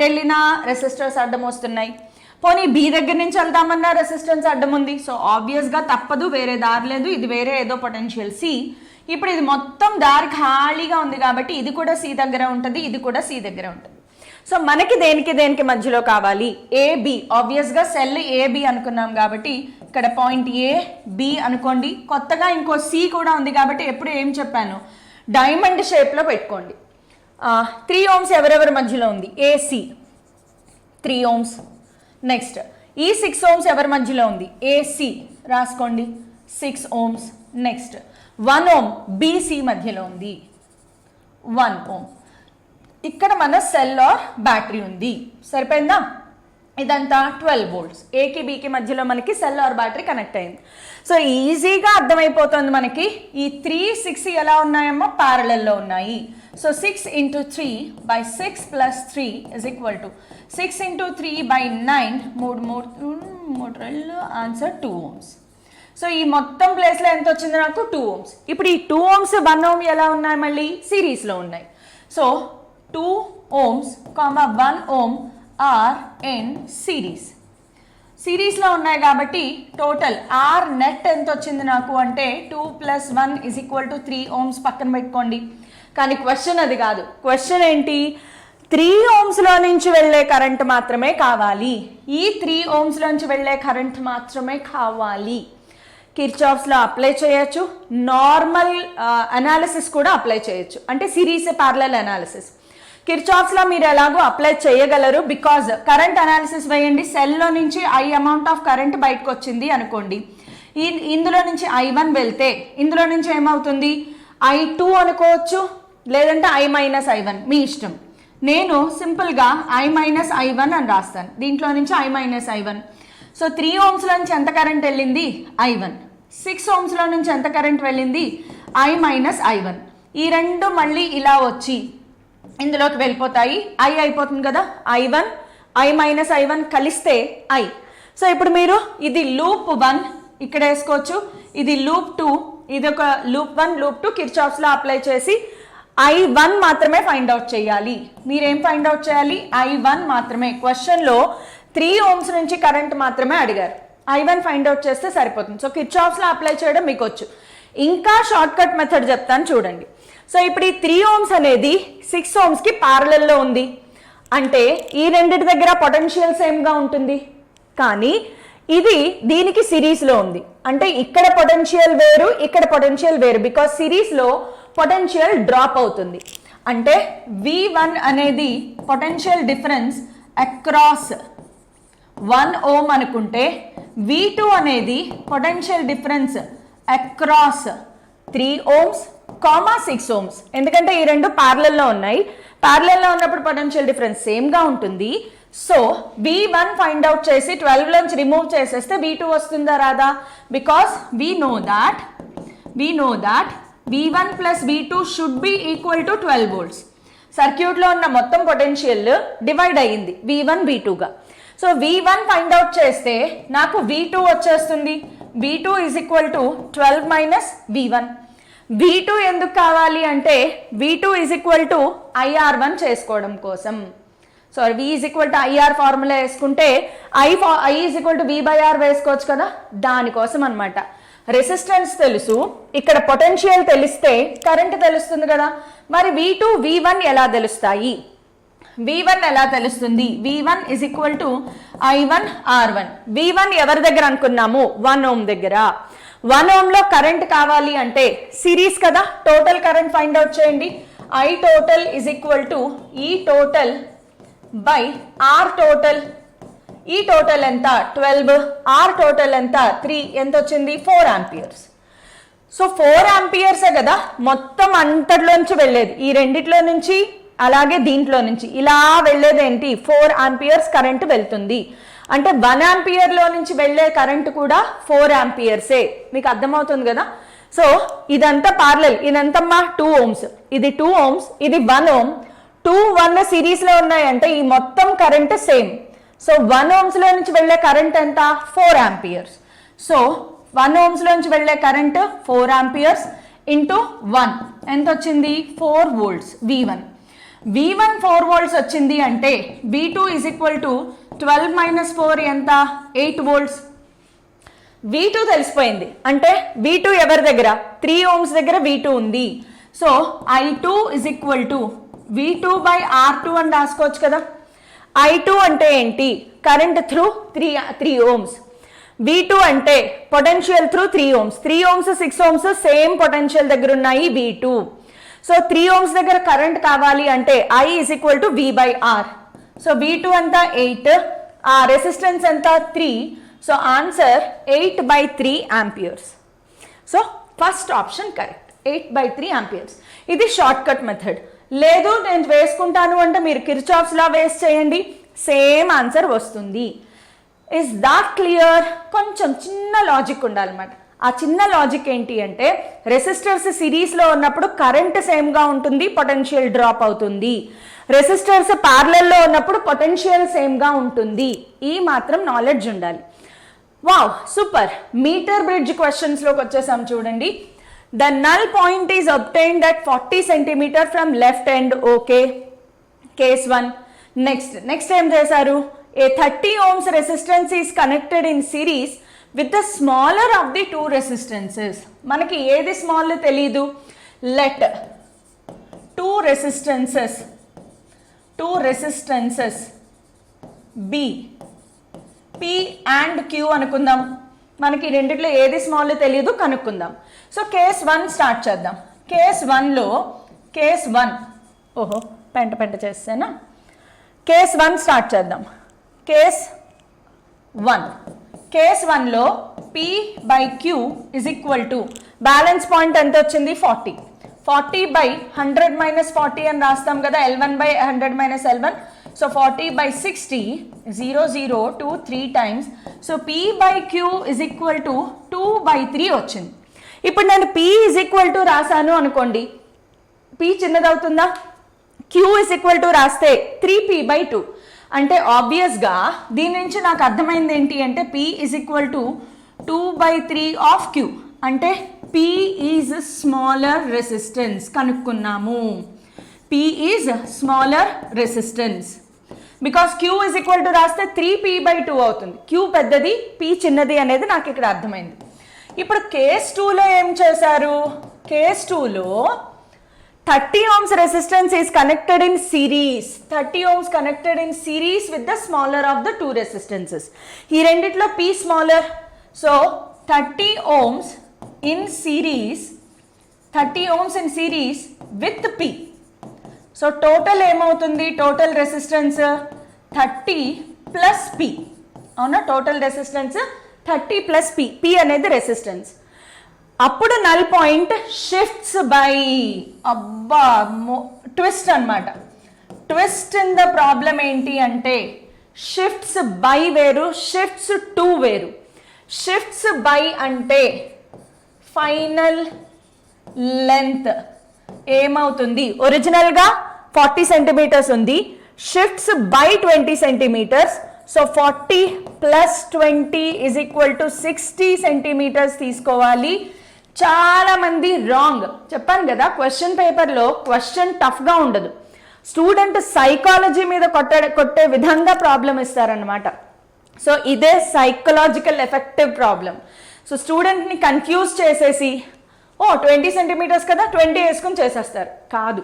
వెళ్ళినా రెసిస్టర్స్ అడ్డం వస్తున్నాయి. పోనీ బి దగ్గర నుంచి వెళ్దామన్నా రెసిస్టెన్స్ అడ్డం ఉంది. సో ఆబ్వియస్గా తప్పదు, వేరే దారి లేదు, ఇది వేరే ఏదో పొటెన్షియల్ సి. ఇప్పుడు ఇది మొత్తం దారి ఖాళీగా ఉంది కాబట్టి ఇది కూడా సి దగ్గర ఉంటుంది, ఇది కూడా సి దగ్గర ఉంటుంది. సో మనకి దేనికి మధ్యలో కావాలి, ఏబి. ఆబ్వియస్గా సెల్ ఏబి అనుకున్నాం కాబట్టి ఇక్కడ పాయింట్ ఏ బి అనుకోండి. కొత్తగా ఇంకో సి కూడా ఉంది కాబట్టి ఎప్పుడు ఏం చెప్పాను, డైమండ్ షేప్లో పెట్టుకోండి. 3 ohms ఎవరెవరి మధ్యలో ఉంది, ఏసి 3 ohms. నెక్స్ట్ ఈ 6 ohms ఎవరి మధ్యలో ఉంది, ఏసి రాసుకోండి 6 ohms. నెక్స్ట్ 1 ohm బీసీ మధ్యలో ఉంది 1 ohm. ఇక్కడ మన సెల్ ఆర్ బ్యాటరీ ఉంది, సరిపోయిందా? ఇదంతా 12 volts. ఏకి బీకి మధ్యలో మనకి సెల్ ఆర్ బ్యాటరీ కనెక్ట్ అయింది. సో ఈజీగా అర్థమైపోతుంది మనకి ఈ 3, 6 ఎలా ఉన్నాయమ్మో ప్యారలల్లో ఉన్నాయి. So 6 into 3 by 6 plus 3 is equal to 6 into 3 by 9, 3 answer 2 ohms. So ఈ మొత్తం ప్లేస్లో ఎంత వచ్చింది నాకు 2 ohms. ఇప్పుడు ఈ 2 ohms 1 ohm ఎలా ఉన్నాయి, మళ్ళీ సిరీస్లో ఉన్నాయి. So 2 ohms, 1 ohm are in సిరీస్లో ఉన్నాయి కాబట్టి టోటల్ ఆర్ నెట్ ఎంత వచ్చింది నాకు అంటే 2 + 1 = 3 ohms పక్కన పెట్టుకోండి. కానీ క్వశ్చన్ అది కాదు. క్వశ్చన్ ఏంటి, 3 ohmsలో నుంచి వెళ్ళే కరెంట్ మాత్రమే కావాలి. ఈ 3 ohmsలోంచి వెళ్ళే కరెంట్ మాత్రమే కావాలి. కిర్చాఫ్స్లో అప్లై చేయొచ్చు, నార్మల్ అనాలిసిస్ కూడా అప్లై చేయొచ్చు, అంటే సిరీస్ ప్యారలల్ అనాలిసిస్. కిర్చాఫ్స్లో మీరు ఎలాగో అప్లై చేయగలరు, బికాజ్ కరెంట్ అనాలిసిస్ వేయండి. సెల్లో నుంచి ఐ అమౌంట్ ఆఫ్ కరెంట్ బయటకు వచ్చింది అనుకోండి, ఇందులో నుంచి I1 వెళ్తే ఇందులో నుంచి ఏమవుతుంది, I2 అనుకోవచ్చు, లేదంటే I-I1 మీ ఇష్టం. నేను సింపుల్గా I-I1 అని రాస్తాను, దీంట్లో నుంచి I-I1. సో 3 ohmsలో నుంచి ఎంత కరెంట్ వెళ్ళింది, I1. 6 ohmsలో నుంచి ఎంత కరెంట్ వెళ్ళింది, I-I1. ఈ రెండు మళ్ళీ ఇలా వచ్చి ఇందులోకి వెళ్ళిపోతాయి, I అయిపోతుంది కదా, I1 I-I1 కలిస్తే I. సో ఇప్పుడు మీరు ఇది లూప్ 1 ఇక్కడ వేసుకోవచ్చు, ఇది లూప్ 2, ఇది ఒక లూప్ 1 లూప్ 2 కిర్చాఫ్స్లో అప్లై చేసి I1 మాత్రమే ఫైండ్ అవుట్ చేయాలి. మీరేం ఫైండ్ అవుట్ చేయాలి, I1 మాత్రమే. క్వశ్చన్లో 3 ohms నుంచి కరెంట్ మాత్రమే అడిగారు, I1 ఫైండ్ అవుట్ చేస్తే సరిపోతుంది. సో కిర్చాఫ్స్లో అప్లై చేయడం మీకు వచ్చు. ఇంకా షార్ట్ కట్ మెథడ్ చెప్తాను చూడండి. సో ఇప్పుడు ఈ 3 ohms అనేది 6 ohmsకి ప్యారలల్లో ఉంది అంటే ఈ రెండింటి దగ్గర పొటెన్షియల్ సేమ్గా ఉంటుంది, కానీ ఇది దీనికి సిరీస్లో ఉంది అంటే ఇక్కడ పొటెన్షియల్ వేరు, ఇక్కడ పొటెన్షియల్ వేరు, బికాస్ సిరీస్లో పొటెన్షియల్ డ్రాప్ అవుతుంది. అంటే V1 అనేది పొటెన్షియల్ డిఫరెన్స్ అక్రాస్ 1 ohm అనుకుంటే V2 అనేది potential difference across 3 ohms, 6 ohms. ఎందుకంటే ఈ రెండు ప్యారలల్లో ఉన్నాయి, ప్యారలల్లో ఉన్నప్పుడు పొటెన్షియల్ డిఫరెన్స్ సేమ్గా ఉంటుంది. సో V1 ఫైండ్ అవుట్ చేసి 12 నుంచి రిమూవ్ చేసేస్తే V2 వస్తుందా రాదా, because we know that V1 + V2 should be equal to 12 volts. సర్క్యూట్లో ఉన్న మొత్తం పొటెన్షియల్ డివైడ్ అయ్యింది V1 V2గా. So V1 find out చేస్తే నాకు V2 వచ్చేస్తుంది, V2 = 12 - V1. V2 ఎందుకు కావాలి అంటే V2 = IR1 చేసుకోవడం కోసం. సో V = IR ఫార్ములా వేసుకుంటే I V/R వేసుకోవచ్చు కదా, దానికోసం అనమాట. రెసిస్టెన్స్ తెలుసు, ఇక్కడ పొటెన్షియల్ తెలిస్తే కరెంట్ తెలుస్తుంది కదా. మరి V2 V1 ఎలా తెలుస్తాయి, V1 ఎలా తెలుస్తుంది, V1 = I1 R1. V1 ఎవరి దగ్గర అనుకున్నాము, 1 ohm దగ్గర. 1 ohmలో కరెంట్ కావాలి అంటే సిరీస్ కదా, టోటల్ కరెంట్ ఫైండ్ అవుట్ చేయండి. I total = E total by R total. ఈ టోటల్ ఎంత 12, R టోటల్ ఎంత 3, ఎంత వచ్చింది 4 amperes. సో 4 amperes కదా మొత్తం అంతట్లోంచి వెళ్ళేది, ఈ రెండిట్లో నుంచి అలాగే దీంట్లో నుంచి ఇలా వెళ్ళేది ఏంటి, 4 amperes కరెంట్ వెళ్తుంది. అంటే 1 ampereలో నుంచి వెళ్ళే కరెంట్ కూడా 4 amperesే. మీకు అర్థమవుతుంది కదా. సో ఇదంతా పార్లల్, ఇదంతమ్మా 2 ohms, ఇది 2 ohms, ఇది 1 ohm. 2, 1 సిరీస్లో ఉన్నాయంటే ఈ మొత్తం కరెంట్ సేమ్. సో 1 ohmsలో నుంచి వెళ్ళే కరెంట్ ఎంత? 4 amperes. సో 1 ohmsలో నుంచి వెళ్ళే కరెంట్ 4 amperes ఇంటూ 1 ఎంత వచ్చింది? 4 volts V1. V1 4 volts వచ్చింది అంటే V2 is equal to 12 minus 4 ఎంత? 8 volts. V2 తెలిసిపోయింది అంటే V2 ఎవరి దగ్గర? 3 ohms దగ్గర V2 ఉంది. So I2 is equal to V2 by R2 అని రాసుకోవచ్చు కదా. I2 అంటే ఏంటి? Current through 3 ohms. V2 అంటే potential through 3 ohms. 3 ohms 6 ohms same potential దగ్గర ఉన్నాయి V2. సో 3 ohms దగ్గర కరెంట్ కావాలి అంటే I is equal to V by R. So V2 అంతా 8, ఆ రెసిస్టెన్స్ ఎంత? 3. So answer 8/3 amperes. So first option correct, 8/3 amperes. ఇది షార్ట్ కట్ మెథడ్. లేదు నేను వేసుకుంటాను అంటే మీరు కిర్చాఫ్స్ లా వేస్ట్ చేయండి, సేమ్ ఆన్సర్ వస్తుంది. Is that clear? కొంచెం చిన్న లాజిక్ ఉండాలన్నమాట. ఆ చిన్న లాజిక్ ఏంటి అంటే రెసిస్టర్స్ సిరీస్లో ఉన్నప్పుడు కరెంట్ సేమ్గా ఉంటుంది, పొటెన్షియల్ డ్రాప్ అవుతుంది. రెసిస్టర్స్ ప్యారలల్లో ఉన్నప్పుడు పొటెన్షియల్ సేమ్గా ఉంటుంది. ఈ మాత్రం నాలెడ్జ్ ఉండాలి. Wow, super. మీటర్ బ్రిడ్జ్ క్వశ్చన్స్లోకి వచ్చేసాం చూడండి. The null point is obtained at 40 centimeter from left end. Okay, case 1. Next ఏం చేశారు? A 30 ohms resistance is connected in series with the smaller of the 2 resistances. మనకి ఏది స్మాల్ తెలీదు. Let 2 resistances be P and Q అనుకుందాం. మనకి రెండిట్లో ఏది స్మాల్ తెలియదు, కనుక్కుందాం. సో కేస్ 1 స్టార్ట్ చేద్దాం. కేస్ 1 ఓహో పెంట చేస్తానా. కేస్ 1 స్టార్ట్ చేద్దాం. కేస్ 1లో P by Q is equal to balance point ఎంత వచ్చింది? 40. 40/100 మైనస్ 40 అని రాస్తాం కదా, L1/100 minus L1. So 40/60, 0, 0, 2, 3 times. So P by Q is equal to 2/3 వచ్చింది. ఇప్పుడు నేను P ఇజ్ ఈక్వల్ టు రాశాను అనుకోండి, P చిన్నదవుతుందా? Q is equal to రాస్తే 3P/2 అంటే ఆబ్వియస్గా దీని నుంచి నాకు అర్థమైంది ఏంటి అంటే P is equal to 2/3 of Q అంటే P ఈజ్ స్మాలర్ రెసిస్టెన్స్. కనుక్కున్నాము. P is smaller resistance because Q is equal to రాస్తే 3P/2 అవుతుంది. Q పెద్దది, P చిన్నది అనేది నాకు ఇక్కడ అర్థమైంది. ఇప్పుడు కేస్ 2లో ఏం చేశారు? కేస్ 2లో 30 ohms resistance is connected in series. 30 ohms connected in series with the smaller of the 2 resistances. ఈ రెండిట్లో P smaller. So 30 ohms in series with P. So total ఏమవుతుంది? total resistance 30 plus P. అవునా? total resistance 30 plus P. P అనేది resistance. అప్పుడు null point shifts by twist అన్నమాట. ట్విస్ట్ ఇన్ ద ప్రాబ్లం ఏంటి అంటే షిఫ్ట్స్ బై వేరు, షిఫ్ట్స్ టు వేరు. షిఫ్ట్స్ బై అంటే ఫైనల్ లెంత్ ఏమవుతుంది? ఒరిజినల్గా 40 centimeters ఉంది, shifts by 20 centimeters. So 40 plus 20 is equal to 60 centimeters తీసుకోవాలి. చాలా మంది రాంగ్. చెప్పాను కదా, క్వశ్చన్ పేపర్లో క్వశ్చన్ టఫ్గా ఉండదు. స్టూడెంట్ సైకాలజీ మీద కొట్టే విధంగా ప్రాబ్లం ఇస్తారనమాట. సో ఇదే సైకలాజికల్ ఎఫెక్టివ్ ప్రాబ్లం. సో స్టూడెంట్ని కన్ఫ్యూజ్ చేసేసి 20 centimeters కదా 20 వేసుకొని చేసేస్తారు. కాదు,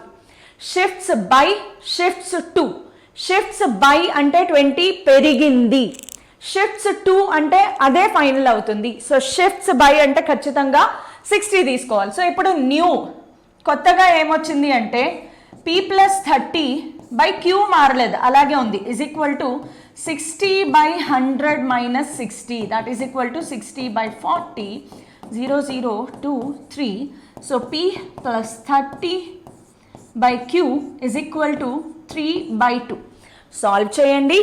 shifts by shifts to. Shifts by అంటే 20 పెరిగింది, షిఫ్ట్స్ టు అంటే అదే ఫైనల్ అవుతుంది. సో షిఫ్ట్స్ బై అంటే ఖచ్చితంగా 60 తీసుకోవాలి. సో ఇప్పుడు న్యూ కొత్తగా ఏమొచ్చింది అంటే P plus 30/Q మారలేదు, అలాగే ఉంది. Is equal to 60/100 minus 60. That is equal to 60/40. 0, 0, 2, 3. So P plus 30/Q is equal to 3/2. Solve చేయండి,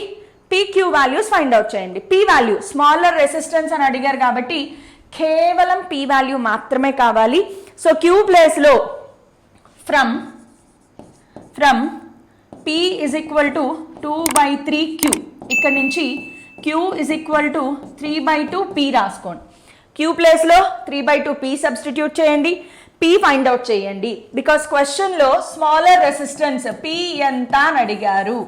PQ వాల్యూస్ ఫైండ్ అవుట్ చేయండి. P వాల్యూ స్మాలర్ రెసిస్టెన్స్ అని అడిగారు కాబట్టి కేవలం పీ వాల్యూ మాత్రమే కావాలి. సో క్యూ ప్లేస్లో from P is equal to 2/3 ఇక్కడ నుంచి Q is equal to 3/2 P రాసుకోండి. క్యూ ప్లేస్లో 3/2 పీ సబ్స్టిట్యూట్ చేయండి, పీ ఫైండ్ అవుట్ చేయండి. బికాస్ క్వశ్చన్లో స్మాలర్ రెసిస్టెన్స్ పీ ఎంత అని అడిగారు.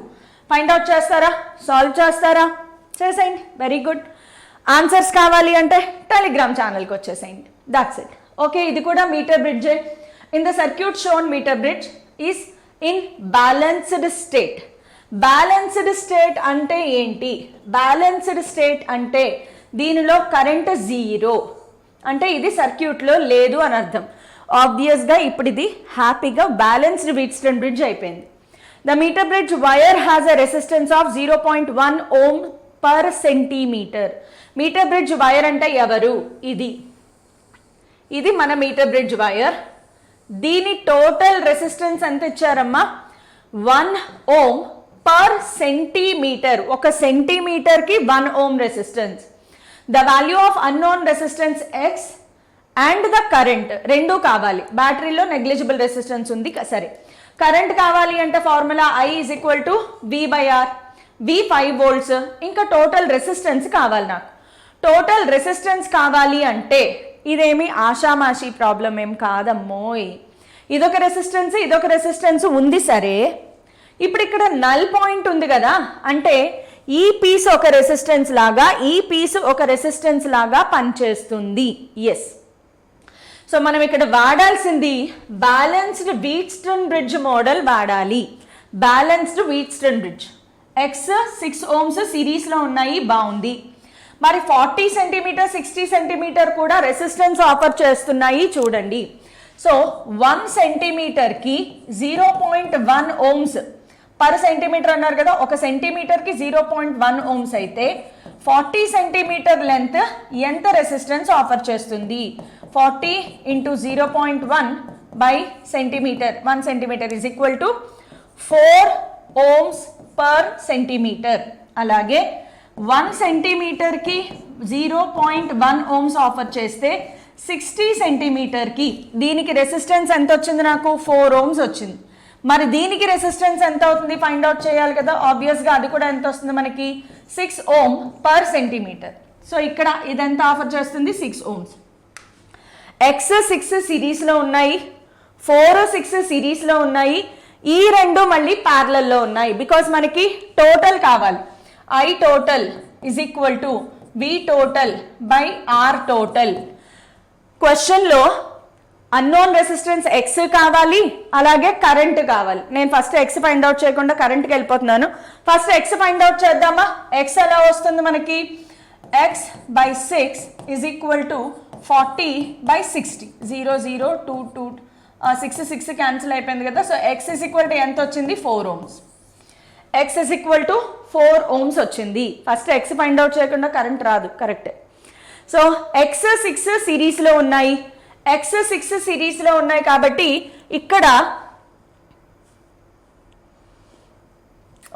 ఫైండ్ అవుట్ చేస్తారా, సాల్వ్ చేస్తారా? చేసేయండి. Very good. ఆన్సర్స్ కావాలి అంటే టెలిగ్రామ్ ఛానల్కి వచ్చేసేయండి. That's it. ఓకే, ఇది కూడా మీటర్ బ్రిడ్జే. In the circuit shown metre bridge is in balanced state. Balanced state అంటే ఏంటి? బ్యాలెన్స్డ్ స్టేట్ అంటే దీనిలో కరెంట్ 0 అంటే ఇది సర్క్యూట్లో లేదు అని అర్థం. ఆబ్వియస్గా ఇప్పుడు ఇది హ్యాపీగా బ్యాలెన్స్డ్ వీట్స్టోన్ బ్రిడ్జ్ అయిపోయింది. The metre bridge wire has a resistance of 0.1 ohm per centimeter. Metre bridge wire అంటే ఎవరు? ఇది మన మీటర్ బ్రిడ్జ్ వైర్. దీని టోటల్ రెసిస్టెన్స్ ఎంత ఇచ్చారమ్మా? 1 ohm per centimeter. ఒక సెంటీమీటర్కి 1 ohm resistance. The value of unknown resistance X and the current రెండు కావాలి. బ్యాటరీలో నెగ్లిజిబుల్ రెసిస్టెన్స్ ఉంది సరే. కరెంట్ కావాలి అంటే formula I is equal to V/R. V 5 volts. ఇంకా టోటల్ రెసిస్టెన్స్ కావాలి నాకు. టోటల్ రెసిస్టెన్స్ కావాలి అంటే ఇదేమి ఆషామాషి ప్రాబ్లం ఏం కాదమ్మోయ్. ఇదొక రెసిస్టెన్స్ ఉంది సరే. ఇప్పుడు ఇక్కడ నల్ పాయింట్ ఉంది కదా, అంటే ఈ పీస్ ఒక రెసిస్టెన్స్ లాగా ఈ పీస్ ఒక రెసిస్టెన్స్ లాగా పనిచేస్తుంది. ఎస్. సో మనం ఇక్కడ వాడాల్సింది బ్యాలెన్స్డ్ వీట్స్టోన్ బ్రిడ్జ్ మోడల్ వాడాలి. Balanced Wheatstone bridge. X 6 ohms సిరీస్లో ఉన్నాయి, బాగుంది. మరి 40 సెంటీమీటర్ 60 సెంటీమీటర్ కూడా రెసిస్టెన్స్ ఆఫర్ చేస్తున్నాయి చూడండి. సో 1 సెంటీమీటర్కి 0.1 ohms పర్ సెంటీమీటర్ అన్నారు కదా, ఒక సెంటీమీటర్కి 0.1 ohms అయితే 40 సెంటీమీటర్ లెంత్ ఎంత రెసిస్టెన్స్ ఆఫర్ చేస్తుంది? 40 × 0.1 by centimetre. 1 centimetre is equal to 4 ohms per centimetre. అలాగే 1 సెంటీమీటర్కి 0.1 ohms ఆఫర్ చేస్తే 60 సెంటీమీటర్కి దీనికి రెసిస్టెన్స్ ఎంత వచ్చింది? నాకు 4 ohms వచ్చింది. మరి దీనికి రెసిస్టెన్స్ ఎంత అవుతుంది ఫైండ్ అవుట్ చేయాలి కదా. ఆబ్వియస్గా అది కూడా ఎంత వస్తుంది మనకి? 6 ohm per సెంటీమీటర్. సో ఇక్కడ ఇదెంత ఆఫర్ చేస్తుంది? 6 ohms. ఎక్స్ 6 సిరీస్లో ఉన్నాయి, 4 6 సిరీస్లో ఉన్నాయి, ఈ రెండు మళ్ళీ ప్యారలల్లో ఉన్నాయి. బికాస్ మనకి టోటల్ కావాలి. I total is equal to V total by R total. క్వశ్చన్లో అన్నోన్ రెసిస్టెన్స్ ఎక్స్ కావాలి, అలాగే కరెంట్ కావాలి. నేను ఫస్ట్ ఎక్స్ ఫైండ్ అవుట్ చేయకుండా కరెంట్కి వెళ్ళిపోతున్నాను. ఫస్ట్ ఎక్స్ ఫైండ్ అవుట్ చేద్దామా? ఎక్స్ ఎలా వస్తుంది మనకి? X by 6 is equal to 40/60. 0 0 2 2 6 6 cancel అయిపోయింది కదా. So X is equal to ఎంత వచ్చింది? 4 ohms. X is equal to 4 ohms వచ్చింది. ఫస్ట్ ఎక్స్ ఫైండ్ అవుట్ చేయకుండా కరెంట్ రాదు, కరెక్టే. సో ఎక్స్ 6 సిరీస్లో ఉన్నాయి, ఎక్స్ 6 సిరీస్లో ఉన్నాయి కాబట్టి ఇక్కడ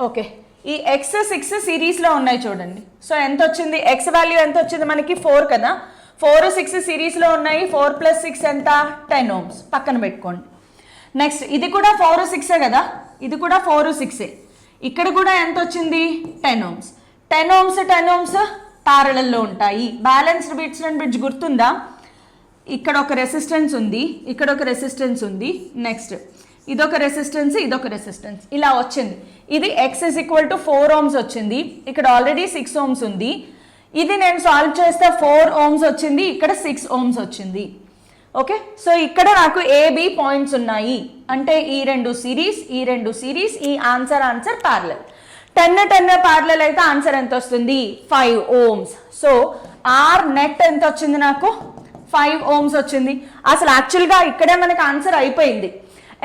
ఓకే ఈ ఎక్స్ 6 సిరీస్లో ఉన్నాయి చూడండి. సో ఎంత వచ్చింది? ఎక్స్ వాల్యూ ఎంత వచ్చింది మనకి? 4 కదా. 4 6 సిరీస్లో ఉన్నాయి. 4 + 6 ఎంత? 10 ohms. పక్కన పెట్టుకోండి. నెక్స్ట్ ఇది కూడా 4 6 కదా, ఇది కూడా 4 6. ఇక్కడ కూడా ఎంత వచ్చింది? 10 ohms. 10 ohms ప్యారలల్లో ఉంటాయి. బ్యాలెన్స్డ్ వీట్స్టోన్ బ్రిడ్జ్ గుర్తుందా? ఇక్కడ ఒక రెసిస్టెన్స్ ఉంది, ఇక్కడ ఒక రెసిస్టెన్స్ ఉంది, నెక్స్ట్ ఇదొక రెసిస్టెన్స్, ఇదొక రెసిస్టెన్స్, ఇలా వచ్చింది. ఇది X is equal to 4 ohms వచ్చింది. ఇక్కడ ఆల్రెడీ 6 ohms ఉంది. ఇది నేను సాల్వ్ చేస్తే 4 ohms వచ్చింది, ఇక్కడ 6 ohms వచ్చింది. ఓకే, సో ఇక్కడ నాకు ఏబి పాయింట్స్ ఉన్నాయి. అంటే ఈ రెండు సిరీస్, ఈ ఆన్సర్ ప్యారలల్. 10 ప్యారలల్ అయితే ఆన్సర్ ఎంత వస్తుంది? 5 ohms. సో ఆర్ నెట్ ఎంత వచ్చింది నాకు? 5 ohms వచ్చింది. అసలు యాక్చువల్గా ఇక్కడే మనకి ఆన్సర్ అయిపోయింది.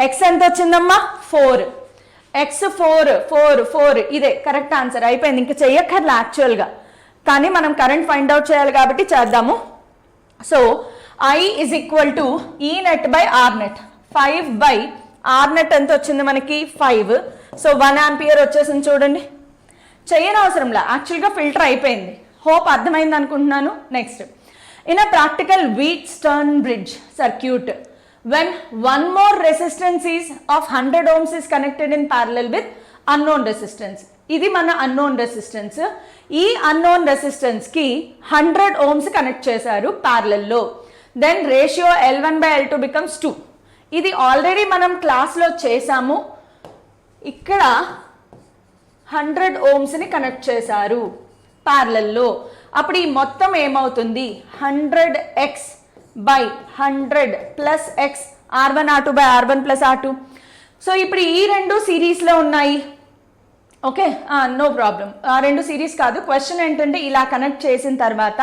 ఎక్స్ ఎంత వచ్చిందమ్మా? 4. ఎక్స్ 4 ఇదే కరెక్ట్ ఆన్సర్ అయిపోయింది. ఇంకా చెయ్యక్కర్లే యాక్చువల్గా, కానీ మనం కరెంట్ ఫైండ్ అవుట్ చేయాలి కాబట్టి చేద్దాము. So I is equal to E net by R net. 5/r net ఎంత వచ్చింది మనకి? 5. సో 1 ఆంపియర్ వచ్చేసింది చూడండి. చేయని అవసరంలా, యాక్చువల్గా ఫిల్టర్ అయిపోయింది. హోప్ అర్థమైంది అనుకుంటున్నాను. Next In a practical Wheatstone bridge circuit, when one more resistance is of 100 ohms is connected in parallel with unknown resistance. ఇది మన అన్నోన్ రెసిస్టెన్స్. ఈ అన్నోన్ రెసిస్టెన్స్కి 100 ohms కనెక్ట్ చేశారు ప్యారలల్లో. Then ratio L1/L2 becomes 2. ఇది ఆల్రెడీ మనం క్లాస్లో చేసాము. ఇక్కడ 100 ohmsని కనెక్ట్ చేశారు ప్యారలల్లో. అప్పుడు ఈ మొత్తం ఏమవుతుంది, 100x/100 plus x R1R2/R1+R2. So ఇప్పుడు ఈ రెండు సిరీస్లో ఉన్నాయి. Okay, no problem. రెండు సిరీస్ కాదు. క్వశ్చన్ ఏంటంటే ఇలా కనెక్ట్ చేసిన తర్వాత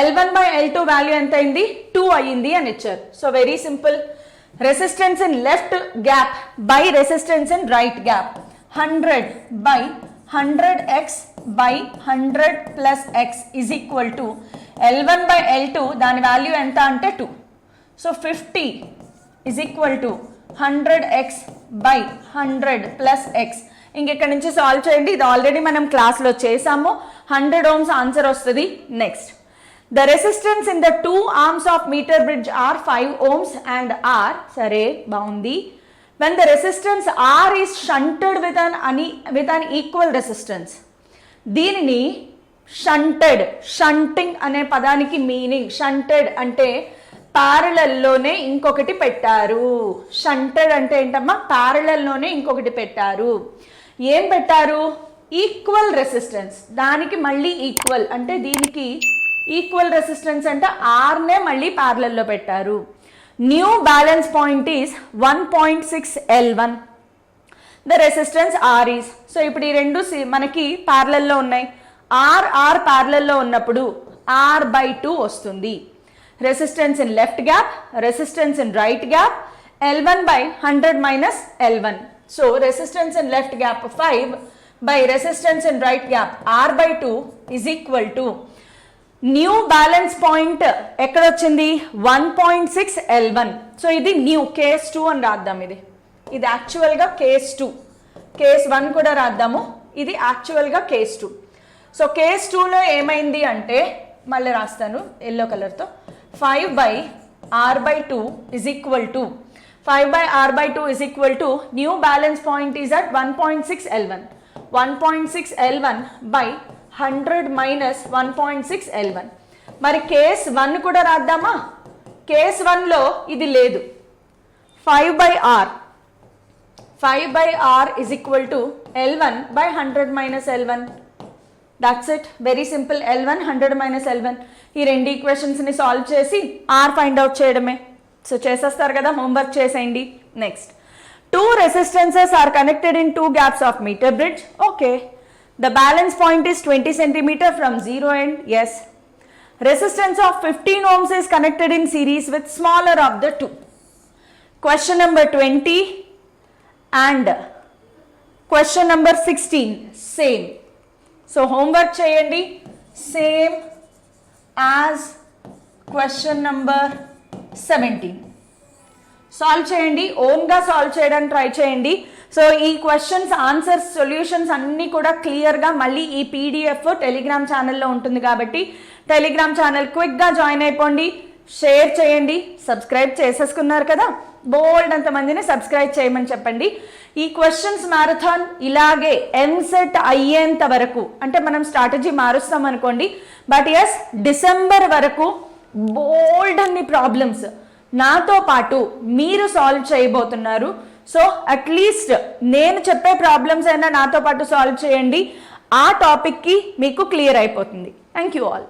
L1/L2 వాల్యూ ఎంత అయింది, 2 అయ్యింది అని ఇచ్చారు. So very simple. Resistance in left gap by resistance in right gap, 100/100x/100 plus x is equal to L1/L2, దాని వాల్యూ ఎంత అంటే 2. So 50 is equal to 100x/100 plus x. ఇంకెక్కడి నుంచి సాల్వ్ చేయండి. ఇది ఆల్రెడీ మనం క్లాస్లో చేసాము. 100 ohms ఆన్సర్ వస్తుంది. Next, the resistance in the 2 arms of metre bridge are 5 ohms and R. సరే, బాగుంది. when the resistance R is shunted with an equal resistance, దీనిని షంటెడ్, షంటింగ్ అనే పదానికి మీనింగ్, షంటెడ్ అంటే ప్యారలల్లోనే ఇంకొకటి పెట్టారు. షంటెడ్ అంటే ఏంటమ్మా, ప్యారలల్లోనే ఇంకొకటి పెట్టారు. ఏం పెట్టారు, ఈక్వల్ రెసిస్టెన్స్. దానికి మళ్ళీ ఈక్వల్ అంటే దీనికి ఈక్వల్ రెసిస్టెన్స్ అంటే ఆర్నే మళ్ళీ ప్యారలల్లో పెట్టారు. New balance point is 1.6 L1. The resistance R is. So ఇప్పుడు ఈ రెండు మనకి ప్యారలల్లో ఉన్నాయి. ఆర్ ప్యారలల్లో ఉన్నప్పుడు R/2 వస్తుంది. Resistance in left gap, resistance in right gap, L1/100 minus L1. So resistance in left gap 5 by resistance in right gap R/2 is equal to new balance point ఎక్కడ వచ్చింది, 1.6 L1. సో ఇది న్యూ కేస్ 2 అని రాద్దాం. ఇది యాక్చువల్గా కేస్ 2. కేస్ 1 కూడా రాద్దాము. ఇది యాక్చువల్గా కేస్ 2. సో కేస్ 2లో ఏమైంది అంటే, మళ్ళీ రాస్తాను ఎల్లో కలర్తో, 5/R/2 is equal to 5/R/2 is equal to new balance point is at 1.6 L1. 1.6 L1 by 100 minus 1.6 L1. మరి కేస్ 1 కూడా రాద్దామా. కేస్ 1లో ఇది లేదు. 5/R is equal to L1/100 minus L1. That's it, very simple. L1 100 minus L1. ఈ రెండు ఈక్వేషన్స్ని సాల్వ్ చేసి R ఫైండ్ అవుట్ చేయడమే. సో చేసేస్తారు కదా, హోంవర్క్ చేసేయండి. Next, 2 resistances are connected in 2 gaps of meter bridge. Okay. The balance point is 20 centimeter from 0 end. Yes. Resistance of 15 ohms is connected in series with smaller of the two. Question number 20 and question number 16 same. So homework cheyandi same as question number 17. Solve చేయండి, ఓన్గా సాల్వ్ చేయడానికి ట్రై చేయండి. సో ఈ క్వశ్చన్స్, ఆన్సర్స్, సొల్యూషన్స్ అన్నీ కూడా క్లియర్గా మళ్ళీ ఈ PDF టెలిగ్రామ్ ఛానల్లో ఉంటుంది కాబట్టి టెలిగ్రామ్ ఛానల్ క్విక్గా జాయిన్ అయిపోండి, షేర్ చేయండి. సబ్స్క్రైబ్ చేసేసుకున్నారు కదా, బోల్డ్ అంతమందిని సబ్స్క్రైబ్ చేయమని చెప్పండి. ఈ క్వశ్చన్స్ మ్యారథాన్ ఇలాగే ఎంసెట్ అయ్యేంత వరకు, అంటే మనం స్ట్రాటజీ మారుస్తాం అనుకోండి, బట్ ఎస్ డిసెంబర్ వరకు బోల్డ్ అన్ని ప్రాబ్లమ్స్ నాతో పాటు మీరు సాల్వ్ చేయబోతున్నారు. సో అట్లీస్ట్ నేను చెప్పే ప్రాబ్లమ్స్ అయినా నాతో పాటు సాల్వ్ చేయండి. ఆ టాపిక్కి మీకు క్లియర్ అయిపోతుంది. Thank you all.